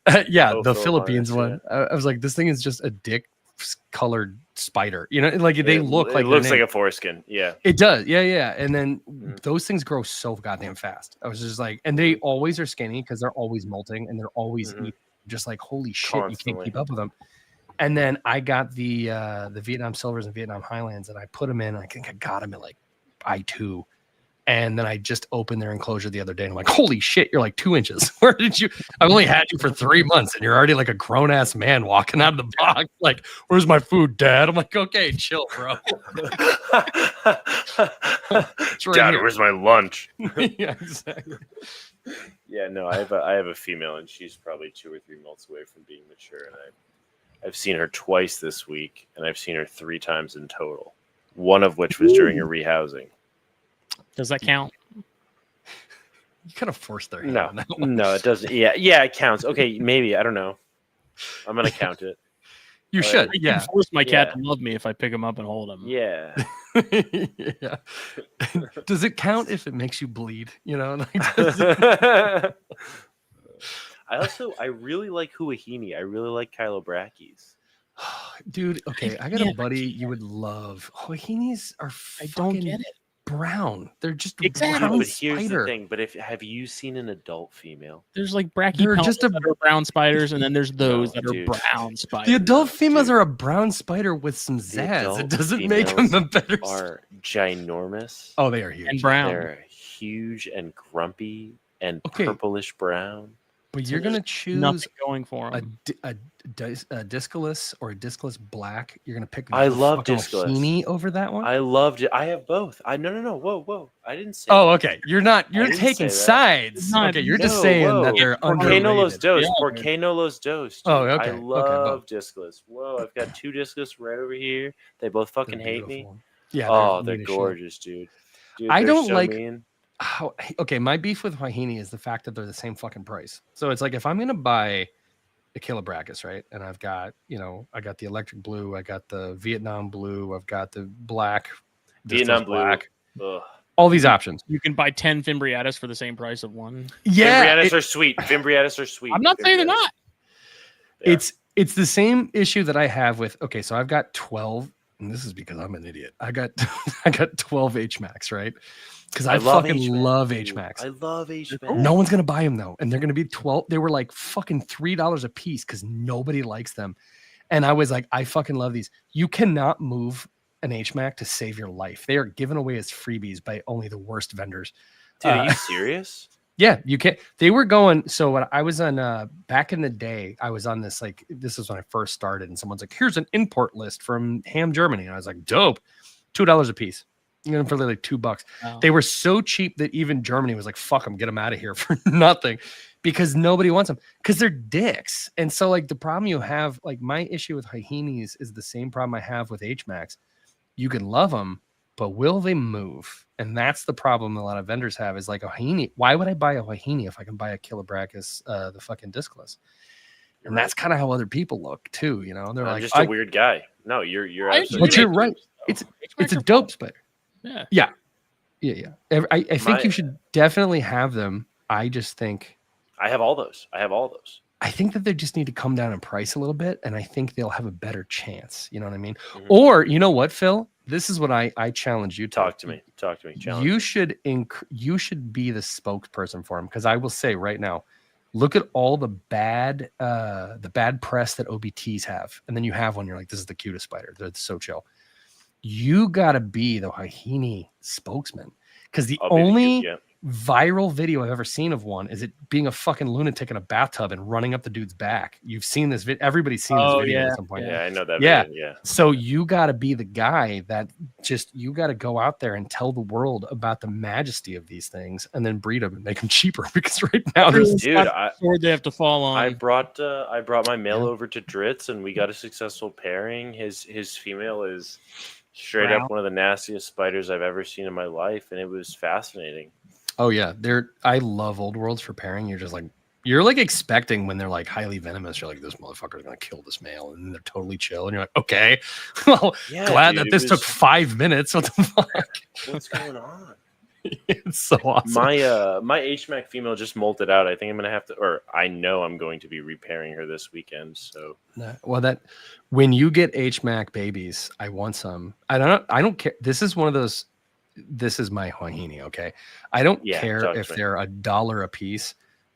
are cool. The Philippines one. I was like, this thing is just a dick colored spider. Like they look like. It looks like a foreskin. Yeah. It does. Yeah. And then those things grow so goddamn fast. I was just like, and they always are skinny because they're always molting and they're always eating. Just like, holy shit, constantly. You can't keep up with them. And then I got the Vietnam Silvers and Vietnam Highlands, and I put them in. I think I got them at like I2. And then I just opened their enclosure the other day, and I'm like, holy shit, you're like 2 inches. Where did you? I've only had you for 3 months, and you're already like a grown ass man walking out of the box. Like, where's my food, Dad? I'm like, okay, chill, bro. Dad, where's my lunch? Yeah, exactly. Yeah, no, I have a female, and she's probably 2 or 3 months away from being mature, and I've seen her twice this week, and I've seen her 3 times in total. One of which was during a rehousing. Does that count? You kind of forced their hand. No, it doesn't. Yeah, it counts. Okay, maybe, I don't know. I'm gonna count it. You should. I can force my cat to love me if I pick him up and hold him. Yeah. Yeah. Does it count if it makes you bleed? I really like Huahini. I really like Chilobrachys. Dude, okay, I got a buddy you would love. Huahinis are I don't get it. brown. They're just Exactly. brown But here's spider. the thing. But have you seen an adult female? There's like They're brachypelma just that are brown spiders, and then there's those that dude. are brown spiders. The adult females dude. are a brown spider with some zazz. It doesn't make them a better. Are ginormous. Oh, they are huge and brown. They're huge and grumpy and purplish brown. But So you're gonna there's choose nothing going for them. a discalus or a discalus black. You're gonna pick. I love fucking discalus. Wahini over that one. I loved it. I have both. No. Whoa. I didn't say. Oh, okay. You're not. You're didn't taking say that. sides. Not- Okay, you're just No, saying whoa. that they're Por qué underrated. no los dos? Yeah. Por qué no los dos? Dude? Oh, okay. I Okay, love discalus. Whoa, I've got 2 discalus right over here. They both fucking They're hate me. beautiful. Yeah. Oh, they're they're mean as shit. gorgeous, dude. I they're don't so like- mean. Okay, my beef with Wahini is the fact that they're the same fucking price. So it's like if I'm gonna buy a Kilobrachus, right? And I've got, I got the electric blue, I got the Vietnam blue, I've got the black, Vietnam blue. black, Ugh. all these options. You can buy 10 Fimbriatus for the same price of one. Yeah, Fimbriatus are sweet. Fimbriatus are sweet. I'm not saying they're Fimbriatus. not. Yeah. it's the same issue that I have with. Okay, so I've got 12, and this is because I'm an idiot. I got 12 H Max, right? Because I fucking H-Max, love dude. H Max. I love H Max. No one's gonna buy them though, and they're gonna be 12. They were like fucking $3 a piece because nobody likes them. And I was like, I fucking love these. You cannot move an HMAC to save your life. They are given away as freebies by only the worst vendors. Dude, are you serious? Yeah, you can't. They were going. So when I was on back in the day, I was on this, like, this is when I first started, and someone's like, here's an import list from Ham, Germany. And I was like, dope, $2 a piece. You know, for like $2. Wow. They were so cheap that even Germany was like, fuck them, get them out of here for nothing, because nobody wants them because they're dicks. And so, like, the problem you have, like, my issue with Hyhenes is the same problem I have with HMAX. You can love them, but will they move? And that's the problem a lot of vendors have, is like, a Hyhene. Why would I buy a Hyhene if I can buy a Kilobrachus, the fucking discless? And that's kind of how other people look too, you know. They're I'm like, just a weird guy. No, you're absolutely but you're right. It's a dope spider. Yeah. Yeah. I think you should definitely have them. I just think I have all those. I think that they just need to come down in price a little bit, and I think they'll have a better chance. You know what I mean? Mhm. Or you know what, Phil? This is what I challenge you to. Talk to me. Challenge You me. should be the spokesperson for them, because I will say right now, look at all the bad press that OBTs have, and then you have one. You're like, this is the cutest spider. They're so chill. You gotta be the Hyhene spokesman, because the I'll be the only cute, viral video I've ever seen of one is it being a fucking lunatic in a bathtub and running up the dude's back. You've seen this video. Everybody's seen this video yeah. at some point. yeah, I know that. Yeah. Video, yeah. So you got to be the guy that you got to go out there and tell the world about the majesty of these things, and then breed them and make them cheaper. Because right now there's Dude, sword they have to fall on. I brought my male over to Dritz, and we got a successful pairing. His female is straight Wow. up one of the nastiest spiders I've ever seen in my life, and it was fascinating. Oh yeah, I love old worlds for pairing. You're like expecting when they're like highly venomous. You're like, this motherfucker's gonna kill this male, and then they're totally chill, and you're like, okay, well, Yeah, glad dude, that this took 5 minutes. What the fuck? What's going on? It's so awesome. My HMAC female just molted out. I think I'm gonna have to, or I know I'm going to be repairing her this weekend. So Well, that when you get HMAC babies, I want some. I don't care. This is one of those. This is my Hyhene, okay? I don't care if they're $1 a piece.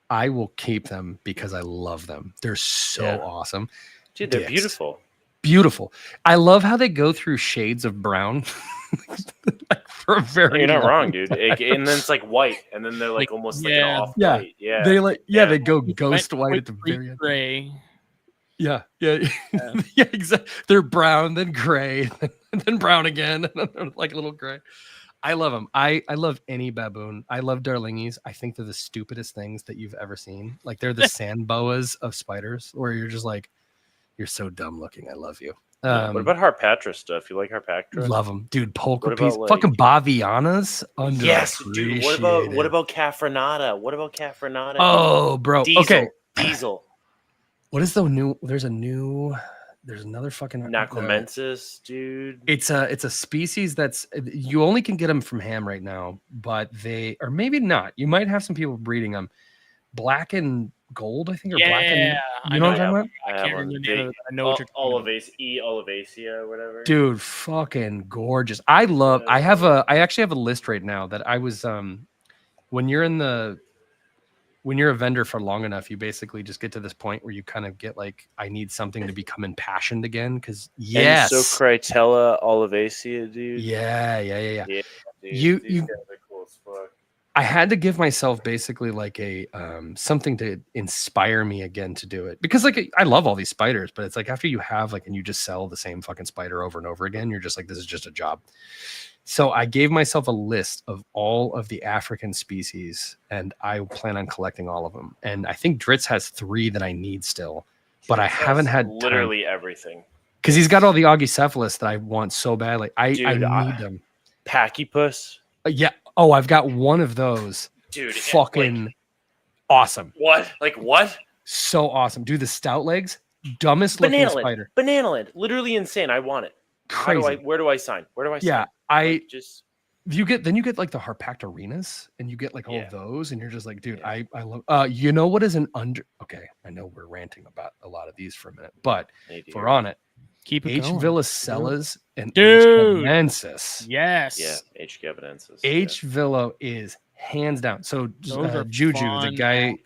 I will keep them because I love them. They're so awesome. dude, they're Dicks. beautiful. Beautiful. I love how they go through shades of brown. Like for a very You're not long wrong, dude. time. And then it's like white, and then they're like almost like an off Yeah. white. Yeah. They go ghost white at the very end. Gray. Yeah. Yeah, exactly. They're brown, then gray, and then brown again, and then they're like a little gray. I love them. I love any baboon. I love darlingis. I think they're the stupidest things that you've ever seen. Like, they're the sand boas of spiders, where you're just like, you're so dumb looking. I love you. What about Harpatra stuff? You like Harpatra? Love them, dude. Polka What about, piece, like- fucking Bavianas. Yes, dude. What about underappreciated. Caffrenata? What about Caffrenata? Oh, bro. Diesel. Okay. Diesel. What is the new? There's another fucking Naclamensis, dude. It's a species that's, you only can get them from Ham right now, but or maybe not. You might have some people breeding them. Black and gold, I think, or black and I know what I'm talking about? I can't remember the name of it. I know what you're talking about. Olivacea or whatever. Dude, fucking gorgeous. I actually have a list right now that I was when you're a vendor for long enough, you basically just get to this point where you kind of get like, I need something to become impassioned again. Cause yes. And so Critella Olivacea, dude. Yeah. Dude, These guys are cool as fuck. I had to give myself basically like a something to inspire me again to do it, because like I love all these spiders, but it's like after you have like, and you just sell the same fucking spider over and over again, you're just like, this is just a job. So I gave myself a list of all of the African species, and I plan on collecting all of them. And I think Dritz has 3 that I need still, but I haven't had literally everything, because he's got all the Augicephalus that I want so badly. I need them. Pachypus. Yeah. Oh, I've got one of those. Dude, fucking awesome. What? Like what? So awesome. Dude, the stout legs, dumbest looking spider. Banana Land. Literally insane. I want it. Crazy. Where do I sign? Yeah, sign? You get like the Harpactorinas, and you get like all of those, and you're just like, dude, I love you know what is an okay, I know we're ranting about a lot of these for a minute, but if we're on it, keep it H. going. villacellas and Dude. H. gabenensis. Yes. Yeah, H. gabenensis. H. villo is hands down. So Juju, the guy,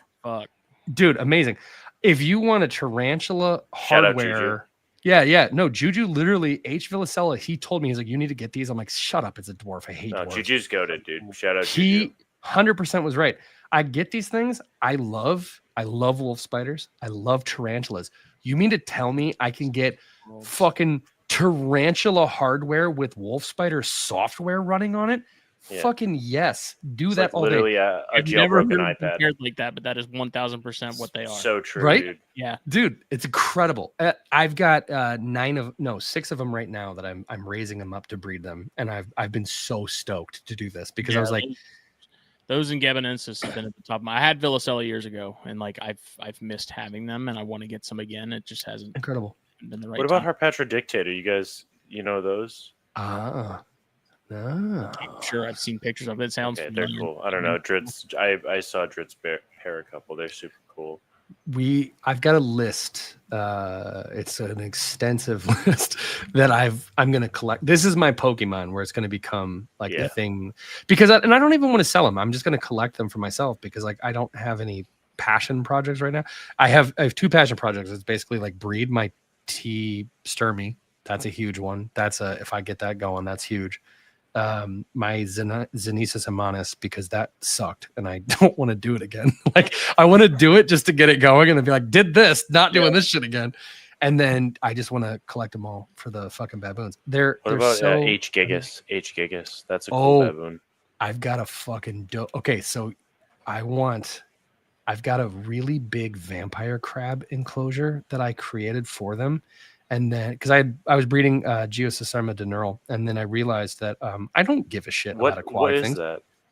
dude, amazing. If you want a tarantula hardware, no, Juju literally H. villicella. He told me, he's like, you need to get these. I'm like, shut up, it's a dwarf. I hate dwarves. Juju's goated, dude. Shout out. He 100% was right. I get these things. I love wolf spiders. I love tarantulas. You mean to tell me I can get fucking tarantula hardware with wolf spider software running on it? Yeah. Fucking yes. Do it's that all literally day. A jailbroken iPad. Like that, but that is 1000% what they are. So true, right? Dude. Yeah, dude, it's incredible. I've got 6 of them right now that I'm raising them up to breed them, and I've been so stoked to do this because I was like, those and Gabenensis have been at the top of my. I had Villicella years ago, and like I've missed having them, and I want to get some again. It just hasn't incredible been the right. What about Harpatra Dictator? You guys, know those? No. I'm sure I've seen pictures of it. It sounds they're cool. I don't know. Dritz. I saw Dritz pair a couple. They're super cool. I've got a list. It's an extensive list that I'm gonna collect. This is my Pokemon where it's gonna become like the thing, because I don't even want to sell them. I'm just gonna collect them for myself because like I don't have any passion projects right now. I have 2 passion projects. It's basically like breed my T-Sturmy. That's a huge one. If I get that going, that's huge. My Zenesis Amanus, because that sucked and I don't want to do it again. Like I want to do it just to get it going and then be like, did this, not doing this shit again. And then I just want to collect them all for the fucking baboons. What about H. gigas? H. gigas. That's a cool baboon. I've got a fucking okay, so I've got a really big vampire crab enclosure that I created for them. And then, because I was breeding Geosesarma deneural, and then I realized that I don't give a shit about aquatic things.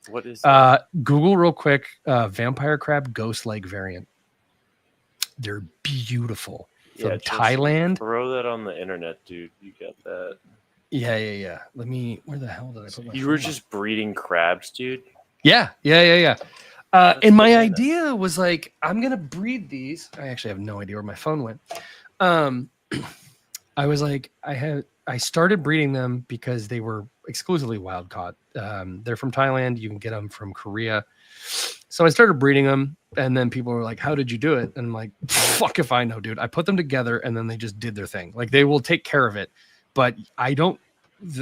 What is that? Google real quick, vampire crab ghost leg variant. They're beautiful. From Thailand. Throw that on the internet, dude. You got that. Yeah. Where the hell did I put my You were just breeding crabs, dude? Yeah. And my idea was like, I'm going to breed these. I actually have no idea where my phone went. I was like, I started breeding them because they were exclusively wild caught. They're from Thailand. You can get them from Korea. So I started breeding them, and then people were like, how did you do it? And I'm like, fuck if I know, dude. I put them together, and then they just did their thing. Like, they will take care of it. But I don't,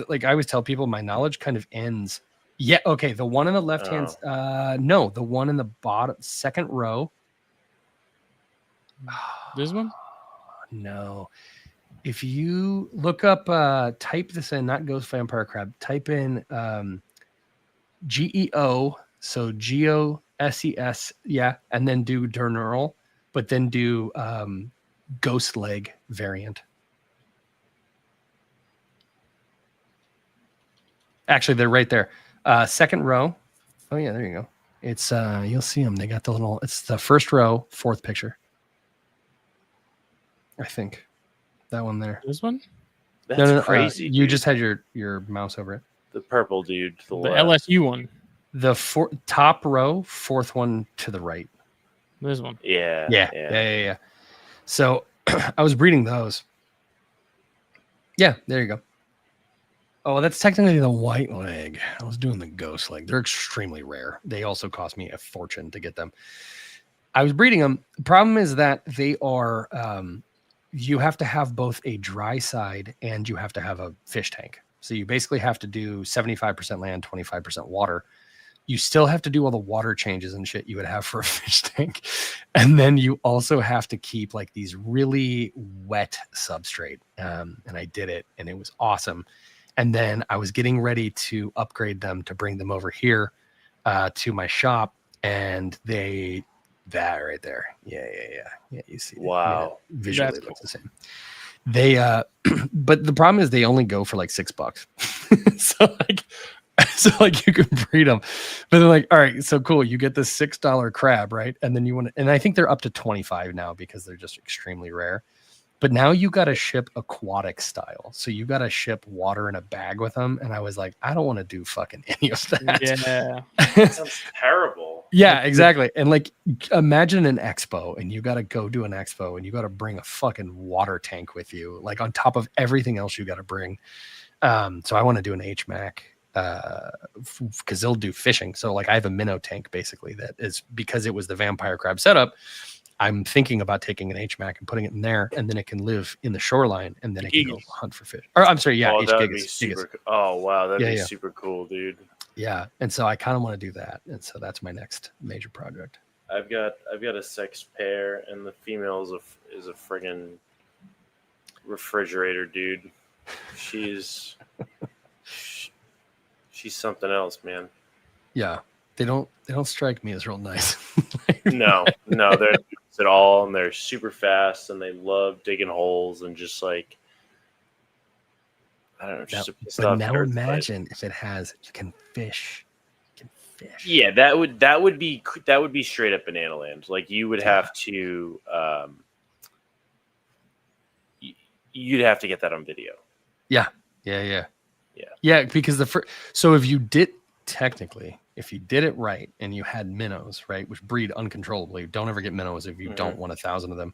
like, I always tell people my knowledge kind of ends. Yeah, okay, the one in the left hand, no, the one in the bottom, second row. This one? No. If you look up, type this in, not ghost vampire crab, type in GEO, so GOSES, and then do deneural, but then do ghost leg variant. Actually, they're right there. Second row. Oh yeah, there you go. It's you'll see them. They got the little. It's the first row, fourth picture. I think that one there. This one? That's crazy. You just had your mouse over it. The purple dude. The LSU one. The top row, fourth one to the right. This one. Yeah. So I was breeding those. Yeah, there you go. Oh, that's technically the white leg. I was doing the ghost leg. They're extremely rare. They also cost me a fortune to get them. I was breeding them. The problem is that they are, you have to have both a dry side and you have to have a fish tank. So you basically have to do 75% land, 25% water. You still have to do all the water changes and shit you would have for a fish tank. And then you also have to keep like these really wet substrate. And I did it and it was awesome. And then I was getting ready to upgrade them to bring them over here to my shop. And that right there. Yeah. You see, wow. Visually it looks the same. They, but the problem is they only go for like $6. So you can breed them, but they're like, all right, so cool. You get this $6 crab, right? And then you want to, and I think they're up to 25 now because they're just extremely rare. But now you got to ship aquatic style. So you got to ship water in a bag with them. And I was like, I don't want to do fucking any of that. Yeah. That sounds terrible. Yeah, exactly. And like, imagine an expo and you got to go do an expo and you got to bring a fucking water tank with you, like on top of everything else you got to bring. So I want to do an HMAC because they'll do fishing. So like I have a minnow tank basically that is because it was the vampire crab setup. I'm thinking about taking an HMAC and putting it in there, and then it can live in the shoreline, and then it can go hunt for fish. Or I'm sorry, yeah, oh, that'd be super. Oh wow, that'd be super cool, dude. Yeah, and so I kind of want to do that, and so that's my next major project. I've got a sex pair, and the female is a friggin' refrigerator, dude. She's something else, man. Yeah, they don't strike me as real nice. no, they're at all, and they're super fast, and they love digging holes and just like I don't know. Just but now imagine if it has you can fish. Yeah, that would be straight up banana land. Like you would have to you'd have to get that on video. Yeah, because so if you did it right and you had minnows, right, which breed uncontrollably, don't ever get minnows if you don't want 1,000 of them.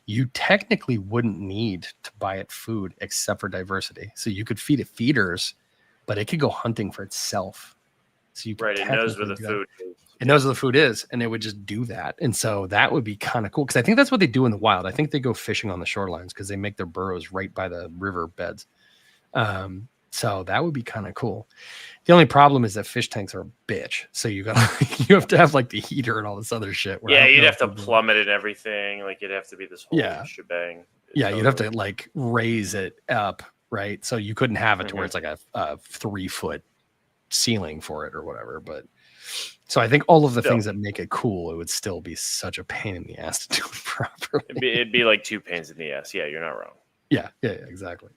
You technically wouldn't need to buy it food except for diversity. So you could feed it feeders, but it could go hunting for itself. So you could it knows where the food is. It knows where the food is, and it would just do that. And so that would be kind of cool because I think that's what they do in the wild. I think they go fishing on the shorelines because they make their burrows right by the river beds. So that would be kind of cool. The only problem is that fish tanks are a bitch. So you have to have like the heater and all this other shit. Yeah, you'd have to plumb it and everything. Like it'd have to be this whole shebang. Yeah, you'd have to like raise it up, right? So you couldn't have it to where it's like a 3-foot ceiling for it or whatever. But so I think all of the things that make it cool, it would still be such a pain in the ass to do it properly. It'd be like 2 pains in the ass. Yeah, you're not wrong. Yeah, exactly.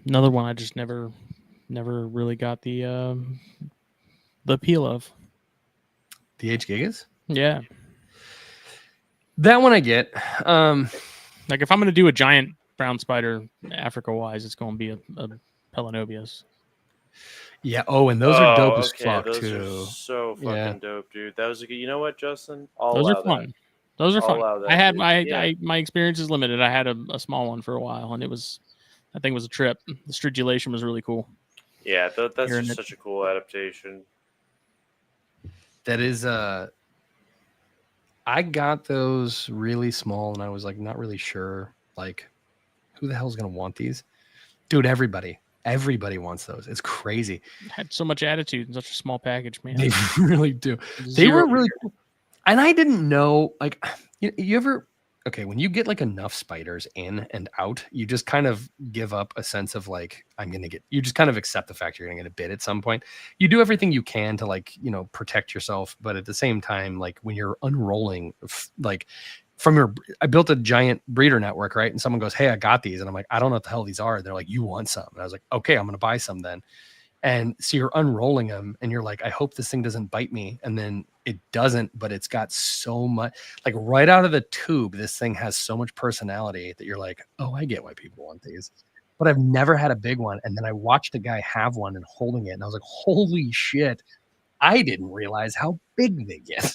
Another one I just never really got the appeal of. The H gigas? Yeah. That one I get. Like if I'm going to do a giant brown spider Africa wise, it's going to be a Pelanobius. Yeah. Oh, and those are dope as fuck those too. Are so fucking dope, dude. That was a good. You know what, Justin? Those are fun. Those are fun. My experience is limited. I had a small one for a while, and I think it was a trip. The stridulation was really cool. Yeah, that's just such a cool adaptation. That is, I got those really small, and I was like not really sure, like, who the hell is gonna want these, dude? Everybody wants those. It's crazy. It had so much attitude in such a small package, man. They really do. They were really cool, and I didn't know. Like, you ever? Okay, when you get like enough spiders in and out, you just kind of give up a sense of like, you just kind of accept the fact you're going to get a bit at some point. You do everything you can to like, protect yourself. But at the same time, like when you're unrolling, like I built a giant breeder network, right? And someone goes, hey, I got these. And I'm like, I don't know what the hell these are. They're like, you want some? And I was like, okay, I'm going to buy some then. And so you're unrolling them and you're like, I hope this thing doesn't bite me. And then it doesn't, but it's got so much, like right out of the tube, this thing has so much personality that you're like, oh, I get why people want these. But I've never had a big one. And then I watched a guy have one and holding it. And I was like, holy shit. I didn't realize how big they get.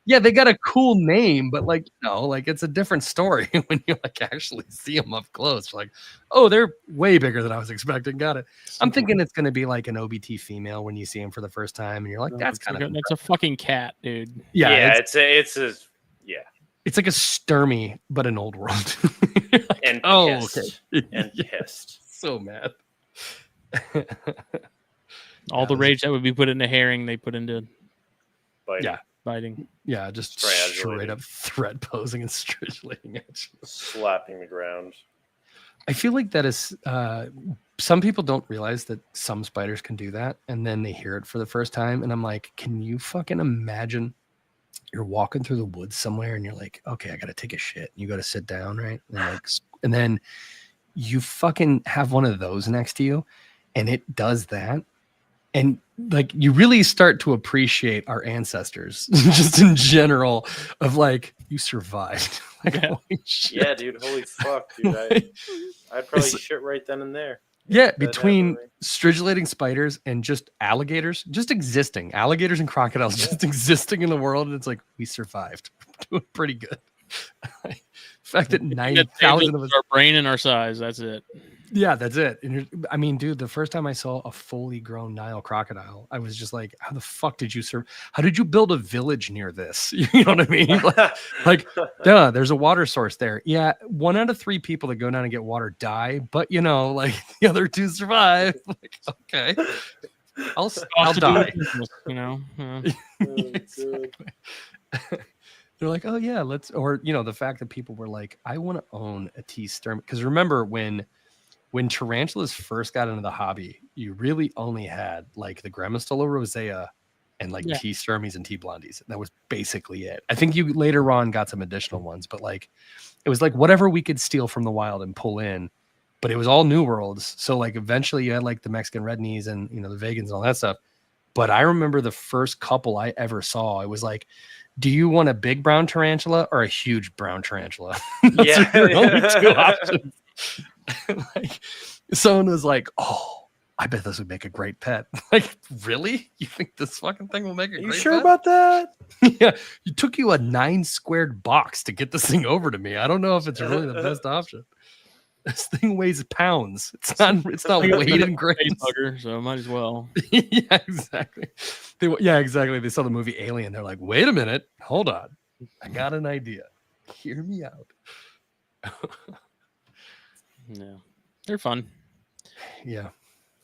Yeah, they got a cool name, but like, like it's a different story when you like actually see them up close. Like, oh, they're way bigger than I was expecting. Got it. I'm thinking it's going to be like an OBT female when you see them for the first time, and you're like, that's kind of that's a fucking cat, dude. Yeah, it's a yeah. It's like a Sturmy, but an old world. Like, and pissed. Okay. And pissed. So mad. All the rage that would be put into herring, they put into biting. Yeah, just straight up threat posing and stridulating at you. Slapping the ground. I feel like that is some people don't realize that some spiders can do that, and then they hear it for the first time, and I'm like, can you fucking imagine you're walking through the woods somewhere and you're like, okay, I gotta take a shit. You gotta sit down, right? And then you fucking have one of those next to you, and it does that. And like, you really start to appreciate our ancestors just in general of like, you survived. Like, holy shit. Yeah, dude. Holy fuck, dude. I'd probably shit right then and there. Yeah, between stridulating spiders and just alligators, just existing, alligators and crocodiles just existing in the world. And it's like, we survived. We're doing pretty good. The fact that 90,000 of us, our brain and our size, that's it. Yeah, that's it. And I mean, dude, the first time I saw a fully grown Nile crocodile, I was just like, how the fuck did you how did you build a village near this? You know what I mean? Like, duh, there's a water source there. Yeah, 1 out of 3 people that go down and get water die, but like the other 2 survive. Like, okay, I'll die. Exactly. They're like, oh yeah, let's, or the fact that people were like, I want to own a T sturm, because remember when tarantulas first got into the hobby, you really only had like the Grammostola rosea and like T sturmies and T blondies. That was basically it. I think you later on got some additional ones, but like it was like whatever we could steal from the wild and pull in. But it was all New Worlds, so like eventually you had like the Mexican red knees and the vegans and all that stuff. But I remember the first couple I ever saw, it was like, do you want a big brown tarantula or a huge brown tarantula? Those are your only 2 options. Like, someone was like, oh, I bet this would make a great pet. Like, really? You think this fucking thing will make a great pet? You sure about that? Yeah. It took you a 9 squared box to get this thing over to me. I don't know if it's really the best option. This thing weighs pounds. It's not weight in grains. So might as well. Yeah, exactly. Exactly. They saw the movie Alien. They're like, wait a minute. Hold on. I got an idea. Hear me out. Yeah. They're fun. Yeah.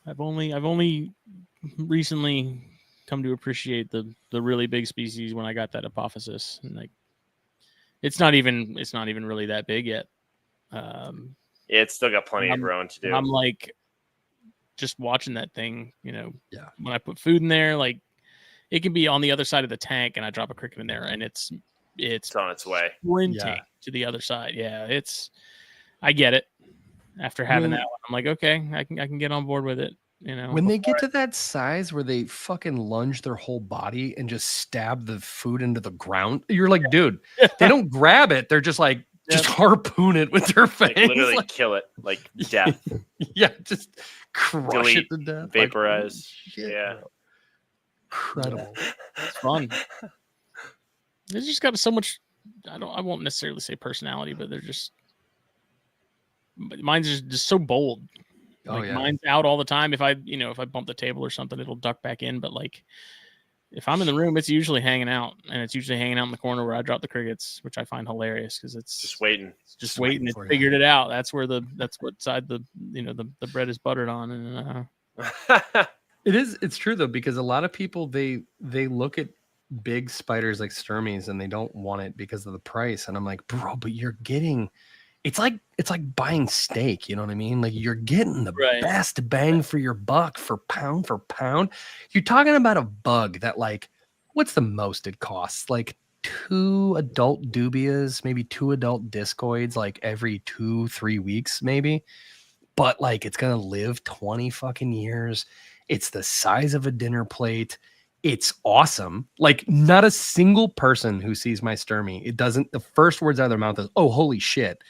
I've only recently come to appreciate the really big species when I got that Apophysis. And like it's not even really that big yet. It's still got plenty of growing to do. I'm like just watching that thing, when I put food in there, like it can be on the other side of the tank and I drop a cricket in there and it's on its way. Sprinting to the other side. Yeah, I get it. After having that one, I'm like, okay, I can get on board with it. When they get to that size where they fucking lunge their whole body and just stab the food into the ground, you're like, dude, they don't grab it. They're just like, just harpoon it with their fangs. Like literally kill it, like death. Yeah, just crush it to death. Vaporize. Like, yeah. Incredible. It's fun. They just got so much, I won't necessarily say personality, but they're just, mine's just so bold. Like, mine's out all the time. If I bump the table or something, it'll duck back in. But like, if I'm in the room, it's usually hanging out, and it's usually hanging out in the corner where I drop the crickets, which I find hilarious because it's just waiting. It's just waiting. It figured it out. That's what side the bread is buttered on. And it's true though, because a lot of people they look at big spiders like Sturmies and they don't want it because of the price. And I'm like, bro, but you're getting. It's like buying steak, you know what I mean? Like you're getting the best bang for your buck for pound. You're talking about a bug that like, what's the most it costs? Like 2 adult dubias, maybe 2 adult discoids, like every 2-3 weeks, maybe. But like it's gonna live 20 fucking years. It's the size of a dinner plate. It's awesome. Like not a single person who sees my Sturmy, the first words out of their mouth is, oh, holy shit.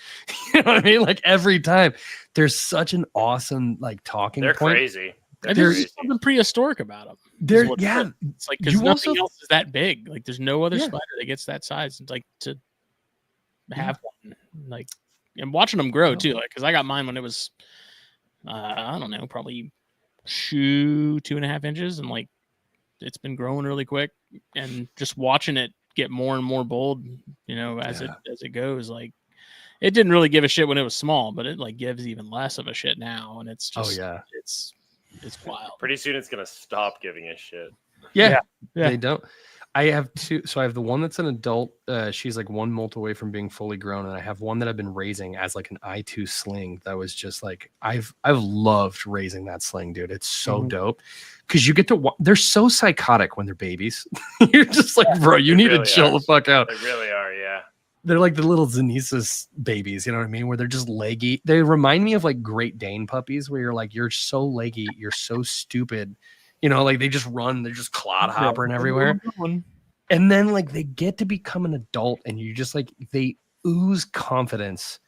You know what I mean? Like every time there's such an awesome, like talking They're point. crazy. There's something prehistoric about them. There, yeah, it's like because nothing else is that big. Like there's no other spider that gets that size. It's like to have one. Like and watching them grow too. Like because I got mine when it was, I don't know, probably 2.5 inches, and like it's been growing really quick. And just watching it get more and more bold, you know, as it goes. Like it didn't really give a shit when it was small, but it like gives even less of a shit now, and it's just it's wild. Pretty soon it's gonna stop giving a shit. Yeah. They don't. I have two. So I have the one that's an adult. She's like 1 molt away from being fully grown, and I have one that I've been raising as like an I2 sling. That was just like I've loved raising that sling, dude. It's so dope because you get to. They're so psychotic when they're babies. You're just like, bro, you need to chill the fuck out. They really are, yeah. They're like the little Xenesis babies, you know what I mean? Where they're just leggy. They remind me of like Great Dane puppies, where you're like, you're so leggy, you're so stupid. You know, like they just run, they're just clod hopping everywhere. And then like they get to become an adult and you just like, they ooze confidence.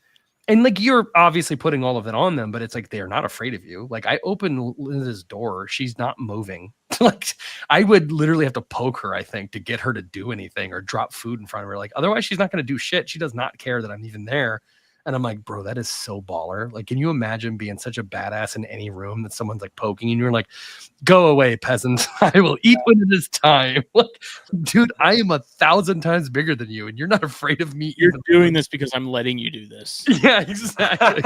And like you're obviously putting all of that on them, but it's like they're not afraid of you. Like I open Linda's door, she's not moving. Like I would literally have to poke her, I think, to get her to do anything or drop food in front of her. Like otherwise, she's not going to do shit. She does not care that I'm even there. And I'm like, bro, that is so baller. Like, can you imagine being such a badass in any room that someone's like poking and you're like, go away, peasant. I will eat when it is time. Like, dude, I am 1,000 times bigger than you, and you're not afraid of me. You're doing this because I'm letting you do this. Yeah, exactly.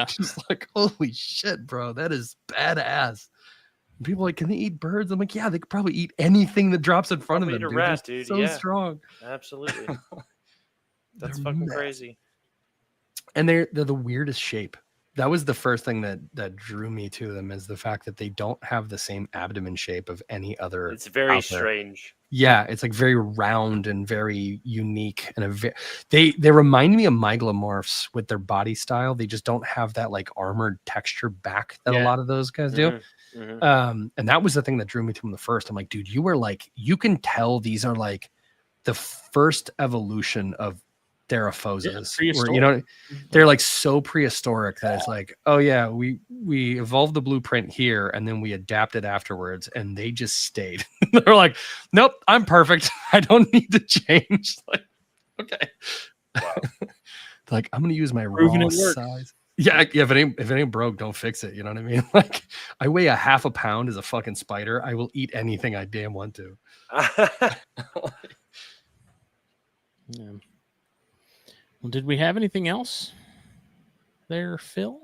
She's like, holy shit, bro, that is badass. And people are like, can they eat birds? I'm like, yeah, they could probably eat anything that drops in front of them. Eat a rat, dude. So strong. Absolutely. That's fucking crazy. And they're the weirdest shape. That was the first thing that drew me to them, is the fact that they don't have the same abdomen shape of any other. It's very strange. Yeah, it's like very round and very unique, and they remind me of myglomorphs with their body style. They just don't have that like armored texture back that a lot of those guys do. And that was the thing that drew me to them the first. I'm like, dude, you can tell these are like the first evolution of Theraphoses, you know, they're like so prehistoric that it's like, oh yeah, we evolved the blueprint here and then we adapted afterwards, and they just stayed. They're like, nope, I'm perfect. I don't need to change. Like, okay, wow. Like I'm gonna use my raw size. Yeah, if it ain't broke, don't fix it. You know what I mean? Like I weigh 0.5 pound as a fucking spider. I will eat anything I damn want to. Yeah. Well, did we have anything else there, Phil?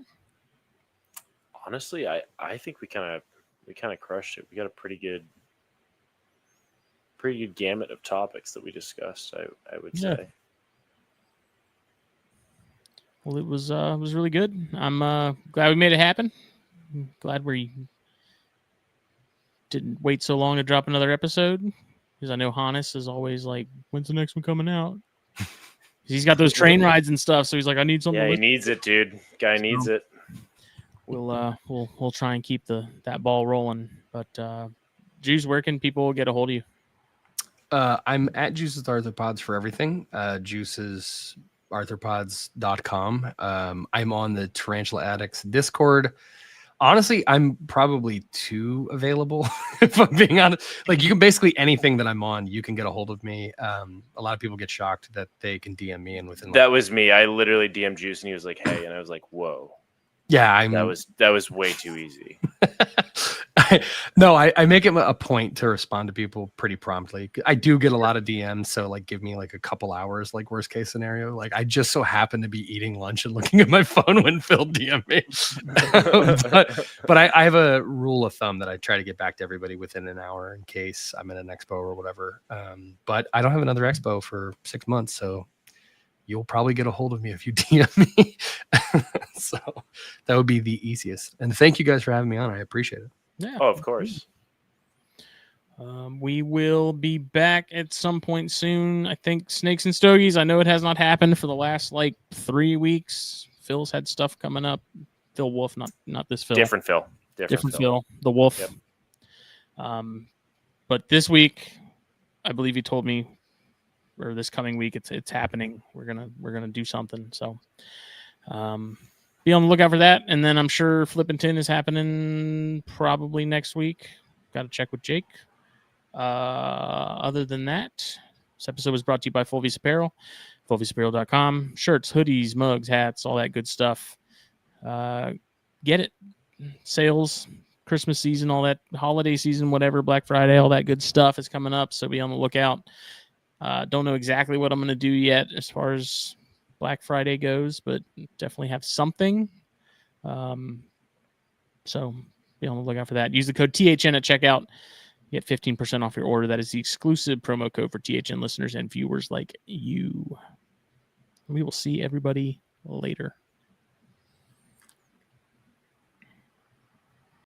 Honestly, I think we kind of crushed it. We got a pretty good gamut of topics that we discussed. I would say. Well, it was really good. I'm glad we made it happen. I'm glad we didn't wait so long to drop another episode, because I know Hannes is always like, "When's the next one coming out?" He's got those train rides and stuff, so he's like, "I need something." Yeah, he needs it, dude. Guy needs it. We'll try and keep that ball rolling. But Juice, where can people get a hold of you? I'm at Juice's Arthropods for everything. Juice's arthropods.com. I'm on the Tarantula Addicts Discord. Honestly, I'm probably too available, if I'm being honest. Like, you can basically anything that I'm on, you can get a hold of me. A lot of people get shocked that they can DM me, and within that was me. I literally DM'd Juice, and he was like, "Hey," and I was like, "Whoa." Yeah, that was way too easy. I make it a point to respond to people pretty promptly. I do get a lot of DMs, so like give me like a couple hours, like worst case scenario. Like I just so happen to be eating lunch and looking at my phone when Phil DM me. but I have a rule of thumb that I try to get back to everybody within an hour in case I'm in an expo or whatever. But I don't have another expo for 6 months, so you'll probably get a hold of me if you DM me. So that would be the easiest. And thank you guys for having me on. I appreciate it. Yeah. Oh, of course. We will be back at some point soon. I think Snakes and Stogies. I know it has not happened for the last like 3 weeks. Phil's had stuff coming up. Phil Wolf, not this Phil. Different Phil. Different Phil. The Wolf. Yep. But this week, I believe he told me, or this coming week, it's happening. We're gonna do something. So be on the lookout for that. And then I'm sure Flippin' Tin is happening probably next week. got to check with Jake. Other than that, this episode was brought to you by Fulvius Apparel, fulviusapparel.com. Shirts, hoodies, mugs, hats, all that good stuff. Get it. Sales, Christmas season, all that, holiday season, whatever, Black Friday, all that good stuff is coming up, so be on the lookout. Don't know exactly what I'm going to do yet as far as Black Friday goes, but definitely have something. So be on the lookout for that. Use the code THN at checkout. Get 15% off your order. That is the exclusive promo code for THN listeners and viewers like you. We will see everybody later.